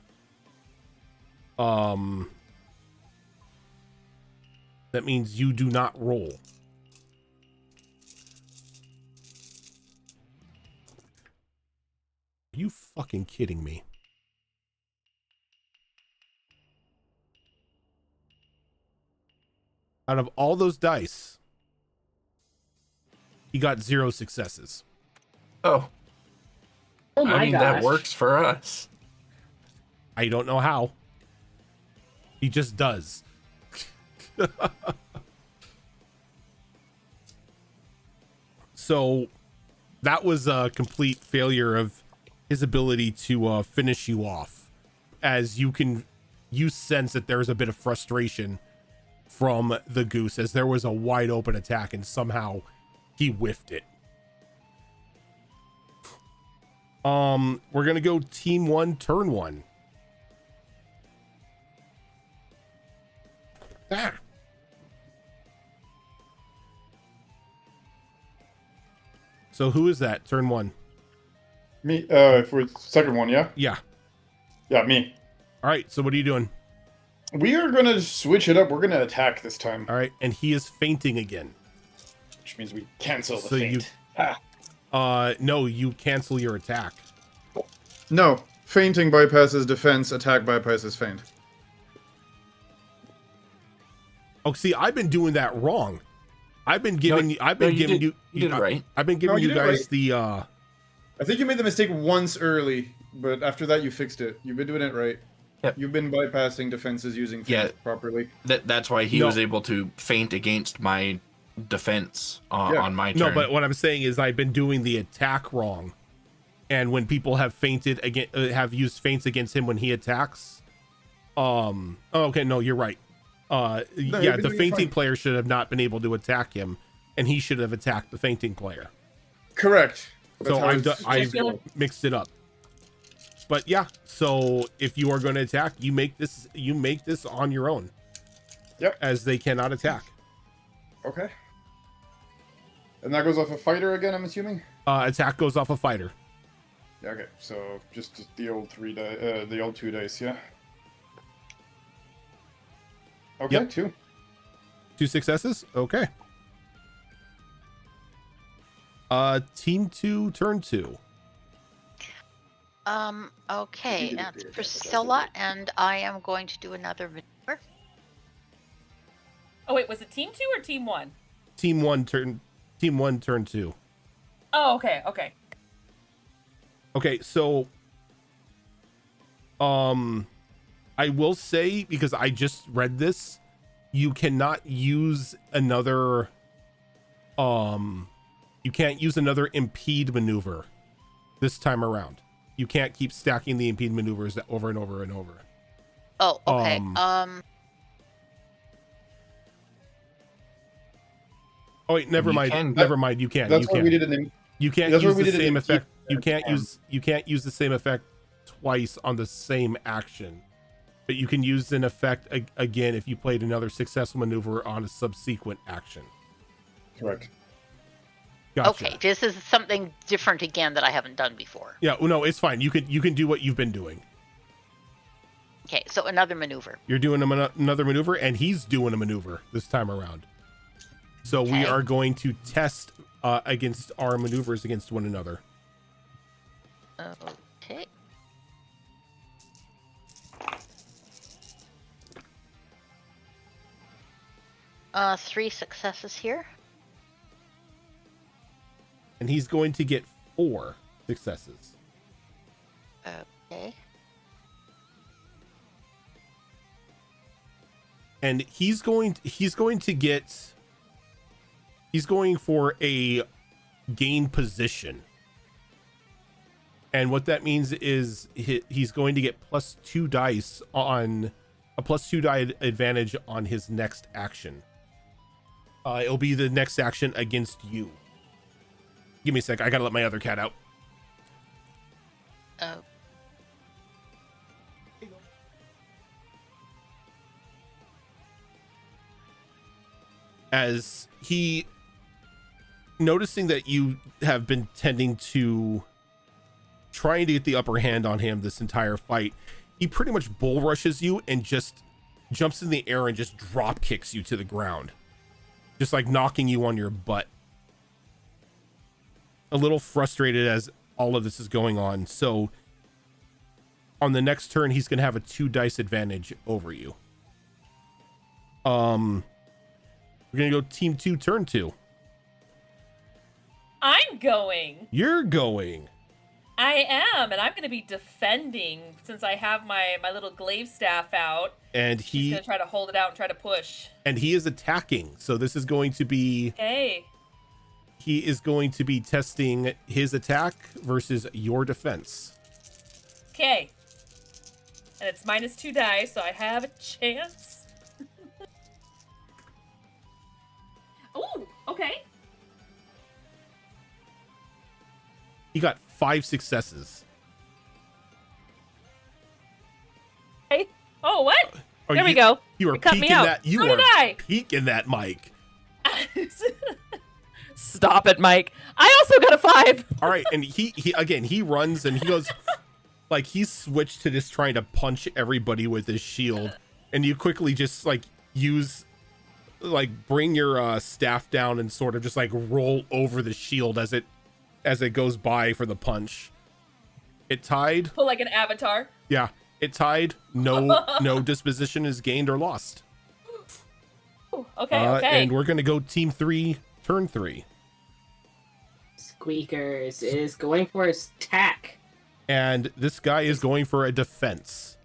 that means you do not roll. Are you fucking kidding me? Out of all those dice, he got 0 successes. Oh. Oh my I mean, gosh. that works for us. I don't know how. He just does. So that was a complete failure of his ability to finish you off, as you sense that there's a bit of frustration from the goose, as there was a wide open attack and somehow he whiffed it. We're gonna go Team 1, Turn 1. Ah. So who is that? Turn 1. Me, for second one, yeah? Yeah. Yeah, me. All right. So what are you doing? We are gonna switch it up. We're gonna attack this time. All right. And he is fainting again. Which means we cancel the So feint. no, you cancel your attack. No. Fainting bypasses defense, attack bypasses feint. Oh, see, I've been doing that wrong. I've been giving you did it right. I've been giving No, you you did it guys right. the I think you made the mistake once early, but after that you fixed it. You've been doing it right. Yep. You've been bypassing defenses using feint properly. That's why he No. was able to feint against my defense on my turn. No, but what I'm saying is I've been doing the attack wrong. And when people have fainted again, have used feints against him when he attacks. Oh, okay, no, you're right. Yeah, you've been the doing fainting fine. player should have not been able to attack him, and he should have attacked the fainting player. Correct. So how I've it's I've supposed to go. mixed it up. But yeah, so if you are going to attack, you make this on your own. Yep. As they cannot attack. Okay. And that goes off a fighter again, I'm assuming? Attack goes off a fighter. Yeah, okay. So just the old the old 2 dice, yeah. Okay, Yep. 2. 2 successes. Okay. Team 2, Turn 2. Okay, that's Priscilla, and I am going to do another maneuver. Oh wait, was it team 2 or team 1? Team 1, Turn 2. Oh, okay, okay. Okay, so I will say, because I just read this, you cannot use another you can't use another impede maneuver this time around. You can't keep stacking the impede maneuvers over and over and over. Oh, okay. Oh wait, never You mind. can- Never mind. You can. That's You why can. we did an You can't that's why use we the did it same in effect. team You can't form. use the same effect twice on the same action. But you can use an effect again if you played another successful maneuver on a subsequent action. correct. Gotcha. Okay, this is something different again that I haven't done before. Yeah, well, no, it's fine. You can do what you've been doing. Okay, so another maneuver. You're doing another maneuver, and he's doing a maneuver this time around. So we Okay. are going to test against our maneuvers against one another. Okay. Three successes here. And he's going to get 4 successes. Okay. And he's going for a gain position. And what that means is he's going to get +2 dice on a +2 die advantage on his next action. It'll be the next action against you. Give me a sec. I gotta let my other cat out. Oh, As he, noticing that you have been tending to trying to get the upper hand on him this entire fight, he pretty much bull rushes you and just jumps in the air and just drop kicks you to the ground, just like knocking you on your butt. A little frustrated as all of this is going on. So on the next turn, he's going to have a 2 dice advantage over you. We're going to go team 2, turn 2. I'm going. You're going. I am, and I'm going to be defending since I have my little glaive staff out. And He's he going to try to hold it out and try to push. and he is attacking. So this is going to be, Okay. he is going to be testing his attack versus your defense. Okay. And it's -2 dice, so I have a chance. Oh, okay. He got 5 successes. Hey. Oh, what? Are There we you- go. You are You cut me peeking out. that. You So are did I. peeking that mic. Stop it, Mike. I also got a 5. All right, and he runs and he goes like he's switched to just trying to punch everybody with his shield, and you quickly just like bring your staff down and sort of just like roll over the shield as it goes by for the punch. It tied. Pull like an avatar. Yeah, it tied. No disposition is gained or lost. Ooh, okay. And we're gonna go team 3, turn 3. Squeakers is going for his attack. And this guy is going for a defense.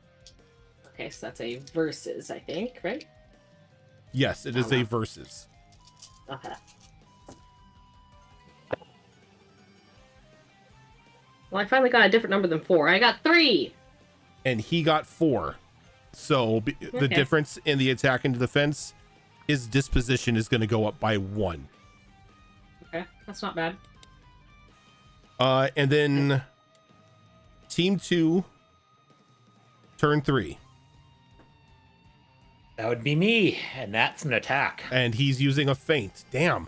Okay, so that's a versus, I think, right? Yes, it is a versus. Okay. Well, I finally got a different number than 4. I got 3. And he got 4. So the Okay. difference in the attack and defense, his disposition is going to go up by 1. Okay, that's not bad. And then team 2, turn 3. That would be me, and that's an attack. And he's using a feint. Damn.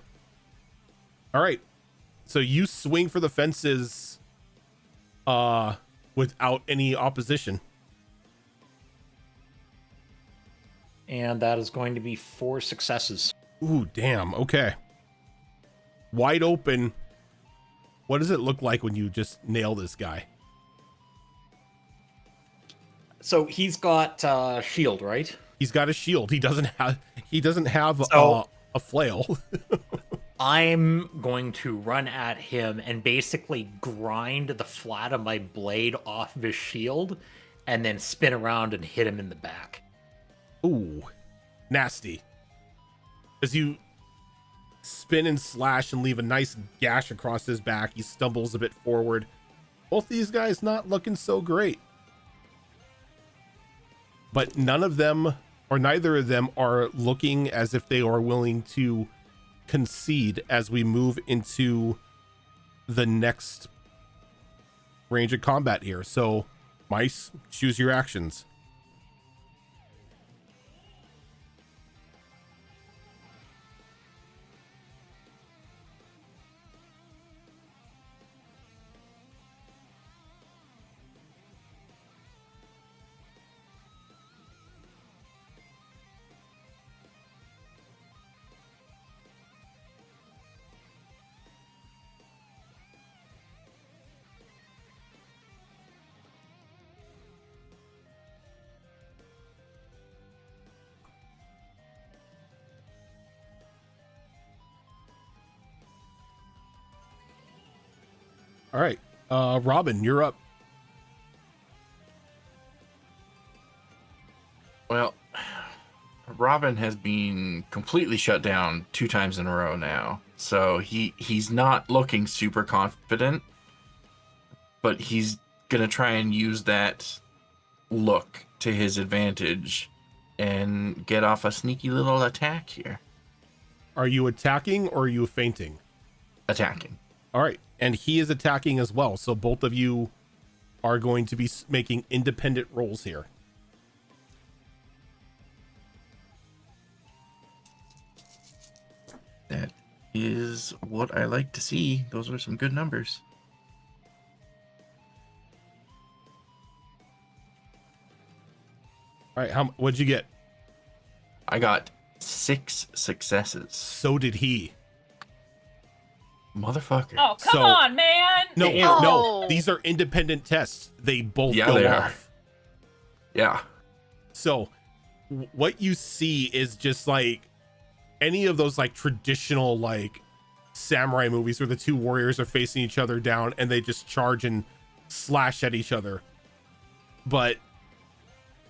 All right. So you swing for the fences without any opposition. And that is going to be 4 successes. Ooh, damn. Okay. Wide open. What does it look like when you just nail this guy? So he's got shield, right? He's got a shield. He doesn't have So- a flail. I'm going to run at him and basically grind the flat of my blade off of his shield and then spin around and hit him in the back. Ooh, nasty. As you spin and slash and leave a nice gash across his back, he stumbles a bit forward. Both these guys not looking so great. But neither of them are looking as if they are willing to concede as we move into the next range of combat here. So, Mice, choose your actions. All right, Robin, you're up. Well, Robin has been completely shut down 2 times in a row now. So he's not looking super confident, but he's going to try and use that look to his advantage and get off a sneaky little attack here. Are you attacking or are you feinting? Attacking. All right, and he is attacking as well. So both of you are going to be making independent rolls here. That is what I like to see. Those are some good numbers. All right, what'd you get? I got 6 successes. So did he. Motherfucker. Oh, come So- on, man! No, Damn. no, Oh. these are independent tests. They both Yeah, go they are. off. Yeah. So what you see is just like any of those like traditional like samurai movies where the two warriors are facing each other down and they just charge and slash at each other. But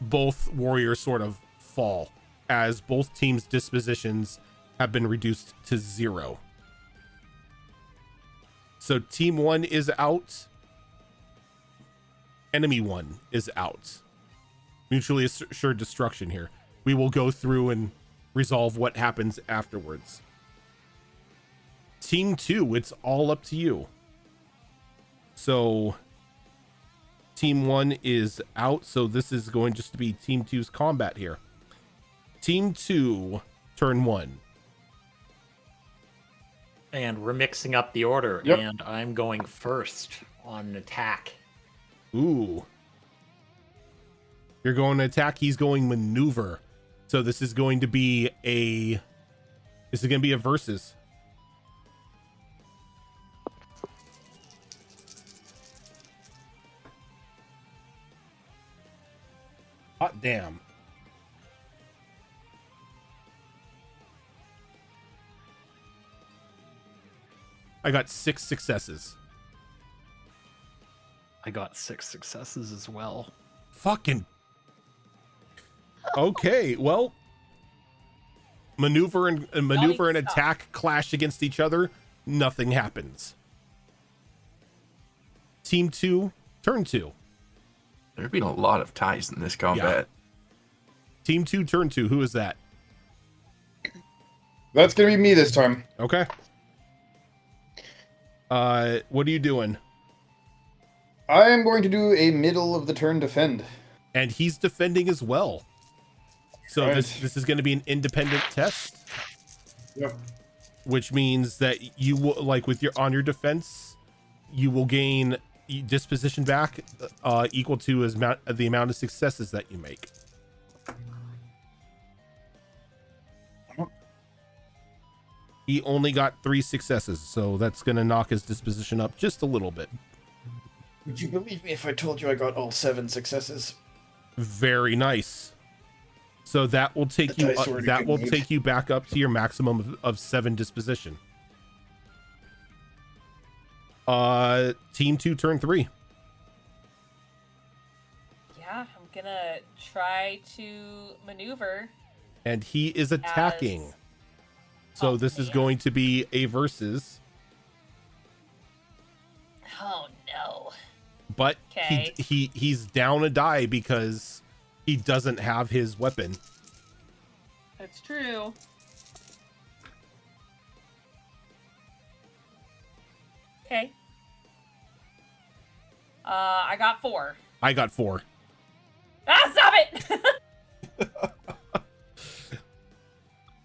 both warriors sort of fall as both teams' dispositions have been reduced to 0. So team 1 is out. Enemy 1 is out. Mutually assured destruction here. We will go through and resolve what happens afterwards. Team 2, it's all up to you. So team 1 is out, so this is going just to be team 2's combat here. Team 2, turn 1. And we're mixing up the order, Yep. and I'm going first on attack. Ooh. You're going to attack, he's going maneuver. So this is going to be a versus. Hot damn. I got 6 successes. I got 6 successes as well. Fucking. Okay, well, maneuver and stop. attack clash against each other. Nothing happens. Team 2, turn 2. There have been a lot of ties in this combat. Team 2, turn 2. Who is that? That's gonna be me this time. Okay. What are you doing? I am going to do a middle of the turn defend. And he's defending as well. So Right. this is going to be an independent test, Yep. which means that you will, like with your defense, you will gain disposition back equal to the amount of successes that you make. He only got 3 successes, so that's going to knock his disposition up just a little bit. Would you believe me if I told you I got all 7 successes? Very nice. So that will take The you dice were that will good. take you back up to your maximum of 7 disposition. Team 2, turn 3. Yeah, I'm gonna try to maneuver. And he is attacking. As- So Oh, this is man. going to be a versus, Oh no. but Okay. he's down a die because he doesn't have his weapon. That's true. Okay. I got 4. I got 4. Ah, stop it!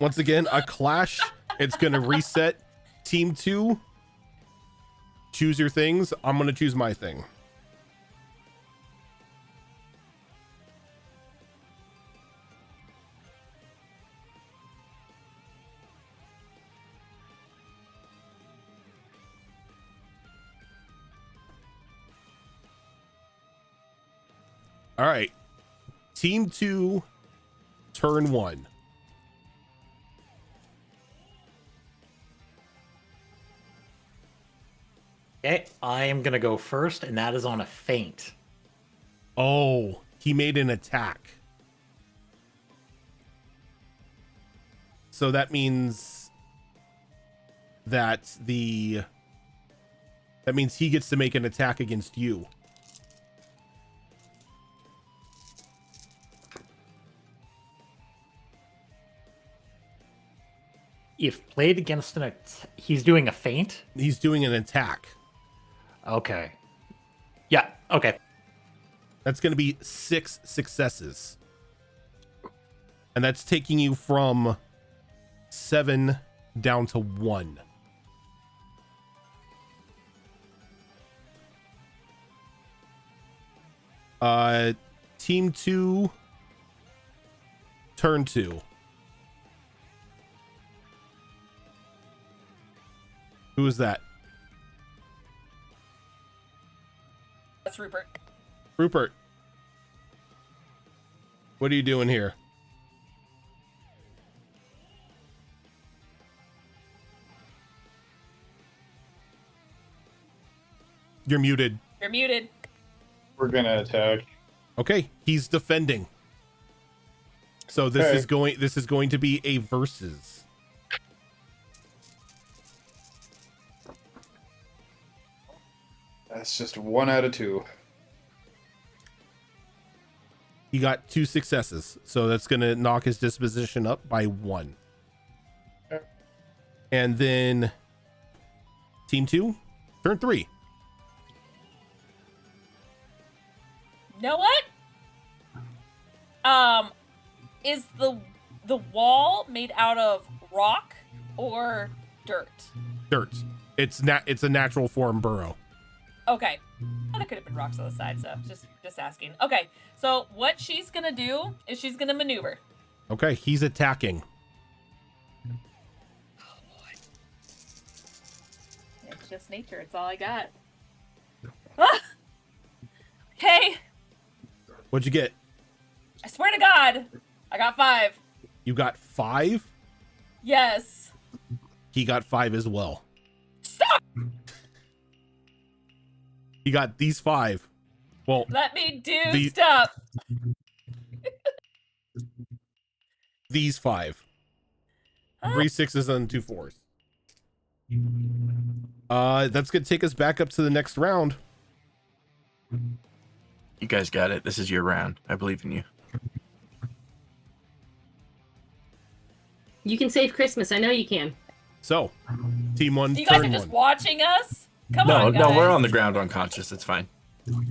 Once again, a clash. It's going to reset. Team 2, choose your things. I'm going to choose my thing. All right. Team 2, turn 1. Okay, I am gonna go first, and that is on a feint. Oh, he made an attack. So that means that he gets to make an attack against you. If played against he's doing a feint. He's doing an attack. Okay. Yeah. Okay. That's going to be 6 successes. And that's taking you from 7 down to 1. Team 2, turn 2. Who is that? That's Rupert. Rupert. What are you doing here? You're muted. You're muted. We're gonna attack. Okay, he's defending. So this Okay. is going to be a versus. That's just 1 out of 2. He got 2 successes, so that's going to knock his disposition up by 1. Okay. And then team 2, turn 3. You know what? Is the wall made out of rock or dirt? Dirt. It's a natural form burrow. Okay. Well, there could have been rocks on the side, so just asking. Okay, so what she's gonna do is she's gonna maneuver. Okay, he's attacking. Oh boy. It's just nature. It's all I got. Ah! Okay. What'd you get? I swear to God, I got 5. You got 5? Yes. He got 5 as well. Stop! He got these 5. Well, Let me do stuff. these 5. 3 6s and 2 4s. That's gonna take us back up to the next round. You guys got it. This is your round. I believe in you. You can save Christmas. I know you can. So, team 1, You guys are turn just 1. watching us? Come No, on, guys. no, we're on the ground unconscious. It's fine.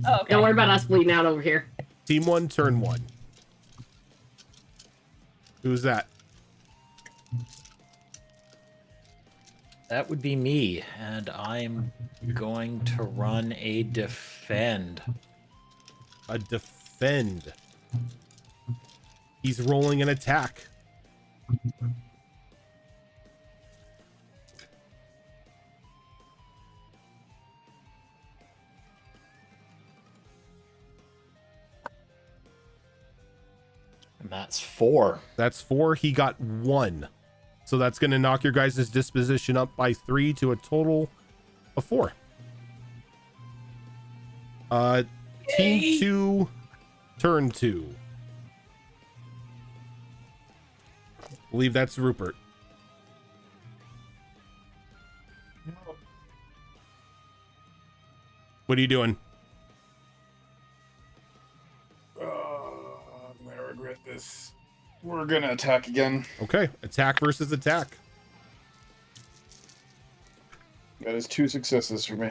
Oh, okay. Don't worry about us bleeding out over here. Team 1, turn 1. Who's that? That would be me, and I'm going to run a defend. A defend. He's rolling an attack. And that's 4. That's 4. He got 1. So that's going to knock your guys' disposition up by 3 to a total of 4. Team 2, turn 2. I believe that's Rupert. What are you doing? I'm gonna regret this. We're gonna attack again. Okay, attack versus attack. That is 2 successes for me.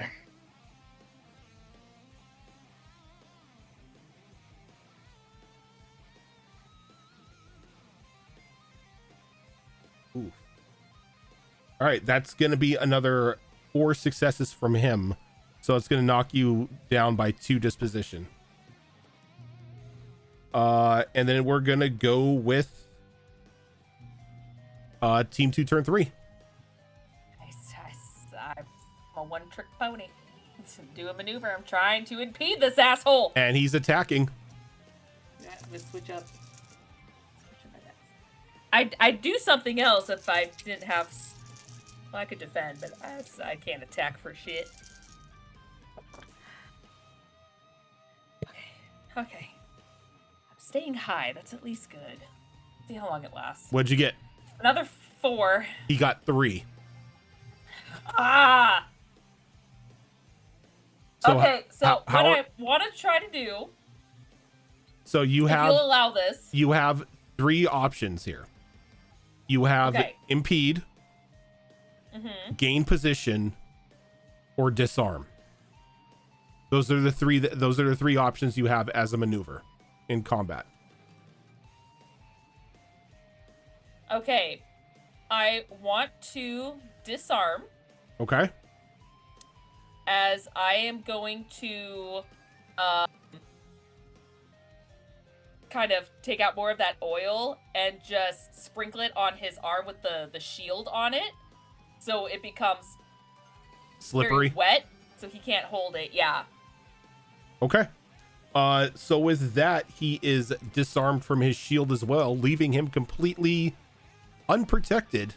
Ooh. All right, that's going to be another 4 successes from him. So it's going to knock you down by 2 disposition. And then we're going to go with team 2, turn 3. I'm a one-trick pony. Do a maneuver. I'm trying to impede this asshole. And he's attacking. Yeah, let's switch up. I'd do something else if I didn't have. Well, I could defend, but I can't attack for shit. Okay. I'm staying high. That's at least good. See how long it lasts. What'd you get? Another 4. He got 3. Ah. So okay. So how- what I want to try to do, So you if have you'll allow this, 3 options here. You have Okay. impede, gain position, or disarm. Those are the three options you have as a maneuver in combat. Okay. I want to disarm, Okay. as I am going to kind of take out more of that oil and just sprinkle it on his arm with the shield on it, so it becomes Slippery. very wet, so he can't hold it. Yeah. Okay. So with that, he is disarmed from his shield as well, leaving him completely unprotected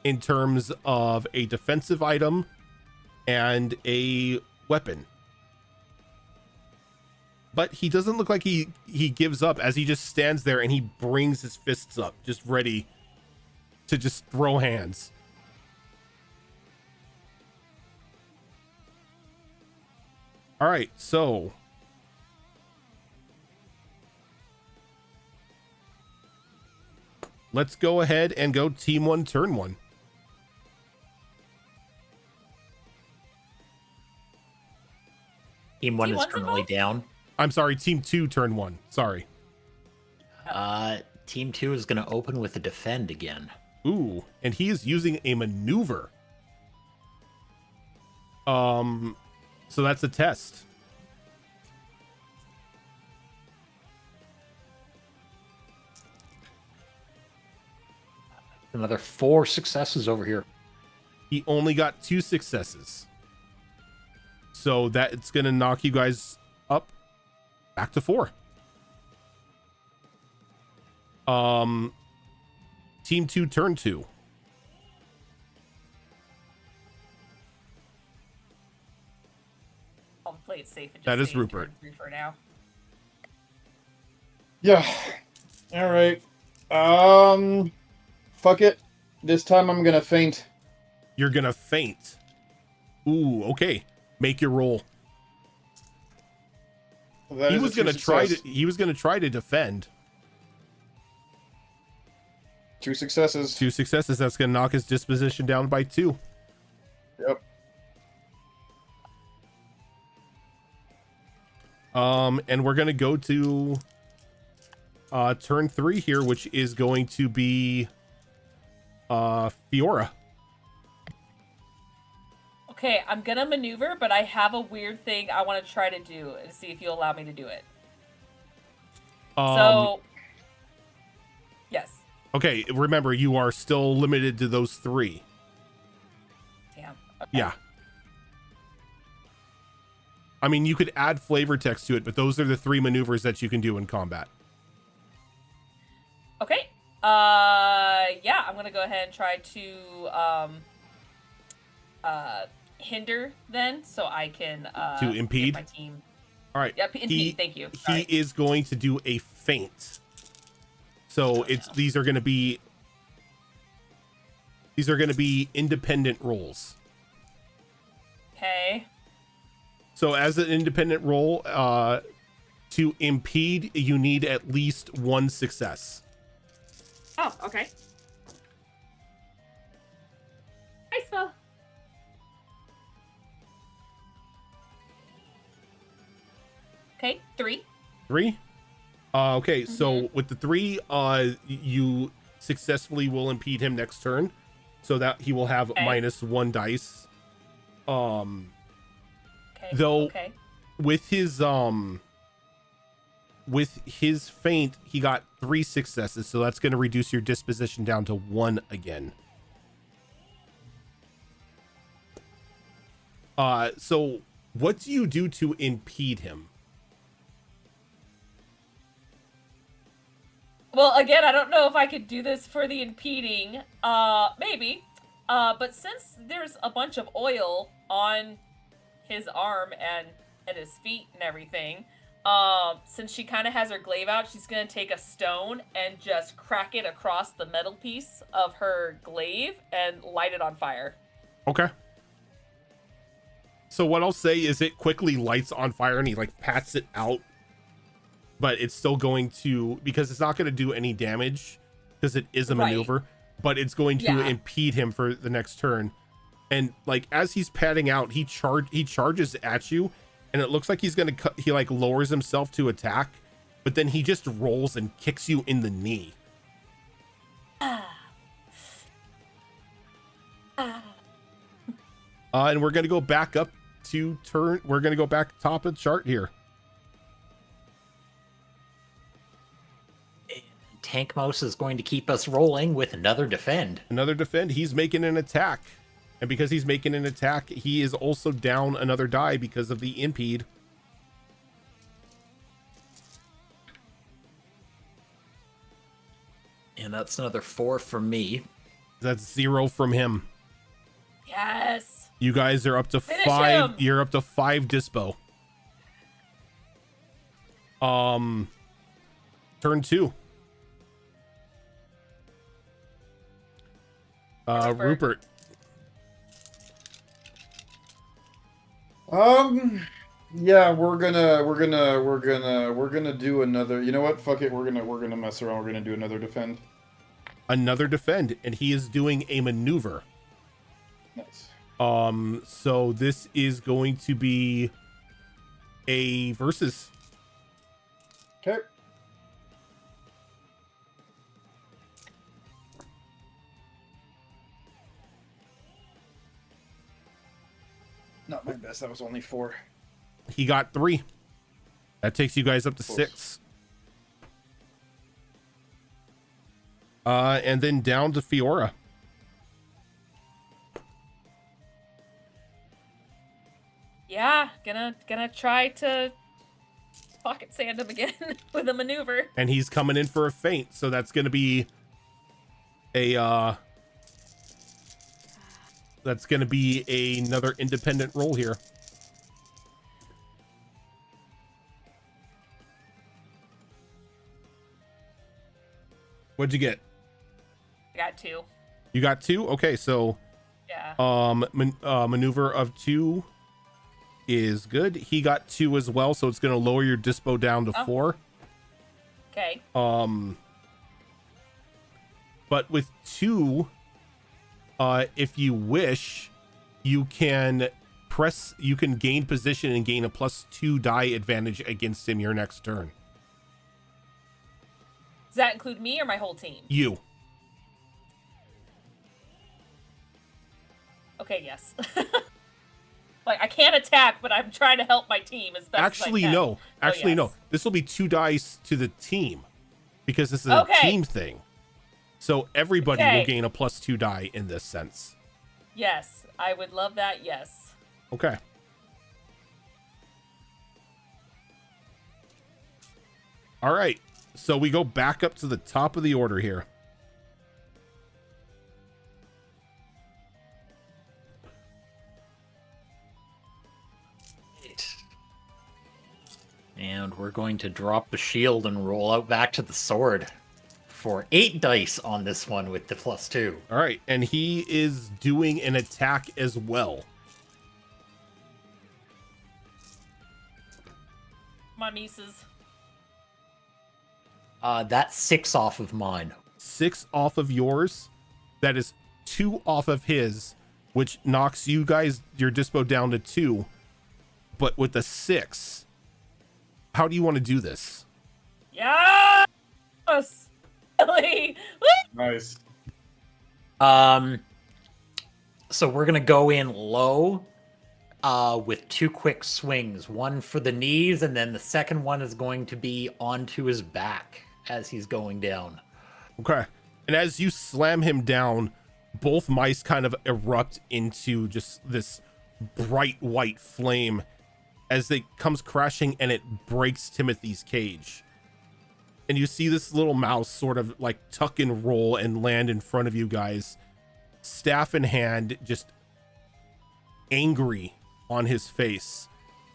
in terms of a defensive item and a weapon. But he doesn't look like he gives up, as he just stands there and he brings his fists up, just ready to just throw hands. All right, so let's go ahead and go team 1, turn 1. Team 1 Team is one's currently involved? down. I'm sorry, team 2, turn 1. Sorry. Team 2 is going to open with a defend again. Ooh, and he is using a maneuver. So that's a test. Another 4 successes over here. He only got 2 successes. So that's going to knock you guys up back to 4. Team 2, turn 2. I'll play it safe and just That is stay Rupert. turn 3 for now. Yeah. All right. Fuck it. This time I'm gonna faint. You're going to faint. Ooh, okay. Make your roll. That He is a was true going to try to success. defend. 2 successes. 2 successes. That's going to knock his disposition down by 2. Yep. And we're going to go to turn 3 here, which is going to be Fiora. Okay, I'm gonna maneuver, but I have a weird thing I want to try to do and see if you'll allow me to do it. So, yes. Okay, remember, you are still limited to those 3. Damn. Okay. Yeah. I mean, you could add flavor text to it, but those are the 3 maneuvers that you can do in combat. Okay. Yeah, I'm gonna go ahead and try to hinder then, so I can To impede? give my team. All right. Yep, impede. Thank you. He Sorry. is going to do a feint. So these are going to be independent rolls. Okay. So as an independent roll, to impede, you need at least 1 success. Oh, okay. Nice though. Okay, 3. 3. Okay, so with the 3, you successfully will impede him next turn, so that he will have Okay. minus 1 dice. Okay. Though Okay. with his feint, he got 3 successes, so that's going to reduce your disposition down to 1 again. So what do you do to impede him? Well, again, I don't know if I could do this for the impeding. Maybe. But since there's a bunch of oil on his arm and his feet and everything, since she kind of has her glaive out, she's gonna take a stone and just crack it across the metal piece of her glaive and light it on fire. Okay. So what I'll say is it quickly lights on fire and he like pats it out, but it's still going to, because it's not going to do any damage because it is a Right. maneuver, but it's going to Yeah. impede him for the next turn. And like as he's patting out, he charges at you and it looks like he's gonna cut. He like lowers himself to attack, but then he just rolls and kicks you in the knee. And we're gonna go back up to turn. We're gonna go back top of the chart here. Tank Mouse is going to keep us rolling with another defend. Another defend. He's making an attack, and because he's making an attack, he is also down another die because of the impede. And that's another 4 from me. That's 0 from him. Yes. You guys are up to Finish 5. him. You're up to 5 dispo. Turn 2. Rupert. Yeah, we're gonna do another. You know what? Fuck it. We're gonna mess around. We're gonna do another defend. Another defend, and he is doing a maneuver. Nice. So this is going to be a versus. Okay. Not my best. That was only 4. He got 3. That takes you guys up to Close. 6. And then down to Fiora. Yeah, gonna try to pocket sand him again with a maneuver. And he's coming in for a feint, so that's gonna be a that's gonna be another independent roll here. What'd you get? I got 2. You got 2? Okay, so Yeah. maneuver of 2 is good. He got 2 as well, so it's gonna lower your dispo down to 4. Okay. But with 2, if you wish, you can gain position and gain a +2 die advantage against him your next turn. Does that include me or my whole team? You. Okay, yes. Like, I can't attack, but I'm trying to help my team as best Actually, as I can. no. Actually, no. yes. This will be 2 dice to the team because this is Okay. a team thing. So everybody will Okay. gain a +2 die in this sense. Yes, I would love that, yes. Okay. All right. So we go back up to the top of the order here. And we're going to drop the shield and roll out back to the sword for 8 dice on this one with the +2. All right. And he is doing an attack as well. My Mises. That's 6 off of mine. 6 off of yours. That is 2 off of his, which knocks you guys, your dispo down to 2. But with the 6, how do you want to do this? Yes! Really? Nice. So we're gonna go in low, with 2 quick swings. One for the knees, and then the second one is going to be onto his back as he's going down. Okay. And as you slam him down, both mice kind of erupt into just this bright white flame as it comes crashing and it breaks Timothy's cage. And you see this little mouse sort of like tuck and roll and land in front of you guys, staff in hand, just angry on his face.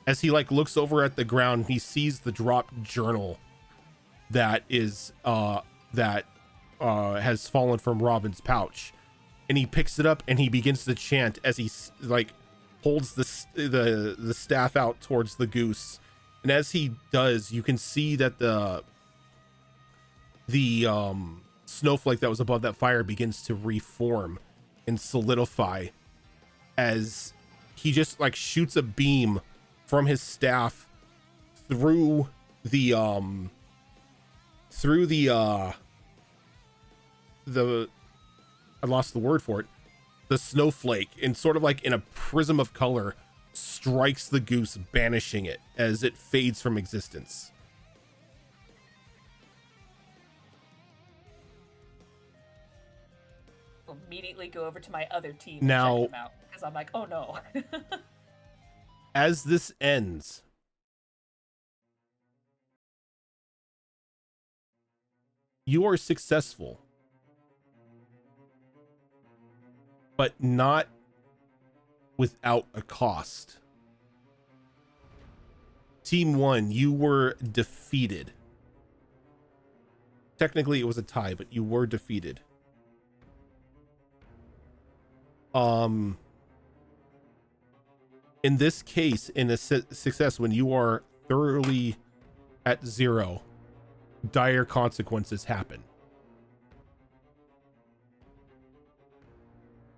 As he like looks over at the ground, he sees the dropped journal that is has fallen from Robin's pouch, and he picks it up and he begins to chant as he like holds the staff out towards the goose. And as he does, you can see that the snowflake that was above that fire begins to reform and solidify as he just like shoots a beam from his staff through the I lost the word for it, the snowflake, and sort of like in a prism of color strikes the goose, banishing it as it fades from existence. Immediately go over to my other team Now- and check them out because I'm like, oh no. As this ends, you are successful, but not without a cost. Team 1, you were defeated. Technically, it was a tie, but you were defeated. In this case, in a success, when you are thoroughly at 0, dire consequences happen.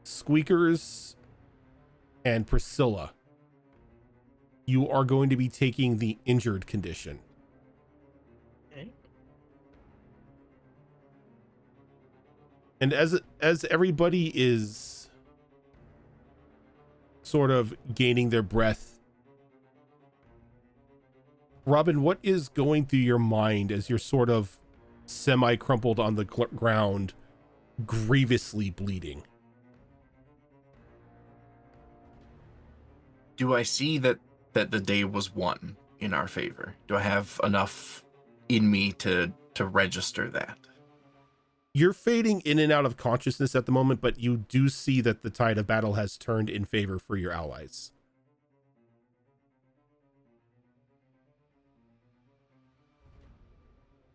Squeakers and Priscilla, you are going to be taking the injured condition. Okay. And as everybody is sort of gaining their breath, Robin, what is going through your mind as you're sort of semi-crumpled on the ground, grievously bleeding? Do I see that the day was won in our favor? Do I have enough in me to register that? You're fading in and out of consciousness at the moment, but you do see that the tide of battle has turned in favor for your allies.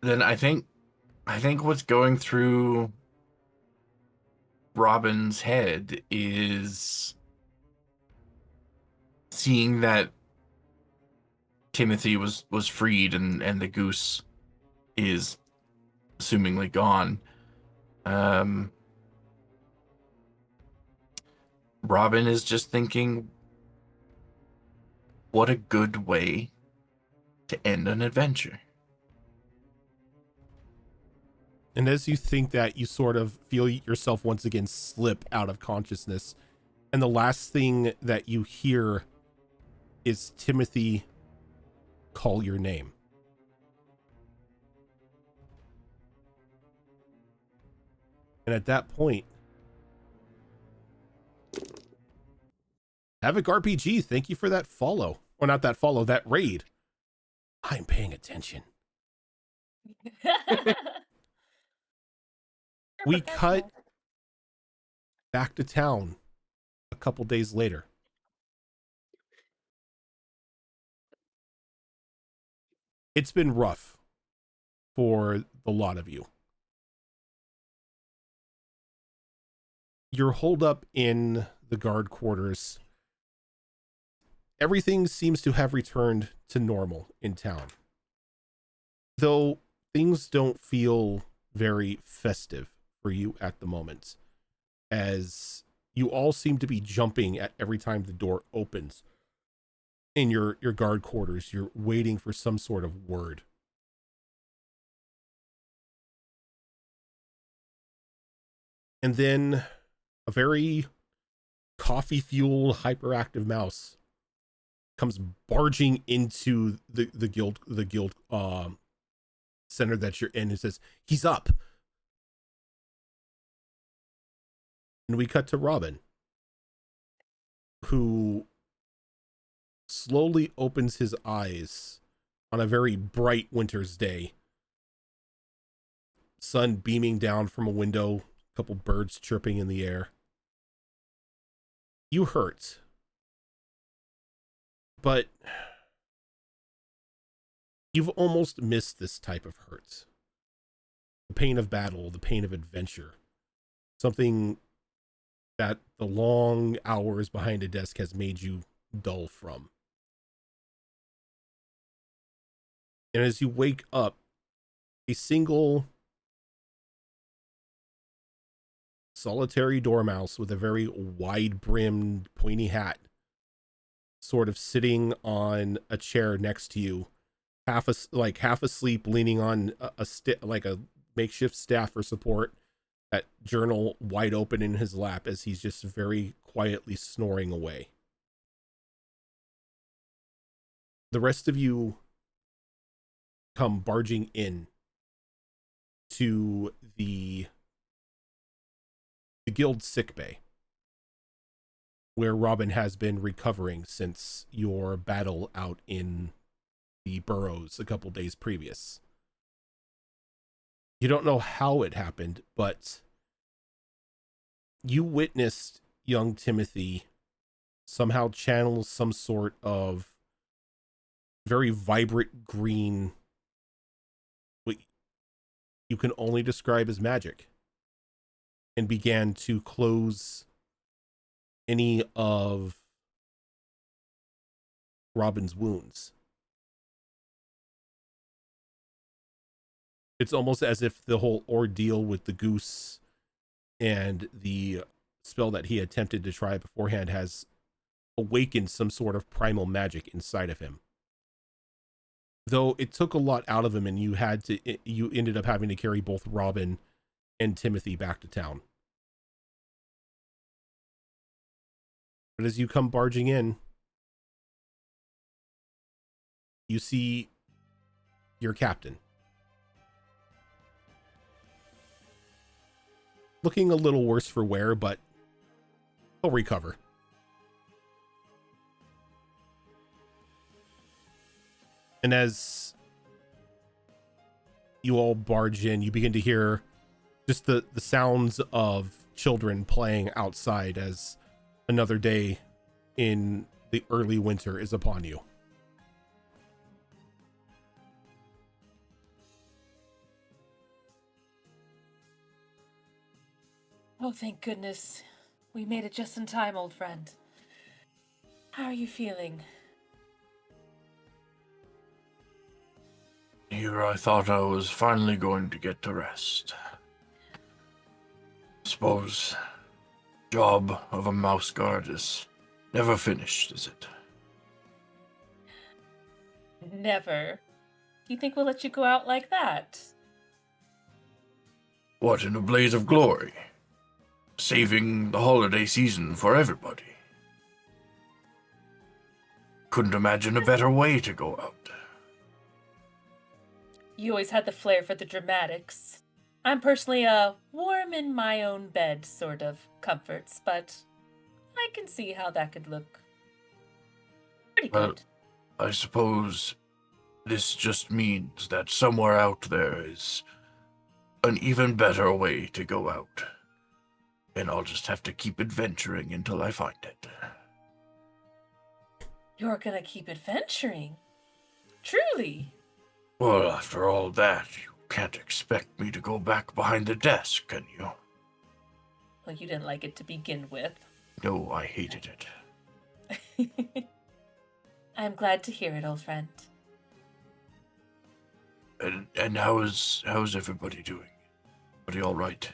Then I think what's going through Robin's head is seeing that Timothy was freed and the goose is assumingly gone. Robin is just thinking, what a good way to end an adventure. And as you think that, you sort of feel yourself once again slip out of consciousness. And the last thing that you hear is Timothy call your name. And at that point, Havoc RPG, thank you for that follow. Or not that follow, that raid. I'm paying attention. We cut back to town a couple days later. It's been rough for the lot of you. You're holed up in the guard quarters. Everything seems to have returned to normal in town, though things don't feel very festive for you at the moment, as you all seem to be jumping at every time the door opens in your guard quarters. You're waiting for some sort of word. And then a very coffee-fueled hyperactive mouse comes barging into the guild center that you're in and says, "He's up." And we cut to Robin, who slowly opens his eyes on a very bright winter's day. Sun beaming down from a window, a couple birds chirping in the air. You hurt, but you've almost missed this type of hurt. The pain of battle, the pain of adventure. Something that the long hours behind a desk has made you dull from. And as you wake up, a single solitary dormouse with a very wide-brimmed, pointy hat sort of sitting on a chair next to you, half asleep, leaning on like a makeshift staff for support, that journal wide open in his lap as he's just very quietly snoring away. The rest of you come barging in to the guild sickbay, where Robin has been recovering since your battle out in the burrows a couple days previous. You don't know how it happened, but you witnessed young Timothy somehow channel some sort of very vibrant green, what you can only describe as magic, and began to close any of Robin's wounds. It's almost as if the whole ordeal with the goose and the spell that he attempted to try beforehand has awakened some sort of primal magic inside of him. Though it took a lot out of him, and you ended up having to carry both Robin and Timothy back to town. But as you come barging in, you see your captain, looking a little worse for wear, but he'll recover. And as you all barge in, you begin to hear just the sounds of children playing outside as another day in the early winter is upon you. Oh, thank goodness. We made it just in time, old friend. How are you feeling? Here I thought I was finally going to get to rest. Suppose job of a mouse guard is never finished, is it? Never. Do you think we'll let you go out like that? What, in a blaze of glory? Saving the holiday season for everybody. Couldn't imagine a better way to go out. You always had the flair for the dramatics. I'm personally a warm in my own bed sort of comforts, but I can see how that could look pretty Well, good. I suppose this just means that somewhere out there is an even better way to go out. And I'll just have to keep adventuring until I find it. You're gonna keep adventuring? Truly? Well, after all that, you can't expect me to go back behind the desk, can you? Well, you didn't like it to begin with. No, I hated it. I'm glad to hear it, old friend. And how's everybody doing? Everybody all right?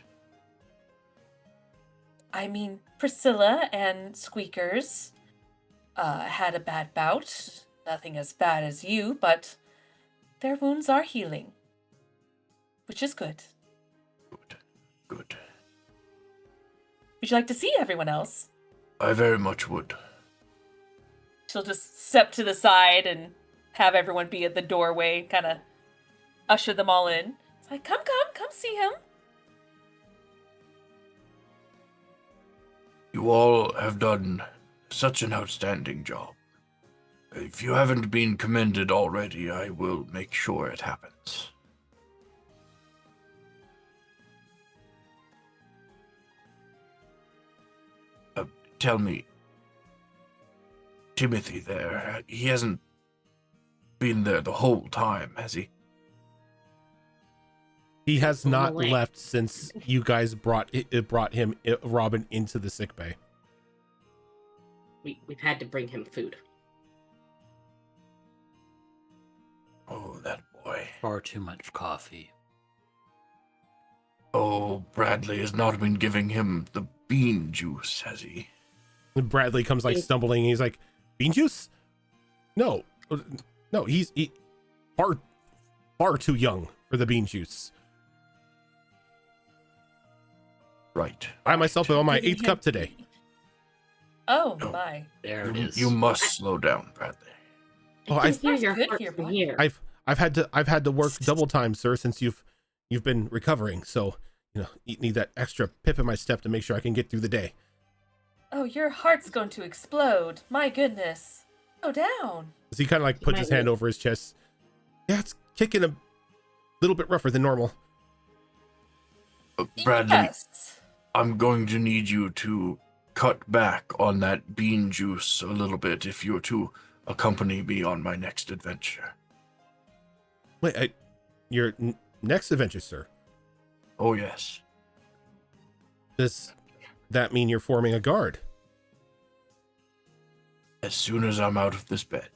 I mean, Priscilla and Squeakers had a bad bout. Nothing as bad as you, but their wounds are healing, which is good. Good. Would you like to see everyone else? I very much would. She'll just step to the side and have everyone be at the doorway, kind of usher them all in. It's like, come see him. You all have done such an outstanding job. If you haven't been commended already, I will make sure it happens. Tell me, Timothy there, he hasn't been there the whole time, has he? He has not away. left since you guys brought him, Robin, into the sickbay. We've had to bring him food. Oh, that boy. Far too much coffee. Oh, Bradley has not been giving him the bean juice, has he? And Bradley comes like stumbling. He's like, Bean juice? No, no, he's far too young for the bean juice. Right. I myself am on my 8th cup today. Oh Oh. my. There it is. You must slow down, Bradley. Oh, I can hear That's your good heart for your from body. here. I've had to work double time, sir, since you've been recovering. So you need that extra pip in my step to make sure I can get through the day. Oh, your heart's going to explode. My goodness. Go down. So he kind of like puts his hand over his chest. Yeah, it's kicking a little bit rougher than normal. Bradley, Yes. I'm going to need you to cut back on that bean juice a little bit if you're to accompany me on my next adventure. Wait, your next adventure, sir? Oh, yes. Does that mean you're forming a guard? As soon as I'm out of this bed.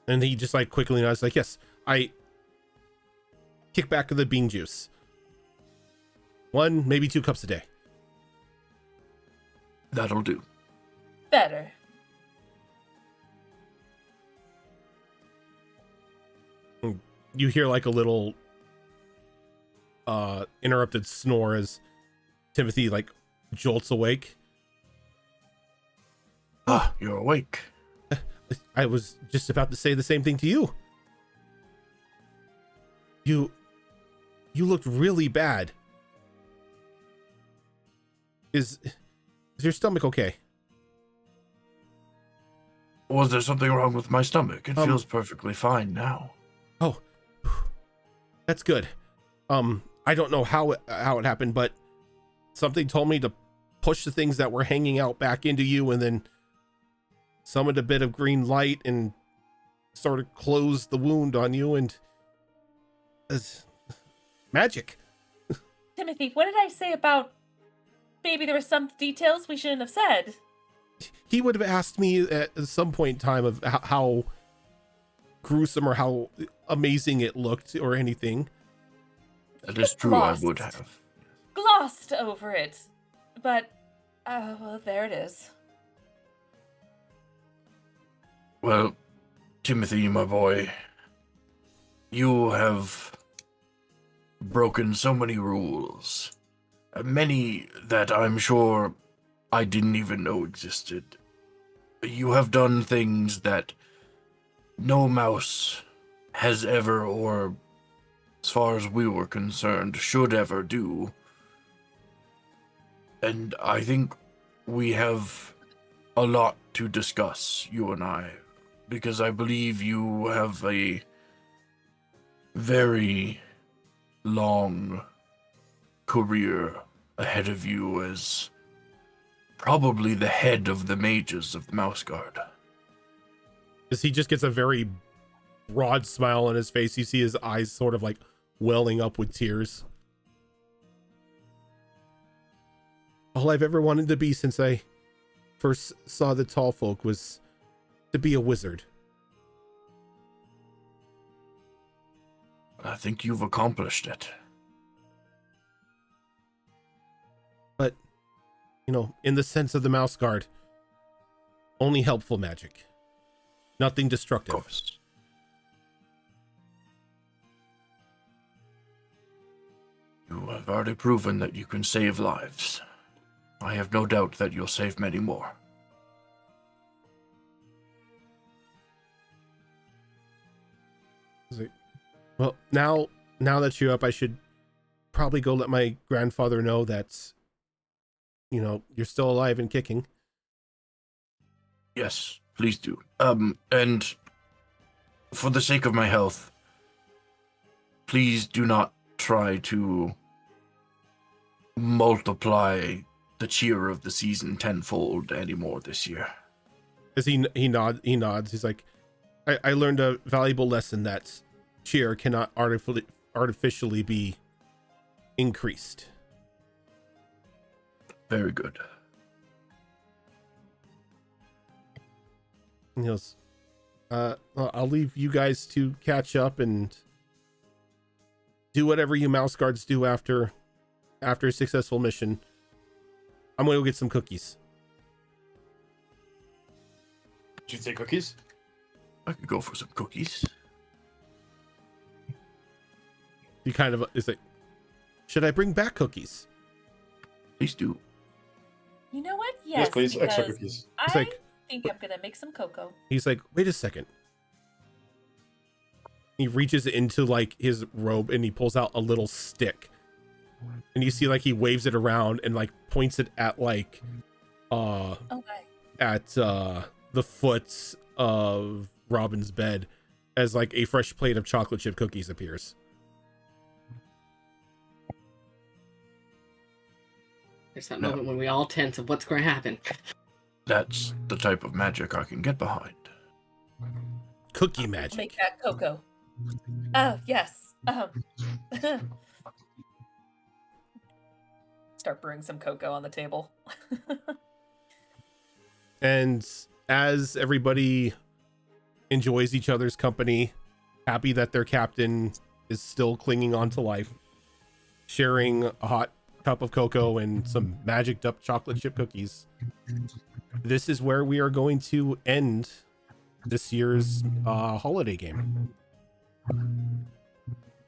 And he just like quickly nods, like, yes, I kick back the bean juice. 1, maybe 2 cups a day. That'll do. Better. You hear like a little interrupted snore as Timothy like jolts awake. Ah, you're awake. I was just about to say the same thing to you. You looked really bad. Is your stomach okay? Was there something wrong with my stomach? It Um, feels perfectly fine now. Oh, that's good. I don't know how it happened, but something told me to push the things that were hanging out back into you, and then summoned a bit of green light and sort of closed the wound on you, and magic. Timothy, what did I say about maybe there were some details we shouldn't have said? He would have asked me at some point in time of how gruesome or how amazing it looked or anything. That is true, I would have. Glossed over it. But, well, there it is. Well, Timothy, my boy, you have broken so many rules. Many that I'm sure I didn't even know existed. You have done things that no mouse has ever, or as far as we were concerned, should ever do. And I think we have a lot to discuss, you and I, because I believe you have a very long career ahead of you as probably the head of the mages of the Mouse Guard. As he just gets a very broad smile on his face, you see his eyes sort of like welling up with tears. All I've ever wanted to be since I first saw the tall folk was to be a wizard. I think you've accomplished it. But, in the sense of the Mouse Guard, only helpful magic. Nothing destructive. Of course. You have already proven that you can save lives. I have no doubt that you'll save many more. Well, now that you're up, I should probably go let my grandfather know that, you're still alive and kicking. Yes, please do. And for the sake of my health, please do not try to multiply the cheer of the season tenfold anymore this year. As he nods, he's like, I learned a valuable lesson that cheer cannot artificially be increased. Very good. And he goes, I'll leave you guys to catch up and do whatever you mouse guards do after a successful mission. I'm going to go get some cookies. Did you say cookies? I could go for some cookies. He kind of is like, should I bring back cookies? Please do. You know what? Yes, please. Extra because cookies. He's I like, think I'm gonna make some cocoa. he's like, wait a second. He reaches into like his robe and he pulls out a little stick. And you see like he waves it around and like points it at like Okay. at the foot of Robin's bed as like a fresh plate of chocolate chip cookies appears. There's that No. moment when we all tense of what's going to happen. That's the type of magic I can get behind. Cookie magic. Make that cocoa. Oh yes. Start brewing some cocoa on the table. And as everybody enjoys each other's company, happy that their captain is still clinging on to life, sharing a hot cup of cocoa and some magicked up chocolate chip cookies, this is where we are going to end this year's holiday game.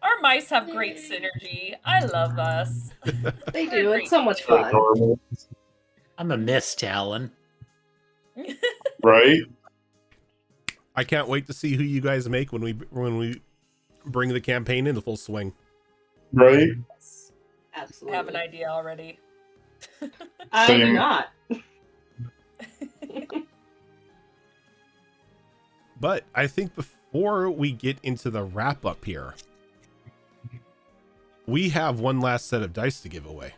Our mice have great synergy. I love us. They We're do. great It's so much people. fun. I'm a miss, Talon. Right? I can't wait to see who you guys make when we bring the campaign into full swing. Right? I Absolutely. have an idea already. I do Same. not. But I think before we get into the wrap up here, we have one last set of dice to give away.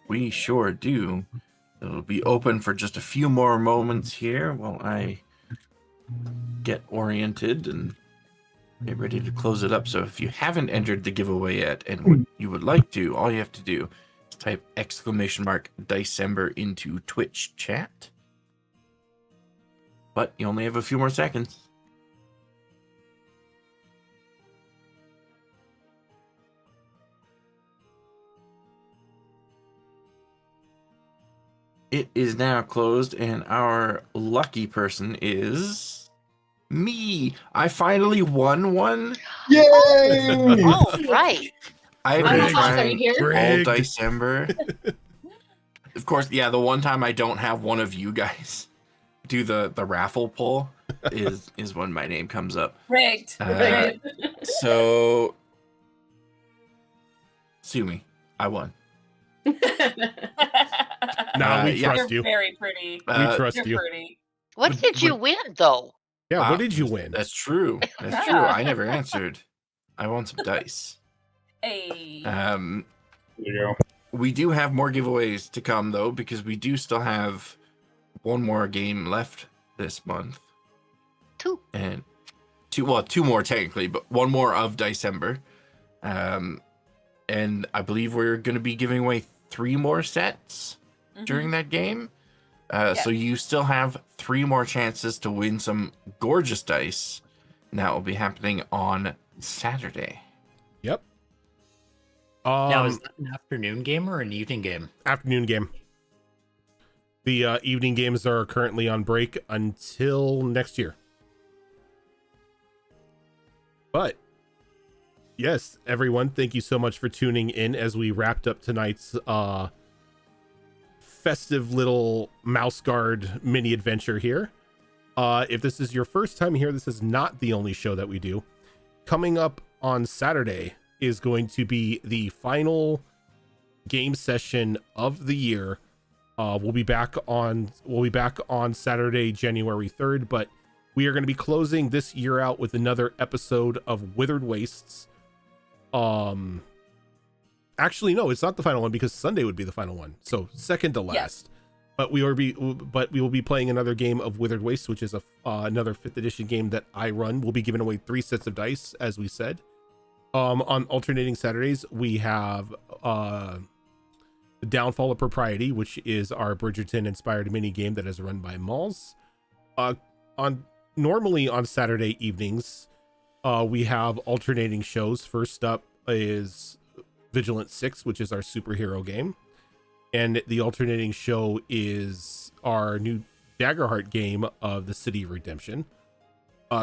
We sure do. It'll be open for just a few more moments here while I get oriented and get ready to close it up. So if you haven't entered the giveaway yet and you would like to, all you have to do is type !Dicember into Twitch chat. But you only have a few more seconds. It is now closed, and our lucky person is me. I finally won one. Yay! Oh, right. I've I'm been not are trying you here? all Rigged. December. Of course, yeah, the one time I don't have one of you guys do the raffle pull is when my name comes up. Rigged. So sue me. I won. Nah, we yeah. trust You're you. very pretty. We trust You're you. pretty. What did you win, though? Yeah, what did you win? That's true. That's true. I never answered. I won some dice. Hey. Um, There you go. we do have more giveaways to come though, because we do still have one more game left this month, Two. and two more technically, but one more of December. And I believe we're going to be giving away 3 more sets during that game. So you still have 3 more chances to win some gorgeous dice. And that will be happening on Saturday. Yep. Now, is that an afternoon game or an evening game? Afternoon game. The evening games are currently on break until next year. But yes, everyone, thank you so much for tuning in as we wrapped up tonight's festive little mouse guard mini adventure here. If this is your first time here, this is not the only show that we do. Coming up on Saturday is going to be the final game session of the year. We'll be back on Saturday, January 3rd, but we are going to be closing this year out with another episode of Withered Wastes. Actually, no, it's not the final one because Sunday would be the final one. So second to last. Yes. But we will be playing another game of Withered Wastes, which is another 5th edition game that I run. We'll be giving away 3 sets of dice, as we said. On alternating Saturdays, we have The Downfall of Propriety, which is our Bridgerton inspired mini game that is run by Malls. Normally on Saturday evenings, we have alternating shows. First up is Vigilant 6, which is our superhero game. And the alternating show is our new Daggerheart game of the City of Redemption.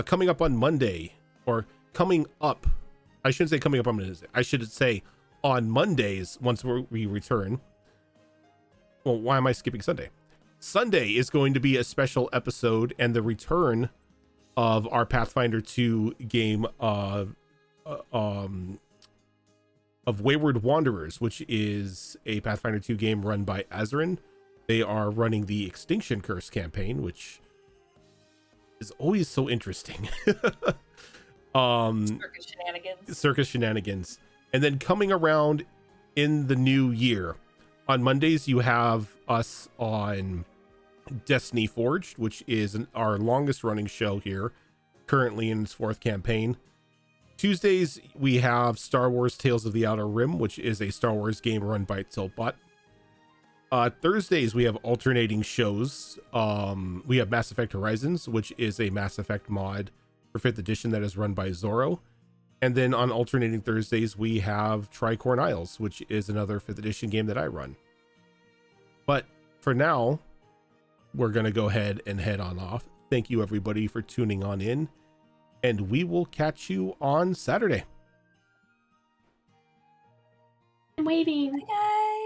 Coming up on Monday, or coming up, I shouldn't say coming up on Mondays, I should say on Mondays once we return. Well, why am I skipping Sunday? Sunday is going to be a special episode and the return of our Pathfinder 2 game of Wayward Wanderers, which is a Pathfinder 2 game run by Azerin. They are running the Extinction Curse campaign, which is always so interesting. Circus shenanigans. And then coming around in the new year, on Mondays you have us on Destiny Forged, which is our longest running show here, currently in its 4th campaign. Tuesdays we have Star Wars Tales of the Outer Rim, which is a Star Wars game run by Tiltbot. Thursdays we have alternating shows. We have Mass Effect Horizons, which is a Mass Effect mod for 5th edition that is run by Zorro. And then on alternating Thursdays we have Tricorn Isles, which is another 5th edition game that I run. But for now, we're going to go ahead and head on off. Thank you everybody for tuning on in, and we will catch you on Saturday. I'm waiting. Bye, guys.